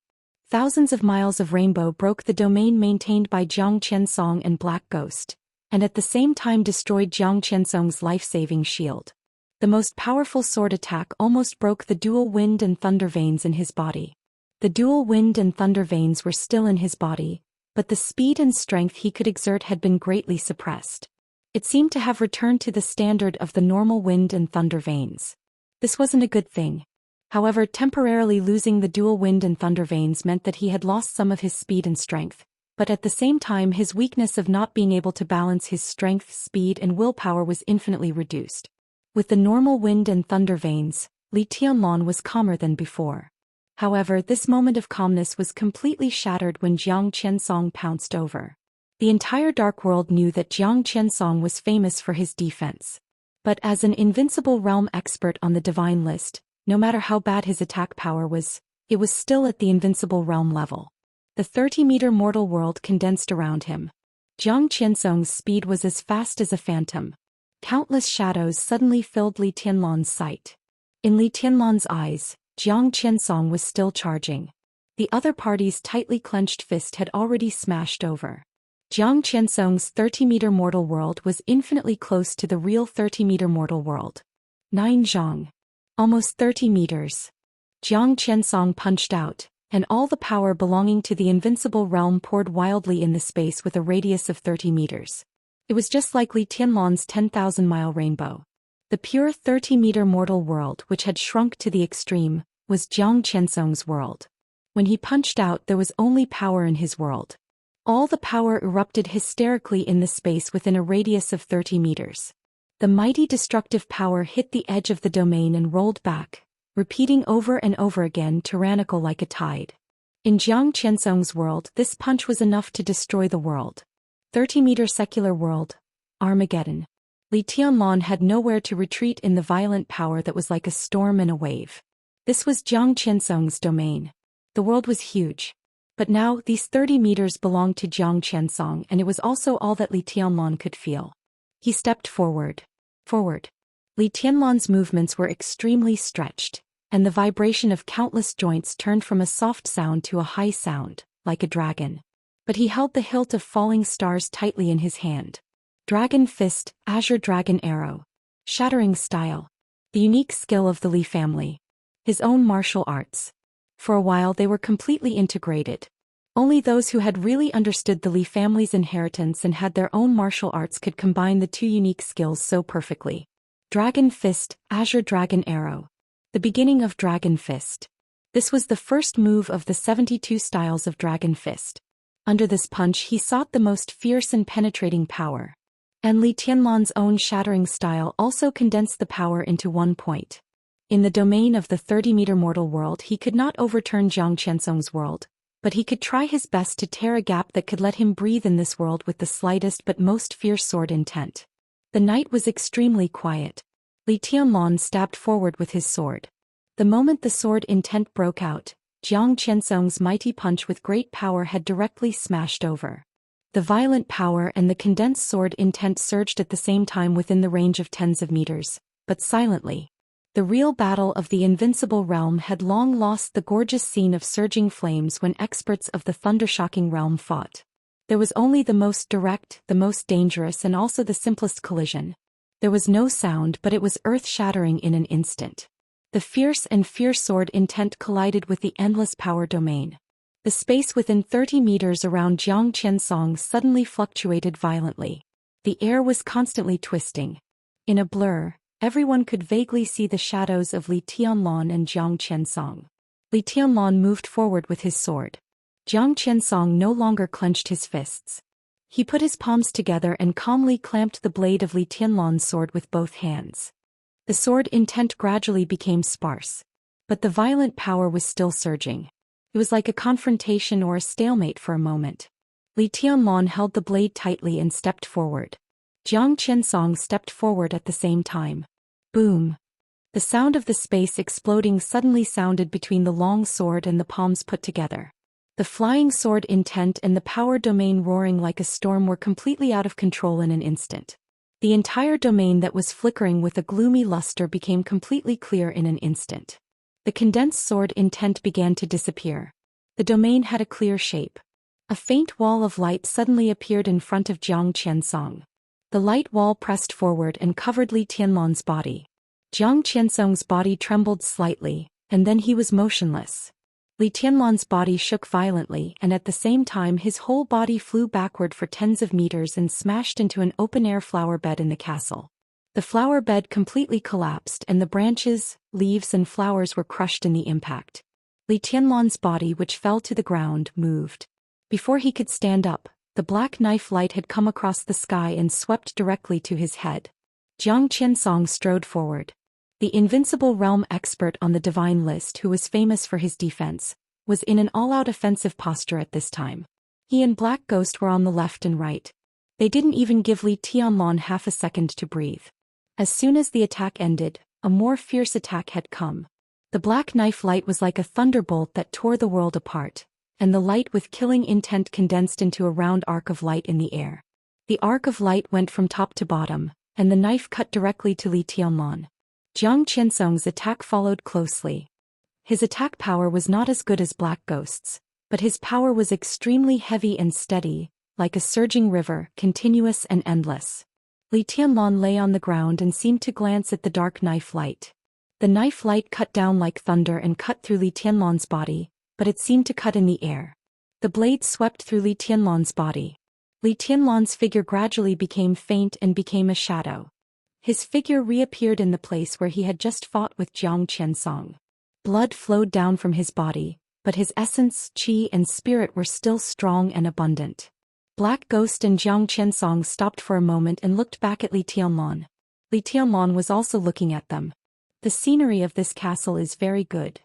Thousands of miles of rainbow broke the domain maintained by Jiang Qiansong and Black Ghost, and at the same time destroyed Jiang Qiansong's life-saving shield. The most powerful sword attack almost broke the dual wind and thunder veins in his body. The dual wind and thunder veins were still in his body, but the speed and strength he could exert had been greatly suppressed. It seemed to have returned to the standard of the normal wind and thunder veins. This wasn't a good thing. However, temporarily losing the dual wind and thunder veins meant that he had lost some of his speed and strength, but at the same time his weakness of not being able to balance his strength, speed and willpower was infinitely reduced. With the normal wind and thunder veins, Li Tianlan was calmer than before. However, this moment of calmness was completely shattered when Jiang Qiansong pounced over. The entire dark world knew that Jiang Qiansong was famous for his defense. But as an invincible realm expert on the divine list, no matter how bad his attack power was, it was still at the invincible realm level. The 30-meter mortal world condensed around him. Jiang Qiansong's speed was as fast as a phantom. Countless shadows suddenly filled Li Tianlan's sight. In Li Tianlan's eyes, Jiang Qiansong was still charging. The other party's tightly clenched fist had already smashed over. Jiang Qiansong's 30-meter mortal world was infinitely close to the real 30-meter mortal world. 9 zhang. Almost 30 meters. Jiang Qiansong punched out, and all the power belonging to the invincible realm poured wildly in the space with a radius of 30 meters. It was just like Li Tianlan's 10,000-mile rainbow. The pure 30-meter mortal world, which had shrunk to the extreme, was Jiang Qiansong's world. When he punched out, there was only power in his world. All the power erupted hysterically in the space within a radius of 30 meters. The mighty destructive power hit the edge of the domain and rolled back, repeating over and over again, tyrannical like a tide. In Jiang Qiansong's world, this punch was enough to destroy the world. 30-meter secular world. Armageddon. Li Tianlan had nowhere to retreat in the violent power that was like a storm and a wave. This was Jiang Qiansong's domain. The world was huge. But now, these 30 meters belonged to Jiang Qiansong, and it was also all that Li Tianlan could feel. He stepped forward. Forward. Li Tianlan's movements were extremely stretched, and the vibration of countless joints turned from a soft sound to a high sound, like a dragon. But he held the hilt of falling stars tightly in his hand. Dragon Fist, Azure Dragon Arrow. Shattering Style. The unique skill of the Li family. His own martial arts. For a while they were completely integrated. Only those who had really understood the Li family's inheritance and had their own martial arts could combine the two unique skills so perfectly. Dragon Fist, Azure Dragon Arrow. The beginning of Dragon Fist. This was the first move of the 72 styles of Dragon Fist. Under this punch he sought the most fierce and penetrating power. And Li Tianlan's own shattering style also condensed the power into one point. In the domain of the 30-meter mortal world he could not overturn Jiang Qiansong's world, but he could try his best to tear a gap that could let him breathe in this world with the slightest but most fierce sword intent. The night was extremely quiet. Li Tianlan stabbed forward with his sword. The moment the sword intent broke out, Jiang Qiansong's mighty punch with great power had directly smashed over. The violent power and the condensed sword intent surged at the same time within the range of tens of meters, but silently. The real battle of the invincible realm had long lost the gorgeous scene of surging flames when experts of the thundershocking realm fought. There was only the most direct, the most dangerous and also the simplest collision. There was no sound but it was earth-shattering in an instant. The fierce and fierce sword intent collided with the endless power domain. The space within 30 meters around Jiang Qiansong suddenly fluctuated violently. The air was constantly twisting. In a blur, everyone could vaguely see the shadows of Li Tianlan and Jiang Qiansong. Li Tianlan moved forward with his sword. Jiang Qiansong no longer clenched his fists. He put his palms together and calmly clamped the blade of Li Tianlan's sword with both hands. The sword intent gradually became sparse. But the violent power was still surging. It was like a confrontation or a stalemate for a moment. Li Tianlan held the blade tightly and stepped forward. Jiang Qiansong stepped forward at the same time. Boom! The sound of the space exploding suddenly sounded between the long sword and the palms put together. The flying sword intent and the power domain roaring like a storm were completely out of control in an instant. The entire domain that was flickering with a gloomy luster became completely clear in an instant. The condensed sword intent began to disappear. The domain had a clear shape. A faint wall of light suddenly appeared in front of Jiang Qiansong. The light wall pressed forward and covered Li Tianlan's body. Jiang Qiansong's body trembled slightly, and then he was motionless. Li Tianlan's body shook violently and at the same time his whole body flew backward for tens of meters and smashed into an open-air flower bed in the castle. The flower bed completely collapsed and the branches, leaves and flowers were crushed in the impact. Li Tianlan's body, which fell to the ground, moved. Before he could stand up, the black knife light had come across the sky and swept directly to his head. Jiang Qiansong strode forward. The invincible realm expert on the divine list, who was famous for his defense, was in an all-out offensive posture at this time. He and Black Ghost were on the left and right. They didn't even give Li Tianlan half a second to breathe. As soon as the attack ended, a more fierce attack had come. The black knife light was like a thunderbolt that tore the world apart, and the light with killing intent condensed into a round arc of light in the air. The arc of light went from top to bottom, and the knife cut directly to Li Tianlan. Jiang Qiansong's attack followed closely. His attack power was not as good as Black Ghost's, but his power was extremely heavy and steady, like a surging river, continuous and endless. Li Tianlan lay on the ground and seemed to glance at the dark knife light. The knife light cut down like thunder and cut through Li Tianlan's body, but it seemed to cut in the air. The blade swept through Li Tianlan's body. Li Tianlan's figure gradually became faint and became a shadow. His figure reappeared in the place where he had just fought with Jiang Qiansong. Blood flowed down from his body, but his essence, qi and spirit were still strong and abundant. Black Ghost and Jiang Qiansong stopped for a moment and looked back at Li Tianlan. Li Tianlan was also looking at them. The scenery of this castle is very good.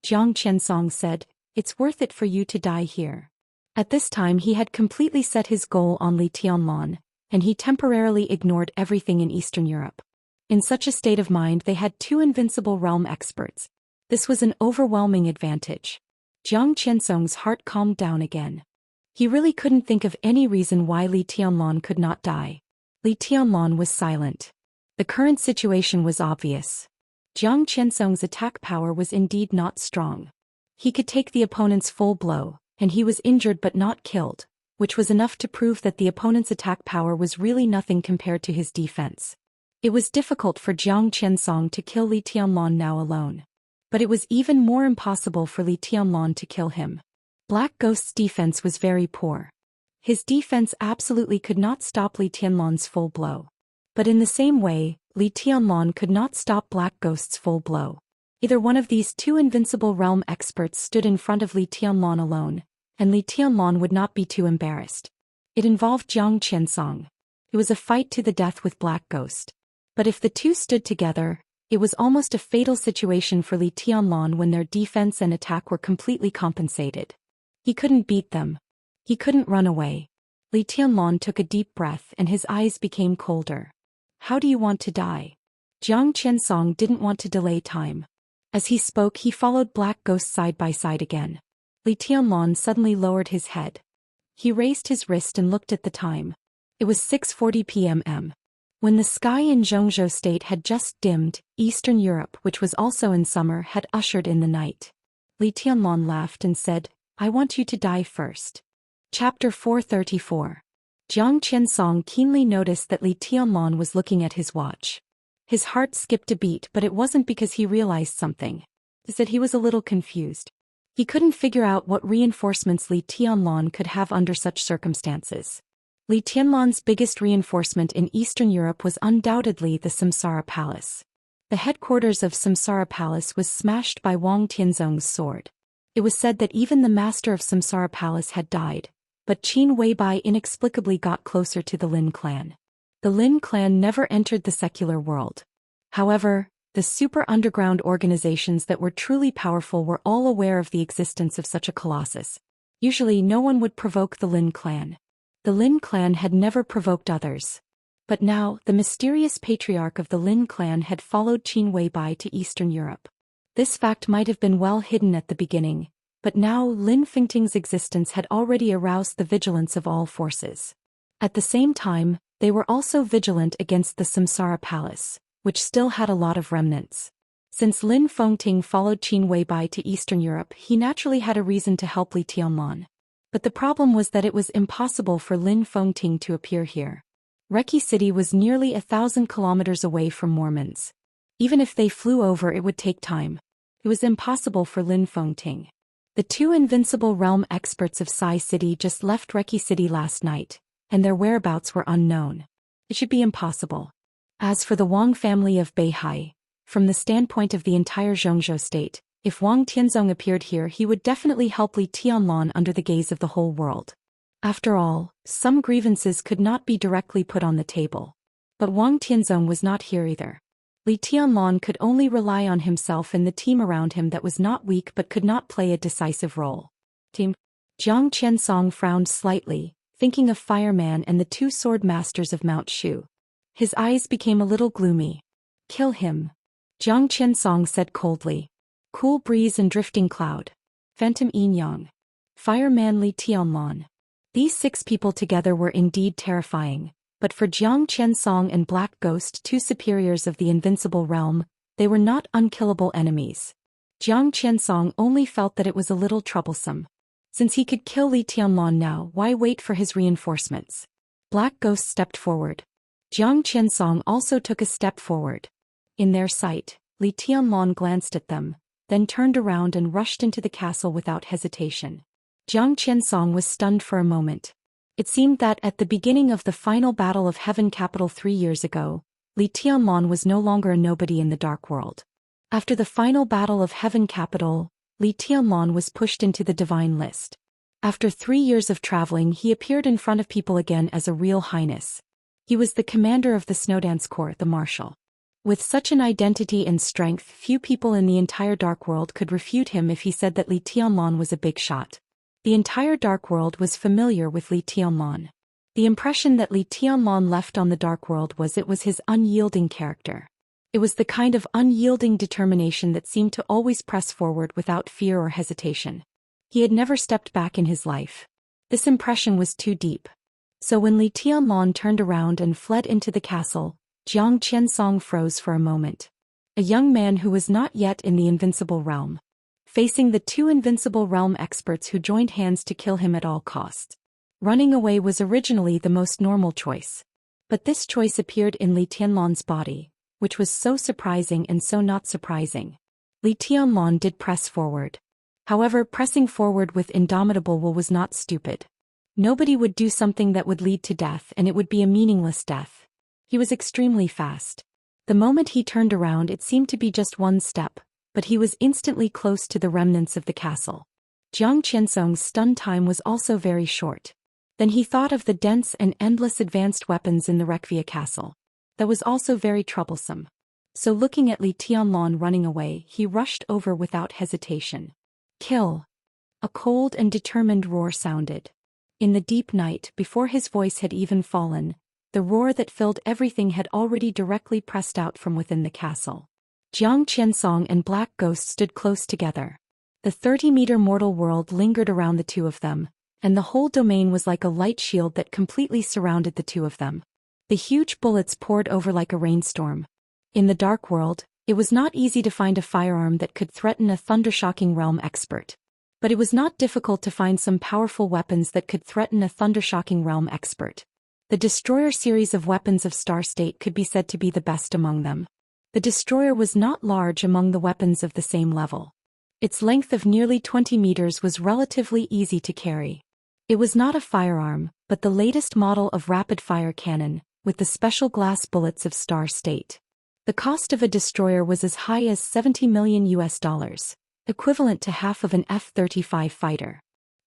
Jiang Qiansong said, "It's worth it for you to die here." At this time he had completely set his goal on Li Tianlan, and he temporarily ignored everything in Eastern Europe. In such a state of mind they had two invincible realm experts. This was an overwhelming advantage. Jiang Qiansong's heart calmed down again. He really couldn't think of any reason why Li Tianlan could not die. Li Tianlan was silent. The current situation was obvious. Jiang Qinsong's attack power was indeed not strong. He could take the opponent's full blow, and he was injured but not killed, which was enough to prove that the opponent's attack power was really nothing compared to his defense. It was difficult for Jiang Qinsong to kill Li Tianlan now alone. But it was even more impossible for Li Tianlan to kill him. Black Ghost's defense was very poor. His defense absolutely could not stop Li Tianlan's full blow. But in the same way, Li Tianlan could not stop Black Ghost's full blow. Either one of these two invincible realm experts stood in front of Li Tianlan alone, and Li Tianlan would not be too embarrassed. It involved Jiang Qinsong. It was a fight to the death with Black Ghost. But if the two stood together, it was almost a fatal situation for Li Tianlan when their defense and attack were completely compensated. He couldn't beat them. He couldn't run away. Li Tianlan took a deep breath and his eyes became colder. How do you want to die? Jiang Qinsong didn't want to delay time. As he spoke, he followed Black Ghost side by side again. Li Tianlan suddenly lowered his head. He raised his wrist and looked at the time. It was 6:40 p.m. When the sky in Zhongzhou state had just dimmed, Eastern Europe, which was also in summer, had ushered in the night. Li Tianlan laughed and said, I want you to die first. Chapter 434. Jiang Qinsong keenly noticed that Li Tianlan was looking at his watch. His heart skipped a beat, but it wasn't because he realized something. It's that he was a little confused. He couldn't figure out what reinforcements Li Tianlan could have under such circumstances. Li Tianlan's biggest reinforcement in Eastern Europe was undoubtedly the Samsara Palace. The headquarters of Samsara Palace was smashed by Wang Tianzong's sword. It was said that even the master of Samsara Palace had died, but Qin Weibai inexplicably got closer to the Lin clan. The Lin clan never entered the secular world. However, the super underground organizations that were truly powerful were all aware of the existence of such a colossus. Usually no one would provoke the Lin clan. The Lin clan had never provoked others. But now, the mysterious patriarch of the Lin clan had followed Qin Weibai to Eastern Europe. This fact might have been well hidden at the beginning, but now Lin Fengting's existence had already aroused the vigilance of all forces. At the same time, they were also vigilant against the Samsara Palace, which still had a lot of remnants. Since Lin Fengting followed Qin Weibai to Eastern Europe, he naturally had a reason to help Li Tianlan. But the problem was that it was impossible for Lin Fengting to appear here. Reki City was nearly 1,000 kilometers away from Mormons. Even if they flew over, it would take time. It was impossible for Lin Fengting. The two invincible realm experts of Sai City just left Reki City last night, and their whereabouts were unknown. It should be impossible. As for the Wang family of Beihai, from the standpoint of the entire Zhongzhou state, if Wang Tianzong appeared here, he would definitely help Li Tianlan under the gaze of the whole world. After all, some grievances could not be directly put on the table. But Wang Tianzong was not here either. Li Tianlan could only rely on himself and the team around him that was not weak but could not play a decisive role. Team. Jiang Qinsong frowned slightly, thinking of Fireman and the two sword masters of Mount Shu. His eyes became a little gloomy. Kill him. Jiang Qinsong said coldly. Cool breeze and drifting cloud. Phantom Yin Yang. Fireman Li Tianlan. These 6 people together were indeed terrifying, but for Jiang Qinsong and Black Ghost, two superiors of the invincible realm, they were not unkillable enemies. Jiang Qinsong only felt that it was a little troublesome. Since he could kill Li Tianlan now, why wait for his reinforcements? Black Ghost stepped forward. Jiang Qinsong also took a step forward. In their sight, Li Tianlan glanced at them, then turned around and rushed into the castle without hesitation. Jiang Qinsong was stunned for a moment. It seemed that at the beginning of the final battle of Heaven Capital 3 years ago, Li Tianlan was no longer a nobody in the Dark World. After the final battle of Heaven Capital, Li Tianlan was pushed into the Divine List. After 3 years of traveling, he appeared in front of people again as a real highness. He was the commander of the Snowdance Corps, the Marshal. With such an identity and strength, few people in the entire Dark World could refute him if he said that Li Tianlan was a big shot. The entire Dark World was familiar with Li Tianlan. The impression that Li Tianlan left on the Dark World was it was his unyielding character. It was the kind of unyielding determination that seemed to always press forward without fear or hesitation. He had never stepped back in his life. This impression was too deep. So when Li Tianlan turned around and fled into the castle, Jiang Qinsong froze for a moment. a young man who was not yet in the invincible realm, facing the two invincible realm experts who joined hands to kill him at all costs. Running away was originally the most normal choice. But this choice appeared in Li Tianlan's body, which was so surprising and so not surprising. Li Tianlan did press forward. However, pressing forward with indomitable will was not stupid. Nobody would do something that would lead to death, and it would be a meaningless death. He was extremely fast. The moment he turned around, it seemed to be just one step, but he was instantly close to the remnants of the castle. Jiang Qiansong's stun time was also very short. Then he thought of the dense and endless advanced weapons in the Wuxia castle. That was also very troublesome. So looking at Li Tianlan running away, he rushed over without hesitation. Kill! A cold and determined roar sounded. In the deep night, before his voice had even fallen, the roar that filled everything had already directly pressed out from within the castle. Jiang Qiansong and Black Ghost stood close together. The 30-meter mortal world lingered around the two of them, and the whole domain was like a light shield that completely surrounded the two of them. The huge bullets poured over like a rainstorm. In the dark world, it was not easy to find a firearm that could threaten a thundershocking realm expert. But it was not difficult to find some powerful weapons that could threaten a thundershocking realm expert. The Destroyer series of weapons of Star State could be said to be the best among them. The Destroyer was not large among the weapons of the same level. Its length of nearly 20 meters was relatively easy to carry. It was not a firearm, but the latest model of rapid-fire cannon, with the special glass bullets of Star State. The cost of a destroyer was as high as $70 million, equivalent to half of an F-35 fighter.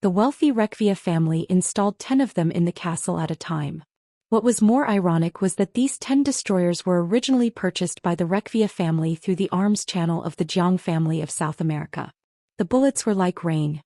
The wealthy Wuxia family installed 10 of them in the castle at a time. What was more ironic was that these 10 destroyers were originally purchased by the Wuxia family through the arms channel of the Jiang family of South America. The bullets were like rain.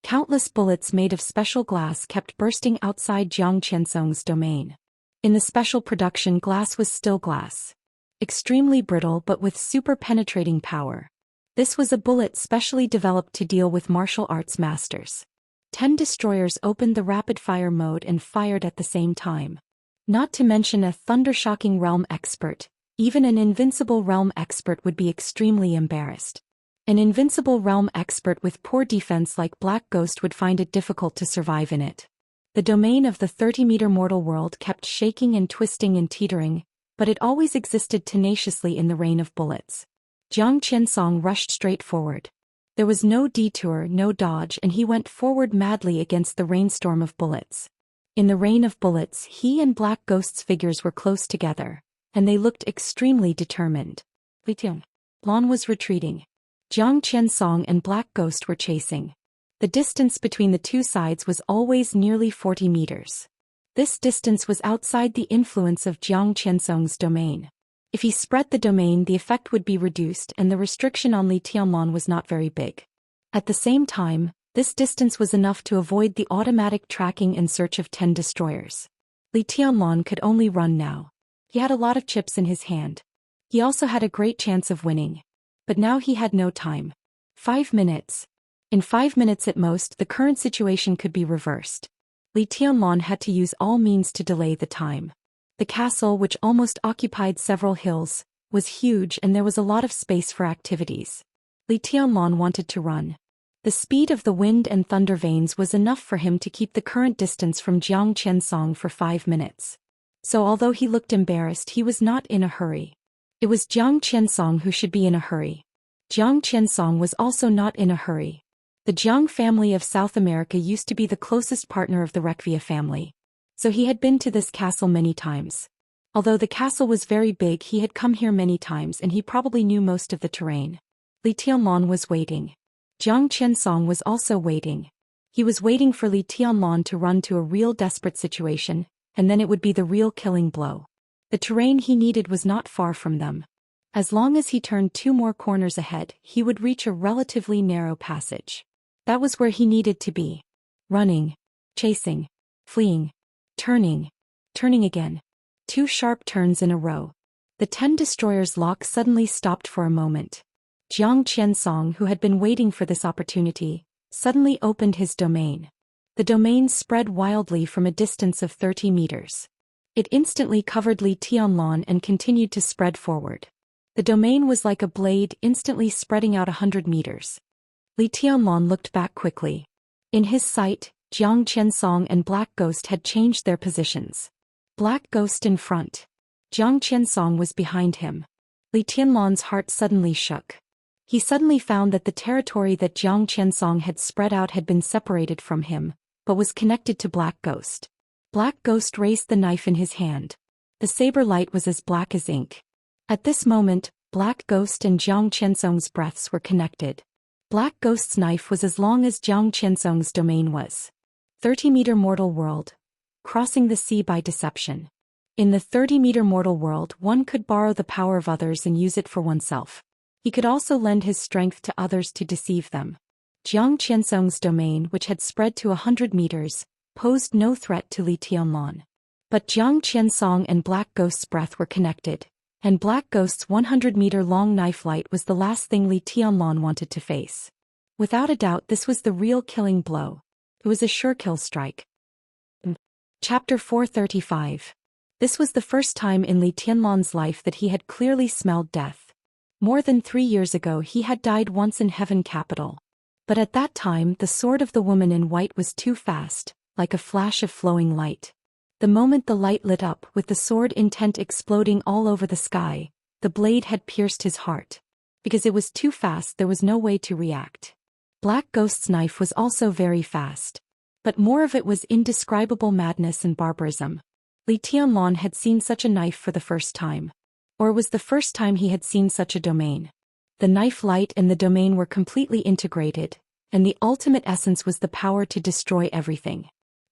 Countless bullets made of special glass kept bursting outside Jiang Qiansong's domain. In the special production, glass was still glass. Extremely brittle but with super penetrating power. This was a bullet specially developed to deal with martial arts masters. 10 destroyers opened the rapid-fire mode and fired at the same time. Not to mention a thunder-shocking realm expert, even an invincible realm expert would be extremely embarrassed. An invincible realm expert with poor defense like Black Ghost would find it difficult to survive in it. The domain of the 30-meter mortal world kept shaking and twisting and teetering, but it always existed tenaciously in the rain of bullets. Jiang Qiansong rushed straight forward. There was no detour, no dodge, and he went forward madly against the rainstorm of bullets. In the rain of bullets, he and Black Ghost's figures were close together, and they looked extremely determined. Li Tianlan was retreating. Jiang Qiansong and Black Ghost were chasing. The distance between the two sides was always nearly 40 meters. This distance was outside the influence of Jiang Qiansong's domain. If he spread the domain, the effect would be reduced and the restriction on Li Tianlan was not very big. At the same time, this distance was enough to avoid the automatic tracking in search of 10 destroyers. Li Tianlan could only run now. He had a lot of chips in his hand. He also had a great chance of winning. But now he had no time. 5 minutes. In 5 minutes at most, the current situation could be reversed. Li Tianlan had to use all means to delay the time. The castle, which almost occupied several hills, was huge and there was a lot of space for activities. Li Tianlan wanted to run. The speed of the wind and thunder veins was enough for him to keep the current distance from Jiang Qiansong for 5 minutes. So although he looked embarrassed, he was not in a hurry. It was Jiang Qiansong who should be in a hurry. Jiang Qiansong was also not in a hurry. The Jiang family of South America used to be the closest partner of the Wuxia family. So he had been to this castle many times. Although the castle was very big, he had come here many times and he probably knew most of the terrain. Li Tianlan was waiting. Jiang Qiansong was also waiting. He was waiting for Li Tianlan to run to a real desperate situation, and then it would be the real killing blow. The terrain he needed was not far from them. As long as he turned 2 more corners ahead, he would reach a relatively narrow passage. That was where he needed to be. Running. Chasing. Fleeing. Turning again. 2 sharp turns in a row. The 10 destroyers' lock suddenly stopped for a moment. Jiang Qiansong, who had been waiting for this opportunity, suddenly opened his domain. The domain spread wildly from a distance of 30 meters. It instantly covered Li Tianlan and continued to spread forward. The domain was like a blade instantly spreading out 100 meters. Li Tianlong looked back quickly. In his sight, Jiang Qiansong and Black Ghost had changed their positions. Black Ghost in front. Jiang Qiansong was behind him. Li Tianlong's heart suddenly shook. He suddenly found that the territory that Jiang Qiansong had spread out had been separated from him, but was connected to Black Ghost. Black Ghost raised the knife in his hand. The saber light was as black as ink. At this moment, Black Ghost and Jiang Qiansong's breaths were connected. Black Ghost's knife was as long as Jiang Qiansong's domain was. 30-meter mortal world. Crossing the sea by deception. In the 30-meter mortal world, one could borrow the power of others and use it for oneself. He could also lend his strength to others to deceive them. Jiang Qiansong's domain, which had spread to 100 meters, posed no threat to Li Tianlong. But Jiang Qiansong and Black Ghost's breath were connected, and Black Ghost's 100-meter-long knife light was the last thing Li Tianlong wanted to face. Without a doubt, this was the real killing blow. It was a sure kill strike. Chapter 435. This was the first time in Li Tianlong's life that he had clearly smelled death. More than 3 years ago he had died once in Heaven Capital. But at that time the sword of the woman in white was too fast, like a flash of flowing light. The moment the light lit up with the sword intent exploding all over the sky, the blade had pierced his heart. Because it was too fast, there was no way to react. Black Ghost's knife was also very fast. But more of it was indescribable madness and barbarism. Li Tianlong had seen such a knife for the first time. Or it was the first time he had seen such a domain. The knife light and the domain were completely integrated, and the ultimate essence was the power to destroy everything.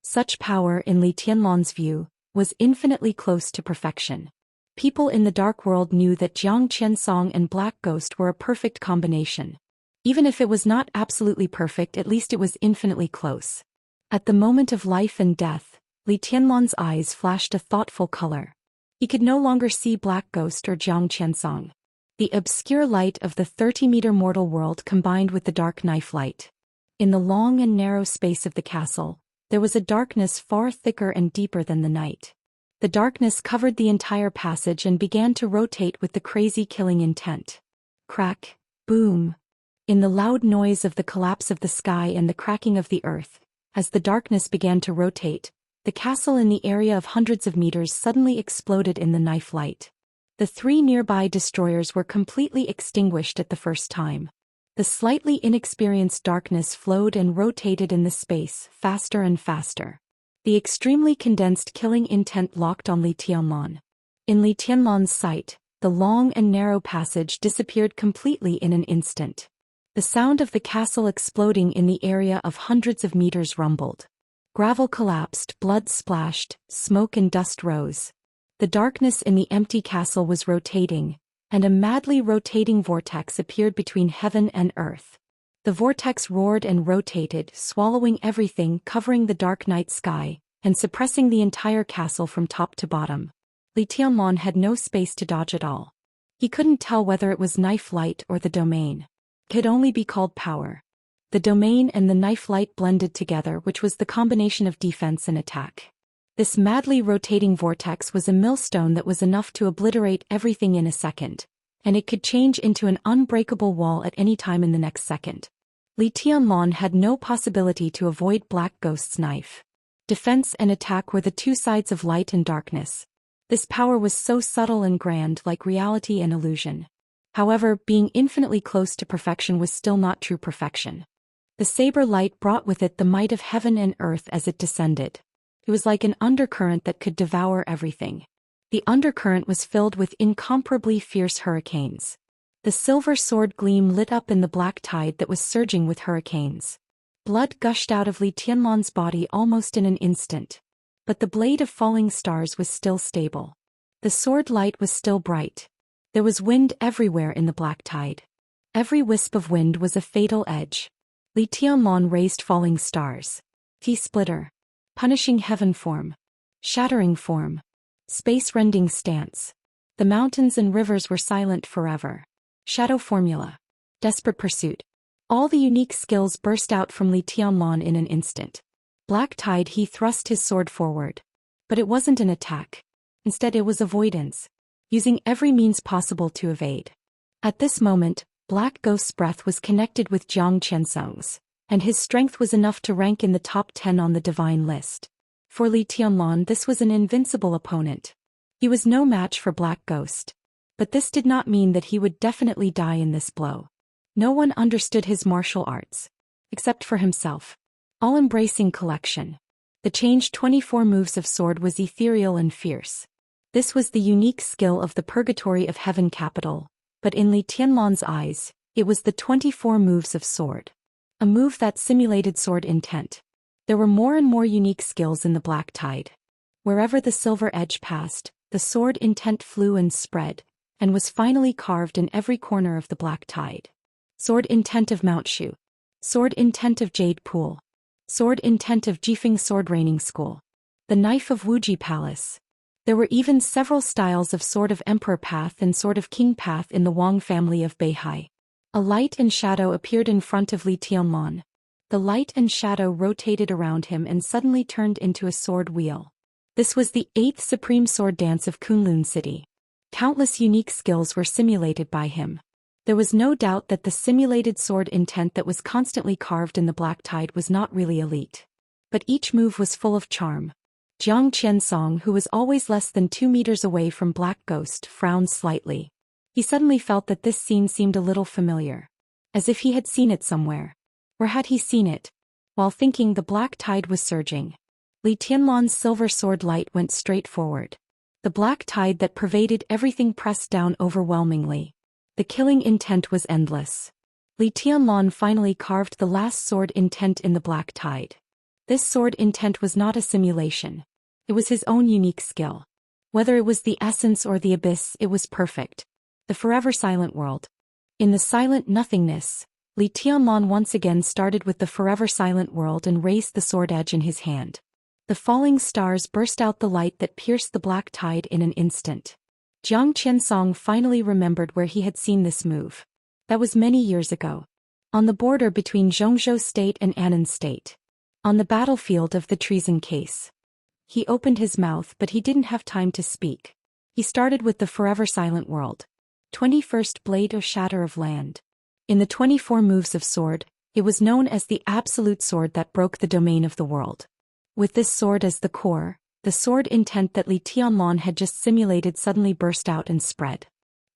Such power, in Li Tianlong's view, was infinitely close to perfection. People in the dark world knew that Jiang Qiansong and Black Ghost were a perfect combination. Even if it was not absolutely perfect, at least it was infinitely close. At the moment of life and death, Li Tianlong's eyes flashed a thoughtful color. He could no longer see Black Ghost or Jiang Qiansong. The obscure light of the 30-meter mortal world combined with the dark knife light. In the long and narrow space of the castle, there was a darkness far thicker and deeper than the night. The darkness covered the entire passage and began to rotate with the crazy killing intent. Crack, boom. In the loud noise of the collapse of the sky and the cracking of the earth, as the darkness began to rotate, the castle in the area of hundreds of meters suddenly exploded in the knife light. The 3 nearby destroyers were completely extinguished at the first time. The slightly inexperienced darkness flowed and rotated in the space, faster and faster. The extremely condensed killing intent locked on Li Tianlong. In Li Tianlong's sight, the long and narrow passage disappeared completely in an instant. The sound of the castle exploding in the area of hundreds of meters rumbled. Gravel collapsed, blood splashed, smoke and dust rose. The darkness in the empty castle was rotating, and a madly rotating vortex appeared between heaven and earth. The vortex roared and rotated, swallowing everything, covering the dark night sky, and suppressing the entire castle from top to bottom. Li Tianlong had no space to dodge at all. He couldn't tell whether it was knife light or the domain. It could only be called power. The domain and the knife light blended together, which was the combination of defense and attack. This madly rotating vortex was a millstone that was enough to obliterate everything in a second, and it could change into an unbreakable wall at any time in the next second. Li Tianlong had no possibility to avoid Black Ghost's knife. Defense and attack were the two sides of light and darkness. This power was so subtle and grand, like reality and illusion. However, being infinitely close to perfection was still not true perfection. The saber light brought with it the might of heaven and earth as it descended. It was like an undercurrent that could devour everything. The undercurrent was filled with incomparably fierce hurricanes. The silver sword gleam lit up in the black tide that was surging with hurricanes. Blood gushed out of Li Tianlong's body almost in an instant. But the blade of falling stars was still stable. The sword light was still bright. There was wind everywhere in the black tide. Every wisp of wind was a fatal edge. Li Tianlong raised falling stars. T-splitter. Punishing heaven form. Shattering form. Space-rending stance. The mountains and rivers were silent forever. Shadow formula. Desperate pursuit. All the unique skills burst out from Li Tianlong in an instant. Black tide, he thrust his sword forward. But it wasn't an attack. Instead it was avoidance. using every means possible to evade. At this moment, Black Ghost's breath was connected with Jiang Qiansong's, and his strength was enough to rank in the top 10 on the divine list. For Li Tianlan, this was an invincible opponent. He was no match for Black Ghost. But this did not mean that he would definitely die in this blow. No one understood his martial arts. Except for himself. All-embracing collection. The changed 24 moves of sword was ethereal and fierce. This was the unique skill of the Purgatory of Heaven capital, but in Li Tianlan's eyes, it was the 24 moves of sword. A move that simulated sword intent. There were more and more unique skills in the Black Tide. Wherever the silver edge passed, the sword intent flew and spread, and was finally carved in every corner of the Black Tide. Sword intent of Mount Shu. Sword intent of Jade Pool. Sword intent of Jifeng Sword Raining School. The knife of Wuji Palace. There were even several styles of Sword of Emperor Path and Sword of King Path in the Wang family of Beihai. A light and shadow appeared in front of Li Tianlan. The light and shadow rotated around him and suddenly turned into a sword wheel. This was the 8th Supreme Sword Dance of Kunlun City. Countless unique skills were simulated by him. There was no doubt that the simulated sword intent that was constantly carved in the Black Tide was not really elite. But each move was full of charm. Jiang Qiansong, who was always less than 2 meters away from Black Ghost, frowned slightly. He suddenly felt that this scene seemed a little familiar. As if he had seen it somewhere. Or had he seen it? While thinking, the Black Tide was surging. Li Tianlan's silver sword light went straight forward. The Black Tide that pervaded everything pressed down overwhelmingly. The killing intent was endless. Li Tianlan finally carved the last sword intent in the Black Tide. This sword intent was not a simulation. It was his own unique skill. Whether it was the essence or the abyss, it was perfect. The forever silent world. In the silent nothingness, Li Tianlan once again started with the forever silent world and raised the sword edge in his hand. The falling stars burst out the light that pierced the Black Tide in an instant. Jiang Qiansong finally remembered where he had seen this move. That was many years ago. On the border between Zhongzhou State and Annan State. On the battlefield of the treason case. He opened his mouth, but he didn't have time to speak. He started with the forever silent world. 21st Blade of Shatter of Land. In the 24 moves of sword, it was known as the absolute sword that broke the domain of the world. With this sword as the core, the sword intent that Li Tianlan had just simulated suddenly burst out and spread.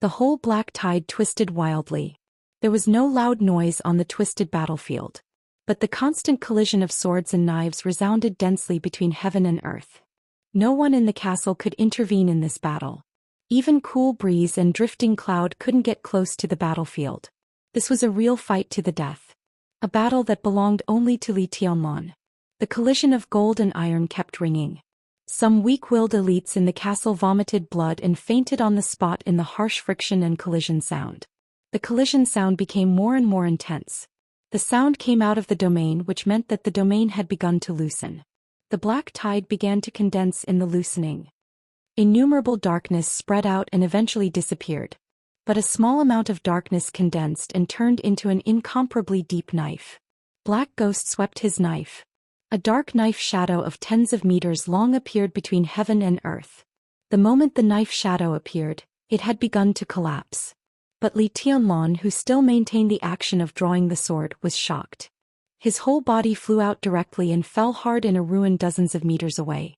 The whole Black Tide twisted wildly. There was no loud noise on the twisted battlefield. But the constant collision of swords and knives resounded densely between heaven and earth. No one in the castle could intervene in this battle. Even cool breeze and drifting cloud couldn't get close to the battlefield. This was a real fight to the death. A battle that belonged only to Li Tianlan. The collision of gold and iron kept ringing. Some weak-willed elites in the castle vomited blood and fainted on the spot in the harsh friction and collision sound. The collision sound became more and more intense. The sound came out of the domain, which meant that the domain had begun to loosen. The Black Tide began to condense in the loosening. Innumerable darkness spread out and eventually disappeared. But a small amount of darkness condensed and turned into an incomparably deep knife. Black Ghost swept his knife. A dark knife shadow of tens of meters long appeared between heaven and earth. The moment the knife shadow appeared, it had begun to collapse. But Li Tianlan, who still maintained the action of drawing the sword, was shocked. His whole body flew out directly and fell hard in a ruin dozens of meters away.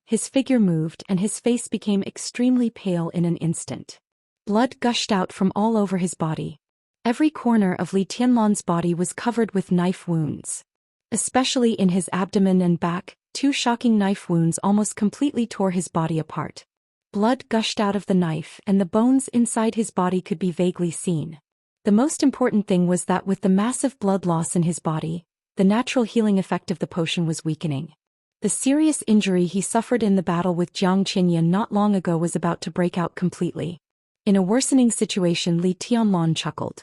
His figure moved and his face became extremely pale in an instant. Blood gushed out from all over his body. Every corner of Li Tianlan's body was covered with knife wounds. Especially in his abdomen and back, 2 shocking knife wounds almost completely tore his body apart. Blood gushed out of the knife and the bones inside his body could be vaguely seen. The most important thing was that with the massive blood loss in his body, the natural healing effect of the potion was weakening. The serious injury he suffered in the battle with Jiang Qinyan not long ago was about to break out completely. In a worsening situation, Li Tianlan chuckled.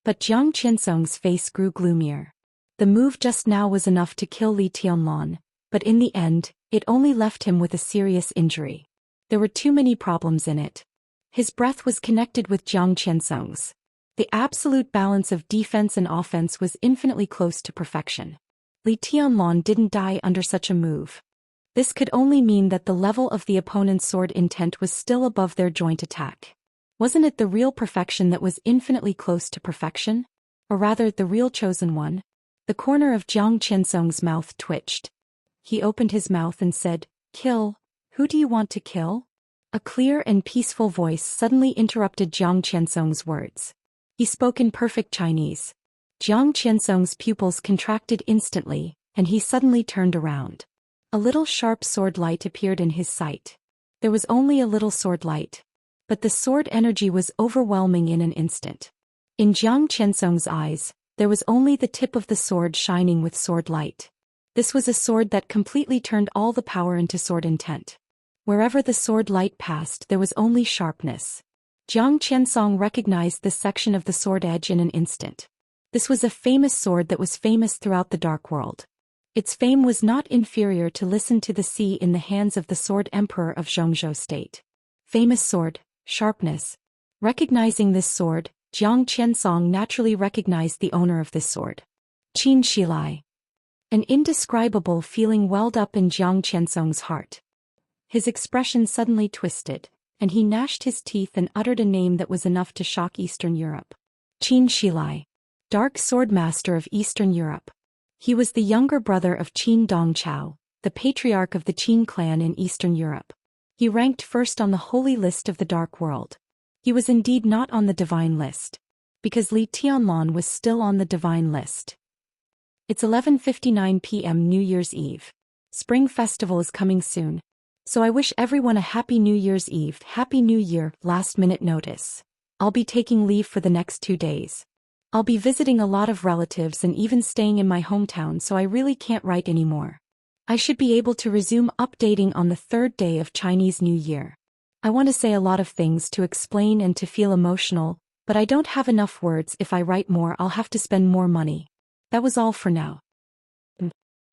But Jiang Qinsong's face grew gloomier. The move just now was enough to kill Li Tianlan, but in the end, it only left him with a serious injury. There were too many problems in it. His breath was connected with Jiang Qinsong's. The absolute balance of defense and offense was infinitely close to perfection. Li Tianlan didn't die under such a move. This could only mean that the level of the opponent's sword intent was still above their joint attack. Wasn't it the real perfection that was infinitely close to perfection? Or rather, the real chosen one? The corner of Jiang Qiansong's mouth twitched. He opened his mouth and said, "Kill? Who do you want to kill?" A clear and peaceful voice suddenly interrupted Jiang Qiansong's words. He spoke in perfect Chinese. Jiang Qiansong's pupils contracted instantly, and he suddenly turned around. A little sharp sword light appeared in his sight. There was only a little sword light, but the sword energy was overwhelming in an instant. In Jiang Qiansong's eyes, there was only the tip of the sword shining with sword light. This was a sword that completely turned all the power into sword intent. Wherever the sword light passed, there was only sharpness. Jiang Qiansong recognized this section of the sword edge in an instant. This was a famous sword that was famous throughout the Dark World. Its fame was not inferior to Listen to the Sea in the hands of the Sword Emperor of Zhongzhou State. Famous sword, sharpness. Recognizing this sword, Jiang Qiansong naturally recognized the owner of this sword. Qin Shilai. An indescribable feeling welled up in Jiang Qiansong's heart. His expression suddenly twisted, and he gnashed his teeth and uttered a name that was enough to shock Eastern Europe. Qin Shilai. Dark Sword Master of Eastern Europe. He was the younger brother of Qin Dongchao, the patriarch of the Qin clan in Eastern Europe. He ranked first on the holy list of the Dark World. He was indeed not on the divine list, because Li Tianlan was still on the divine list. It's 11:59 p.m. New Year's Eve. Spring Festival is coming soon. So I wish everyone a Happy New Year's Eve, Happy New Year, last minute notice. I'll be taking leave for the next 2 days. I'll be visiting a lot of relatives and even staying in my hometown, so I really can't write anymore. I should be able to resume updating on the 3rd day of Chinese New Year. I want to say a lot of things to explain and to feel emotional, but I don't have enough words. If I write more, I'll have to spend more money. That was all for now.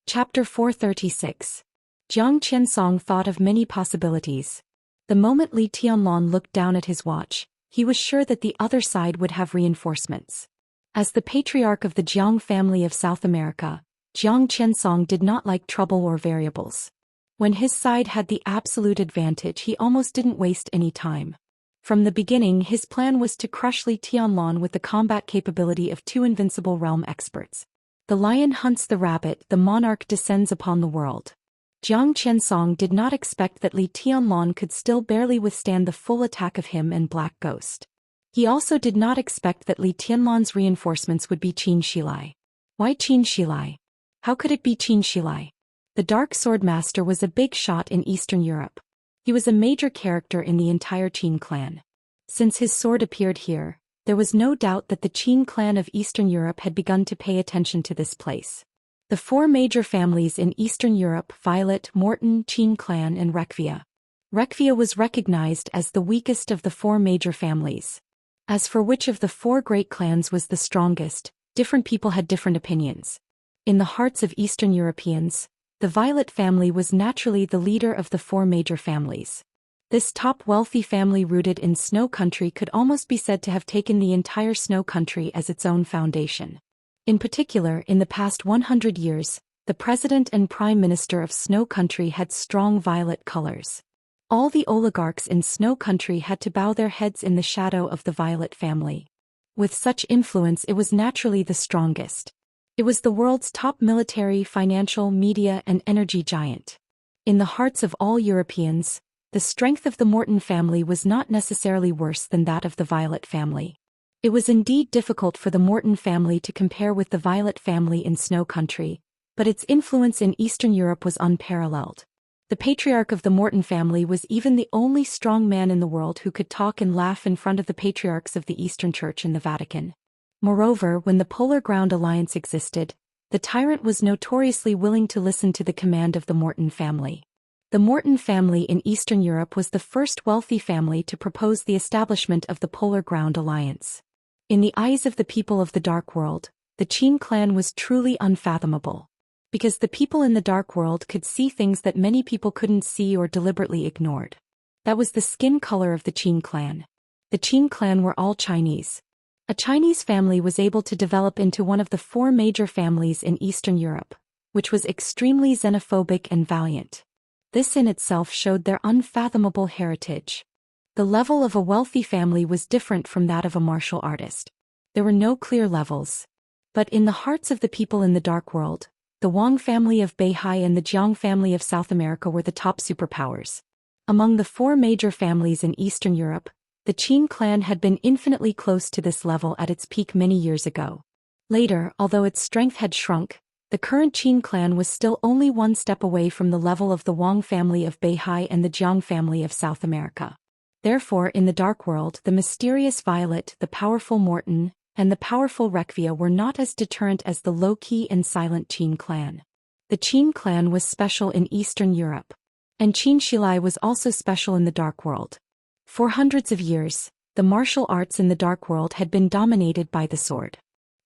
Chapter 436. Jiang Qiansong thought of many possibilities. The moment Li Tianlan looked down at his watch, he was sure that the other side would have reinforcements. As the patriarch of the Jiang family of South America, Jiang Qiansong did not like trouble or variables. When his side had the absolute advantage, he almost didn't waste any time. From the beginning, his plan was to crush Li Tianlan with the combat capability of 2 invincible realm experts. The lion hunts the rabbit, the monarch descends upon the world. Jiang Qiansong did not expect that Li Tianlan could still barely withstand the full attack of him and Black Ghost. He also did not expect that Li Tianlan's reinforcements would be Qin Shilai. Why Qin Shilai? How could it be Qin Shilai? The Dark Sword Master was a big shot in Eastern Europe. He was a major character in the entire Qin clan. Since his sword appeared here, there was no doubt that the Qin clan of Eastern Europe had begun to pay attention to this place. The 4 major families in Eastern Europe, Violet, Morton, Qin clan and Rekvia. Rekvia was recognized as the weakest of the 4 major families. As for which of the 4 great clans was the strongest, different people had different opinions. In the hearts of Eastern Europeans, the Violet family was naturally the leader of the 4 major families. This top wealthy family rooted in Snow Country could almost be said to have taken the entire Snow Country as its own foundation. In particular, in the past 100 years, the president and prime minister of Snow Country had strong violet colors. All the oligarchs in Snow Country had to bow their heads in the shadow of the Violet family. With such influence, it was naturally the strongest. It was the world's top military, financial, media, and energy giant. In the hearts of all Europeans, the strength of the Morton family was not necessarily worse than that of the Violet family. It was indeed difficult for the Morton family to compare with the Violet family in Snow Country, but its influence in Eastern Europe was unparalleled. The patriarch of the Morton family was even the only strong man in the world who could talk and laugh in front of the patriarchs of the Eastern Church in the Vatican. Moreover, when the Polar Ground Alliance existed, the tyrant was notoriously willing to listen to the command of the Morton family. The Morton family in Eastern Europe was the first wealthy family to propose the establishment of the Polar Ground Alliance. In the eyes of the people of the Dark World, the Qin clan was truly unfathomable. Because the people in the Dark World could see things that many people couldn't see or deliberately ignored. That was the skin color of the Qin clan. The Qin clan were all Chinese. A Chinese family was able to develop into one of the 4 major families in Eastern Europe, which was extremely xenophobic and valiant. This in itself showed their unfathomable heritage. The level of a wealthy family was different from that of a martial artist. There were no clear levels. But in the hearts of the people in the Dark World, the Wang family of Beihai and the Jiang family of South America were the top superpowers. Among the four major families in Eastern Europe, the Qin clan had been infinitely close to this level at its peak many years ago. Later, although its strength had shrunk, the current Qin clan was still only one step away from the level of the Wang family of Beihai and the Jiang family of South America. Therefore, in the Dark World, the mysterious Violet, the powerful Morton, and the powerful Rekvia were not as deterrent as the low-key and silent Qin clan. The Qin clan was special in Eastern Europe. And Qin Shilai was also special in the Dark World. For hundreds of years, the martial arts in the Dark World had been dominated by the sword.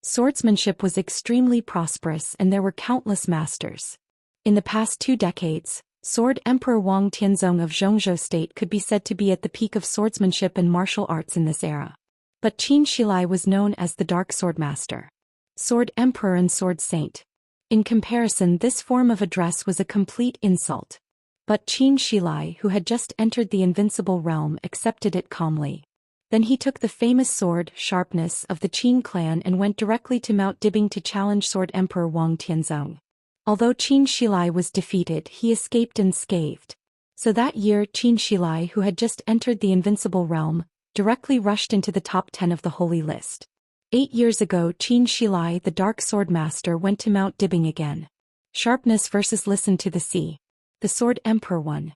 Swordsmanship was extremely prosperous and there were countless masters. In the past 2 decades, Sword Emperor Wang Tianzong of Zhongzhou State could be said to be at the peak of swordsmanship and martial arts in this era. But Qin Shilai was known as the Dark Sword Master, Sword Emperor and Sword Saint. In comparison, this form of address was a complete insult. But Qin Shilai, who had just entered the invincible realm, accepted it calmly. Then he took the famous sword, Sharpness, of the Qin clan and went directly to Mount Dibing to challenge Sword Emperor Wang Tianzong. Although Qin Shilai was defeated, he escaped unscathed. So that year, Qin Shilai, who had just entered the invincible realm, directly rushed into the top 10 of the holy list. 8 years ago, Qin Shilai, the Dark Sword Master, went to Mount Dibing again. Sharpness versus Listen to the Sea. The Sword Emperor won.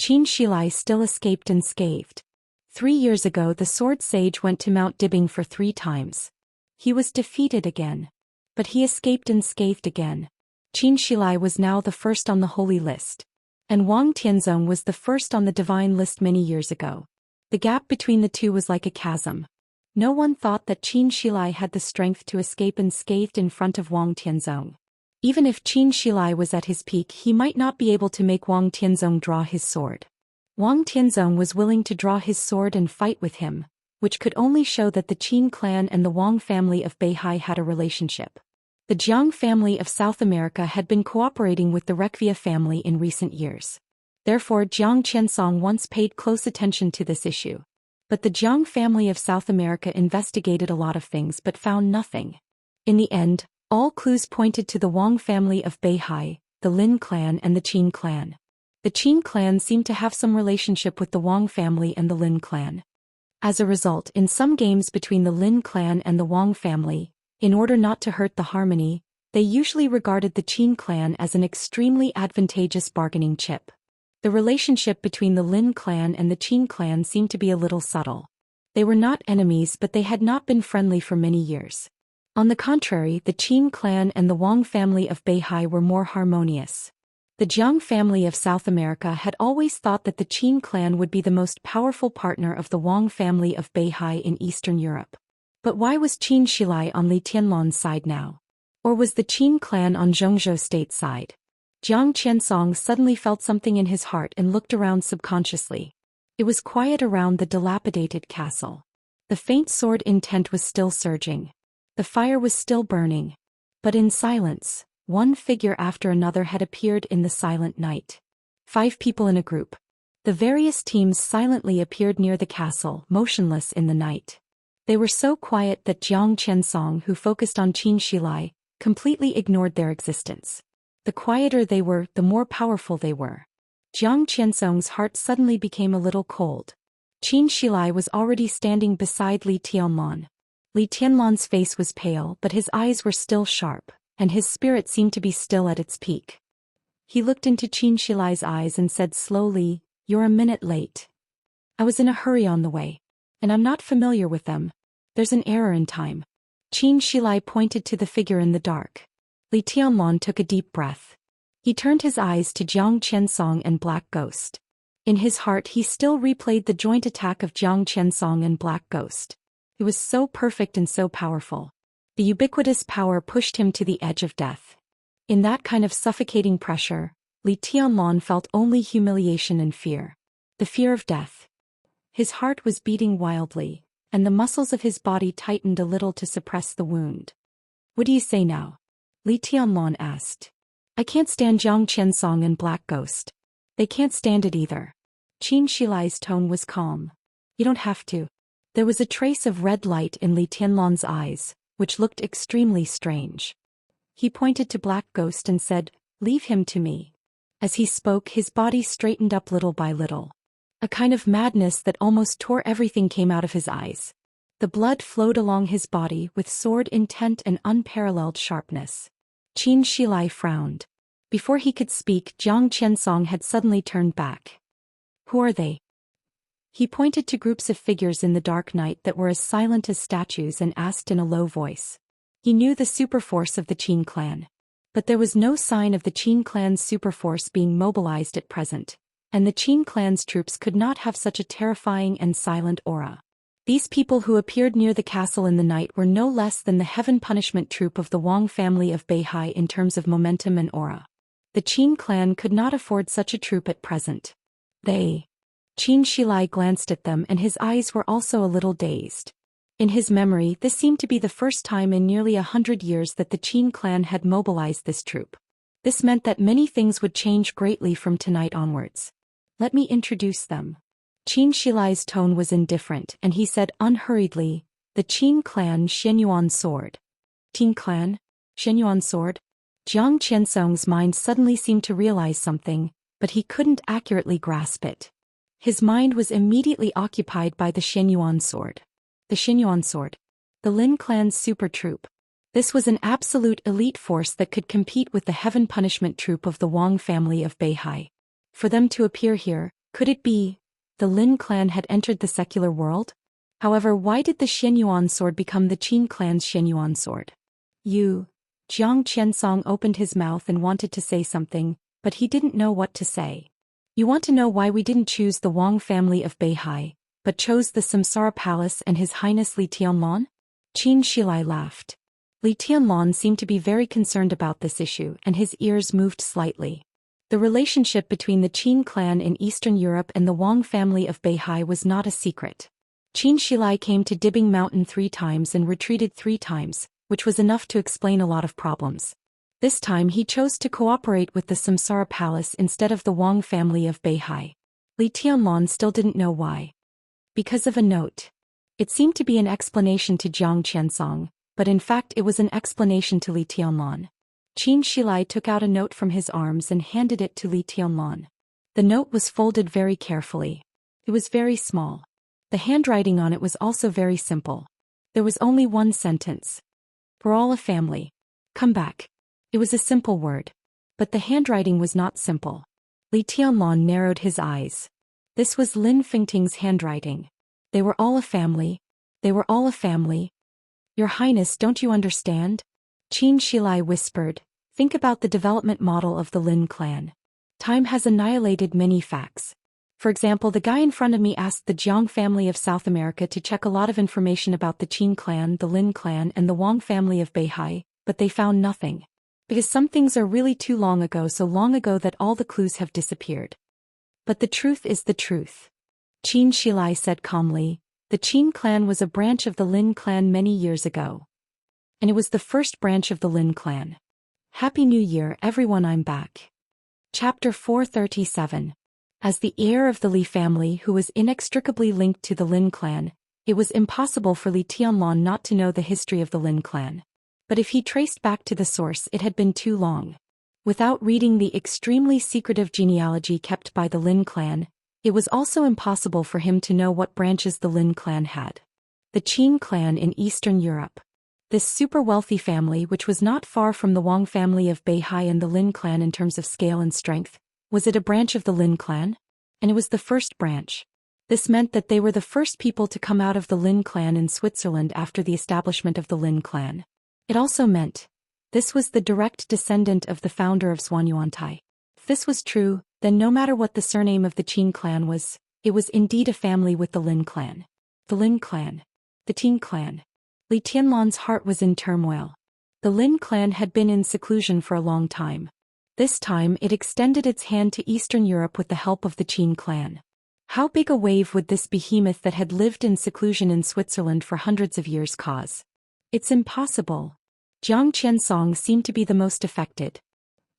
Qin Shilai still escaped unscathed. 3 years ago, the Sword Sage went to Mount Dibing for 3 times. He was defeated again. But he escaped unscathed again. Qin Shilai was now the first on the holy list. And Wang Tianzong was the first on the divine list many years ago. The gap between the two was like a chasm. No one thought that Qin Shilai had the strength to escape unscathed in front of Wang Tianzong. Even if Qin Shilai was at his peak, he might not be able to make Wang Tianzong draw his sword. Wang Tianzong was willing to draw his sword and fight with him, which could only show that the Qin clan and the Wang family of Beihai had a relationship. The Jiang family of South America had been cooperating with the Rekvia family in recent years. Therefore, Jiang Qiansong once paid close attention to this issue. But the Jiang family of South America investigated a lot of things but found nothing. In the end, all clues pointed to the Wang family of Beihai, the Lin clan and the Qin clan. The Qin clan seemed to have some relationship with the Wang family and the Lin clan. As a result, in some games between the Lin clan and the Wang family, in order not to hurt the harmony, they usually regarded the Qin clan as an extremely advantageous bargaining chip. The relationship between the Lin clan and the Qin clan seemed to be a little subtle. They were not enemies, but they had not been friendly for many years. On the contrary, the Qin clan and the Wang family of Beihai were more harmonious. The Jiang family of South America had always thought that the Qin clan would be the most powerful partner of the Wang family of Beihai in Eastern Europe. But why was Qin Shilai on Li Tianlan's side now? Or was the Qin clan on Zhongzhou State's side? Jiang Qiansong suddenly felt something in his heart and looked around subconsciously. It was quiet around the dilapidated castle. The faint sword intent was still surging. The fire was still burning. But in silence, one figure after another had appeared in the silent night. 5 people in a group. The various teams silently appeared near the castle, motionless in the night. They were so quiet that Jiang Qiansong, who focused on Qin Shilai, completely ignored their existence. The quieter they were, the more powerful they were. Jiang Qiansong's heart suddenly became a little cold. Qin Shilai was already standing beside Li Tianlan. Li Tianlan's face was pale, but his eyes were still sharp, and his spirit seemed to be still at its peak. He looked into Qin Shilai's eyes and said slowly, "You're a minute late. I was in a hurry on the way. And I'm not familiar with them. There's an error in time." Qin Shilai pointed to the figure in the dark. Li Tianlan took a deep breath. He turned his eyes to Jiang Qiansong and Black Ghost. In his heart he still replayed the joint attack of Jiang Qiansong and Black Ghost. It was so perfect and so powerful. The ubiquitous power pushed him to the edge of death. In that kind of suffocating pressure, Li Tianlan felt only humiliation and fear. The fear of death. His heart was beating wildly, and the muscles of his body tightened a little to suppress the wound. "What do you say now?" Li Tianlan asked. "I can't stand Jiang Qiansong and Black Ghost. They can't stand it either. Xianxia's tone was calm. You don't have to. There was a trace of red light in Li Tianlan's eyes, which looked extremely strange. He pointed to Black Ghost and said, "Leave him to me." As he spoke, his body straightened up little by little. A kind of madness that almost tore everything came out of his eyes. The blood flowed along his body with sword intent and unparalleled sharpness. Xianxia frowned. Before he could speak, Jiang Qiansong had suddenly turned back. Who are they? He pointed to groups of figures in the dark night that were as silent as statues and asked in a low voice. He knew the superforce of the Qin clan. But there was no sign of the Qin clan's superforce being mobilized at present, and the Qin clan's troops could not have such a terrifying and silent aura. These people who appeared near the castle in the night were no less than the heaven punishment troop of the Wang family of Beihai in terms of momentum and aura. The Qin clan could not afford such a troop at present. Qin Shilai glanced at them and his eyes were also a little dazed. In his memory, this seemed to be the first time in nearly 100 years that the Qin clan had mobilized this troop. This meant that many things would change greatly from tonight onwards. Let me introduce them. Qin Shilai's tone was indifferent and he said unhurriedly, the Qin clan Xianyuan sword. Qin clan? Xianyuan sword? Jiang Qiansong's mind suddenly seemed to realize something, but he couldn't accurately grasp it. His mind was immediately occupied by the Xianyuan sword. The Xianyuan sword. The Lin clan's super troop. This was an absolute elite force that could compete with the heaven punishment troop of the Wang family of Beihai. For them to appear here, could it be the Lin clan had entered the secular world? However, why did the Xianyuan sword become the Qin clan's Xianyuan sword? Jiang Qiansong opened his mouth and wanted to say something, but he didn't know what to say. You want to know why we didn't choose the Wang family of Beihai, but chose the Samsara Palace and His Highness Li Tianlan? Qin Shilai laughed. Li Tianlan seemed to be very concerned about this issue and his ears moved slightly. The relationship between the Qin clan in Eastern Europe and the Wang family of Beihai was not a secret. Qin Shilai came to Dibbing Mountain 3 times and retreated 3 times, which was enough to explain a lot of problems. This time he chose to cooperate with the Samsara Palace instead of the Wang family of Beihai. Li Tianlan still didn't know why. Because of a note. It seemed to be an explanation to Jiang Qiansong, but in fact it was an explanation to Li Tianlan. Qin Shilai took out a note from his arms and handed it to Li Tianlan. The note was folded very carefully. It was very small. The handwriting on it was also very simple. There was only one sentence. We're all a family. Come back. It was a simple word. But the handwriting was not simple. Li Tianlan narrowed his eyes. This was Lin Fengting's handwriting. They were all a family. They were all a family. Your Highness, don't you understand? Qin Shilai whispered, think about the development model of the Lin clan. Time has annihilated many facts. For example, the guy in front of me asked the Jiang family of South America to check a lot of information about the Qin clan, the Lin clan, and the Wang family of Beihai, but they found nothing. Because some things are really too long ago, so long ago that all the clues have disappeared. But the truth is the truth. Qin Shilai said calmly, the Qin clan was a branch of the Lin clan many years ago. And it was the first branch of the Lin clan. Happy New Year, everyone, I'm back. Chapter 437. As the heir of the Li family who was inextricably linked to the Lin clan, it was impossible for Li Tianlan not to know the history of the Lin clan. But if he traced back to the source, it had been too long. Without reading the extremely secretive genealogy kept by the Lin clan, it was also impossible for him to know what branches the Lin clan had. The Qin clan in Eastern Europe. This super wealthy family, which was not far from the Wang family of Beihai and the Lin clan in terms of scale and strength, was it a branch of the Lin clan? And it was the first branch. This meant that they were the first people to come out of the Lin clan in Switzerland after the establishment of the Lin clan. It also meant this was the direct descendant of the founder of Xuanyuantai. If this was true, then no matter what the surname of the Qin clan was, it was indeed a family with the Lin clan. The Lin clan. The Qin clan. Li Tianlan's heart was in turmoil. The Lin clan had been in seclusion for a long time. This time it extended its hand to Eastern Europe with the help of the Qin clan. How big a wave would this behemoth that had lived in seclusion in Switzerland for hundreds of years cause? It's impossible. Jiang Qiansong seemed to be the most affected.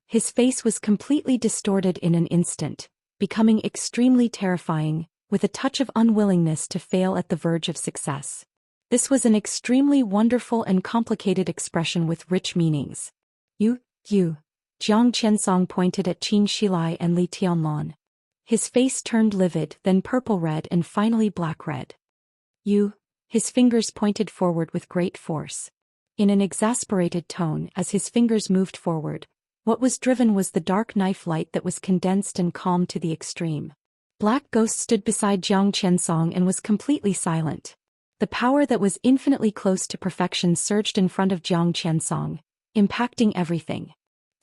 His face was completely distorted in an instant. becoming extremely terrifying, with a touch of unwillingness to fail at the verge of success. This was an extremely wonderful and complicated expression with rich meanings. You. Jiang Qiansong pointed at Qin Shilai and Li Tianlan. His face turned livid, then purple-red and finally black-red. You. His fingers pointed forward with great force. In an exasperated tone, as his fingers moved forward, what was driven was the dark knife light that was condensed and calm to the extreme. Black Ghost stood beside Jiang Qiansong and was completely silent. The power that was infinitely close to perfection surged in front of Jiang Qiansong, impacting everything.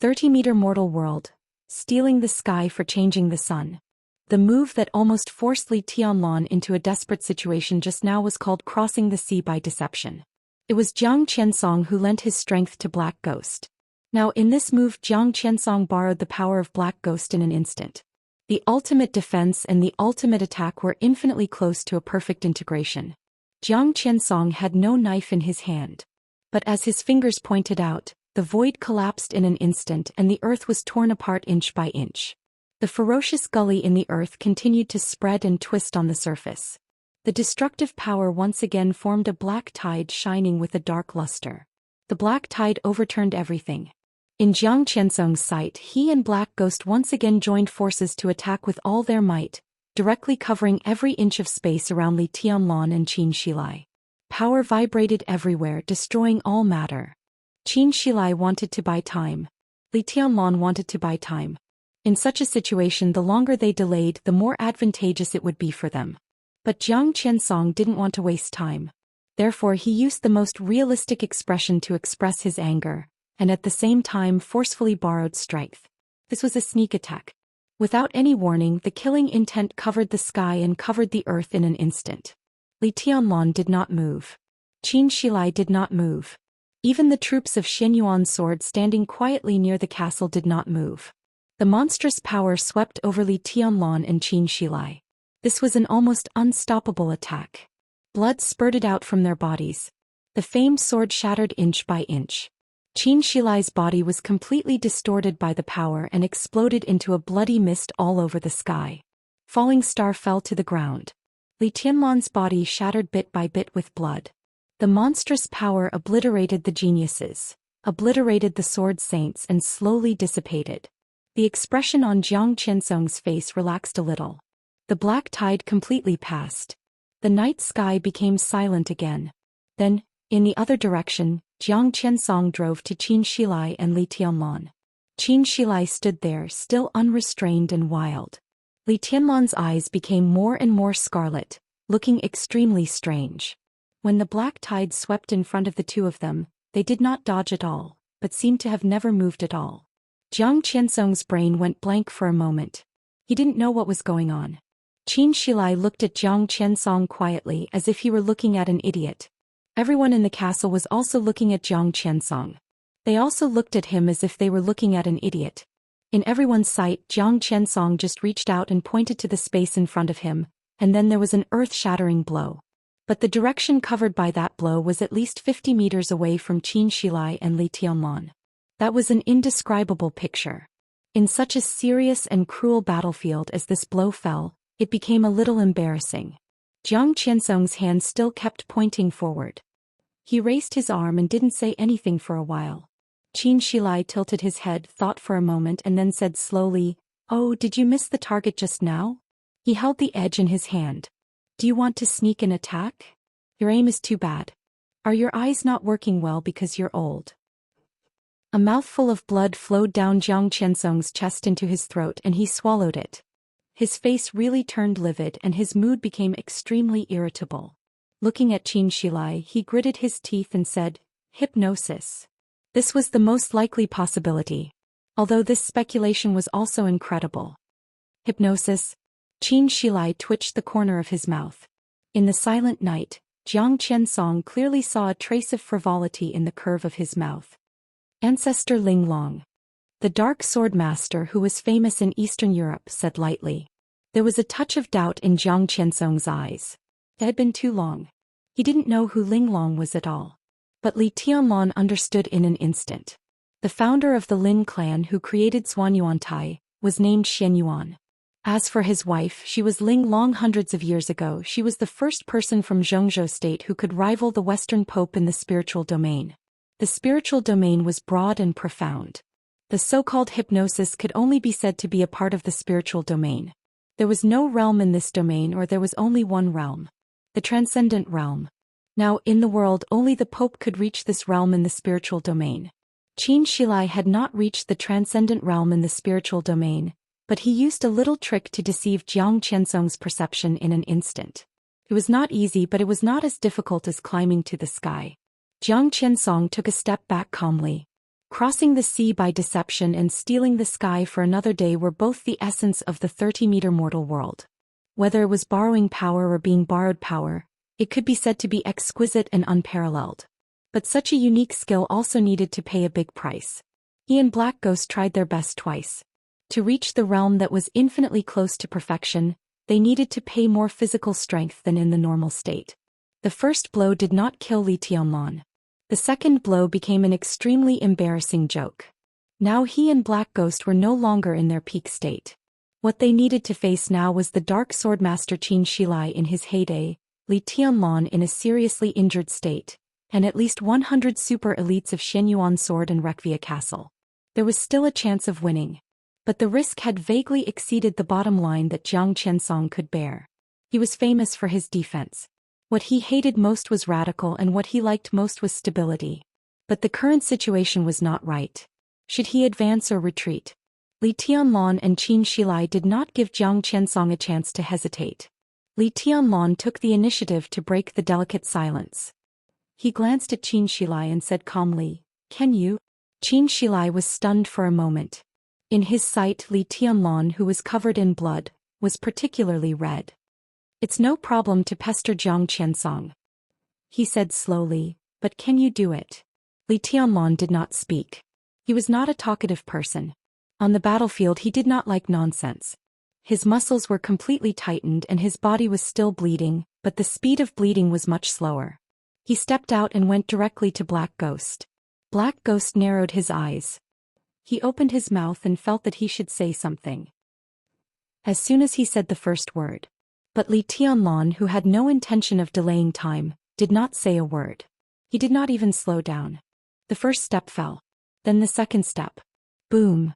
30-meter mortal world, stealing the sky for changing the sun. The move that almost forced Li Tianlan into a desperate situation just now was called crossing the sea by deception. It was Jiang Qiansong who lent his strength to Black Ghost. Now in this move Jiang Qiansong borrowed the power of Black Ghost in an instant. The ultimate defense and the ultimate attack were infinitely close to a perfect integration. Jiang Qiansong had no knife in his hand. But as his fingers pointed out, the void collapsed in an instant and the earth was torn apart inch by inch. The ferocious gully in the earth continued to spread and twist on the surface. The destructive power once again formed a black tide shining with a dark luster. The black tide overturned everything. In Jiang Qiansong's sight, he and Black Ghost once again joined forces to attack with all their might, directly covering every inch of space around Li Tianlan and Qin Shilai. Power vibrated everywhere, destroying all matter. Qin Shilai wanted to buy time. Li Tianlan wanted to buy time. In such a situation, the longer they delayed, the more advantageous it would be for them. But Jiang Qiansong didn't want to waste time. Therefore he used the most realistic expression to express his anger, and at the same time forcefully borrowed strength. This was a sneak attack. Without any warning, the killing intent covered the sky and covered the earth in an instant. Li Tianlan did not move. Qin Shilai did not move. Even the troops of Xin Yuan's sword standing quietly near the castle did not move. The monstrous power swept over Li Tianlan and Qin Shilai. This was an almost unstoppable attack. Blood spurted out from their bodies. The famed sword shattered inch by inch. Qin Shilai's body was completely distorted by the power and exploded into a bloody mist all over the sky. Falling star fell to the ground. Li Tianlan's body shattered bit by bit with blood. The monstrous power obliterated the geniuses, obliterated the sword saints and slowly dissipated. The expression on Jiang Qiansong's face relaxed a little. The black tide completely passed. The night sky became silent again. Then, in the other direction, Jiang Qiansong drove to Qin Shilai and Li Tianlan. Qin Shilai stood there, still unrestrained and wild. Li Tianlan's eyes became more and more scarlet, looking extremely strange. When the black tide swept in front of the two of them, they did not dodge at all, but seemed to have never moved at all. Jiang Qiansong's brain went blank for a moment. He didn't know what was going on. Qin Shilai looked at Jiang Qiansong quietly as if he were looking at an idiot. Everyone in the castle was also looking at Jiang Qiansong. They also looked at him as if they were looking at an idiot. In everyone's sight, Jiang Qiansong just reached out and pointed to the space in front of him, and then there was an earth-shattering blow. But the direction covered by that blow was at least 50 meters away from Qin Shilai and Li Tianlan. That was an indescribable picture. In such a serious and cruel battlefield as this blow fell, it became a little embarrassing. Jiang Qiansong's hand still kept pointing forward. He raised his arm and didn't say anything for a while. Qin Shilai tilted his head, thought for a moment and then said slowly, "Oh, did you miss the target just now?" He held the edge in his hand. "Do you want to sneak an attack? Your aim is too bad. Are your eyes not working well because you're old?" A mouthful of blood flowed down Jiang Qiansong's chest into his throat and he swallowed it. His face really turned livid and his mood became extremely irritable. Looking at Qin Shilai, he gritted his teeth and said, "Hypnosis." This was the most likely possibility. Although this speculation was also incredible. Hypnosis? Qin Shilai twitched the corner of his mouth. In the silent night, Jiang Qiansong clearly saw a trace of frivolity in the curve of his mouth. Ancestor Ling Long. The dark sword master who was famous in Eastern Europe said lightly. There was a touch of doubt in Jiang Qiansong's eyes. It had been too long. He didn't know who Ling Long was at all. But Li Tianlan understood in an instant. The founder of the Lin clan who created Zhuanyuantai was named Xianyuan. As for his wife, she was Ling Long. Hundreds of years ago, she was the first person from Zhou state who could rival the Western Pope in the spiritual domain. The spiritual domain was broad and profound. The so-called hypnosis could only be said to be a part of the spiritual domain. There was no realm in this domain, or there was only one realm. The transcendent realm. Now, in the world, only the Pope could reach this realm in the spiritual domain. Xianxia had not reached the transcendent realm in the spiritual domain, but he used a little trick to deceive Jiang Qiansong's perception in an instant. It was not easy, but it was not as difficult as climbing to the sky. Jiang Qiansong took a step back calmly. Crossing the sea by deception and stealing the sky for another day were both the essence of the 30-meter mortal world. Whether it was borrowing power or being borrowed power, it could be said to be exquisite and unparalleled. But such a unique skill also needed to pay a big price. He and Black Ghost tried their best twice. To reach the realm that was infinitely close to perfection, they needed to pay more physical strength than in the normal state. The first blow did not kill Li Tianlan. The second blow became an extremely embarrassing joke. Now he and Black Ghost were no longer in their peak state. What they needed to face now was the Dark Sword Master Xianxia in his heyday, Li Tianlan in a seriously injured state, and at least 100 super elites of Xianyuan Sword and Rekvia Castle. There was still a chance of winning. But the risk had vaguely exceeded the bottom line that Jiang Qiansong could bear. He was famous for his defense. What he hated most was radical, and what he liked most was stability. But the current situation was not right. Should he advance or retreat? Li Tianlan and Xianxia did not give Jiang Qiansong a chance to hesitate. Li Tianlan took the initiative to break the delicate silence. He glanced at Xianxia and said calmly, "Can you?" Xianxia was stunned for a moment. In his sight, Li Tianlan, who was covered in blood, was particularly red. "It's no problem to pester Jiang Qiansong," he said slowly, "but can you do it?" Li Tianlan did not speak. He was not a talkative person. On the battlefield he did not like nonsense. His muscles were completely tightened and his body was still bleeding, but the speed of bleeding was much slower. He stepped out and went directly to Black Ghost. Black Ghost narrowed his eyes. He opened his mouth and felt that he should say something. As soon as he said the first word. But Li Tianlan, who had no intention of delaying time, did not say a word. He did not even slow down. The first step fell. Then the second step. Boom.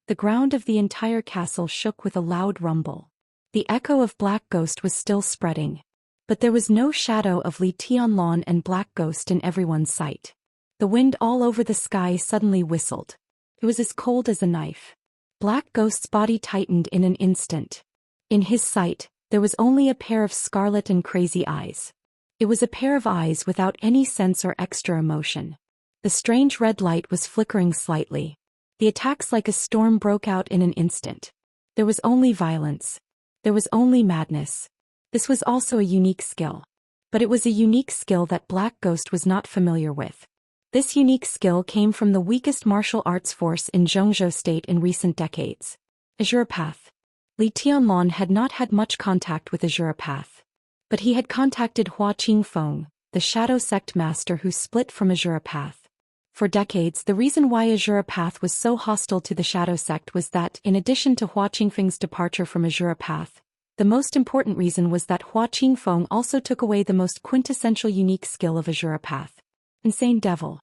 The ground of the entire castle shook with a loud rumble. The echo of Black Ghost was still spreading. But there was no shadow of Li Tianlan and Black Ghost in everyone's sight. The wind all over the sky suddenly whistled. It was as cold as a knife. Black Ghost's body tightened in an instant. In his sight, there was only a pair of scarlet and crazy eyes. It was a pair of eyes without any sense or extra emotion. The strange red light was flickering slightly. The attacks like a storm broke out in an instant. There was only violence. There was only madness. This was also a unique skill. But it was a unique skill that Black Ghost was not familiar with. This unique skill came from the weakest martial arts force in Zhou state in recent decades. Azure Path. Li Tianlan had not had much contact with Azure Path. But he had contacted Hua Qingfeng, the Shadow Sect master who split from Azure Path. For decades, the reason why Azure Path was so hostile to the Shadow Sect was that, in addition to Hua Qingfeng's departure from Azure Path, the most important reason was that Hua Qingfeng also took away the most quintessential unique skill of Azure Path. Insane Devil.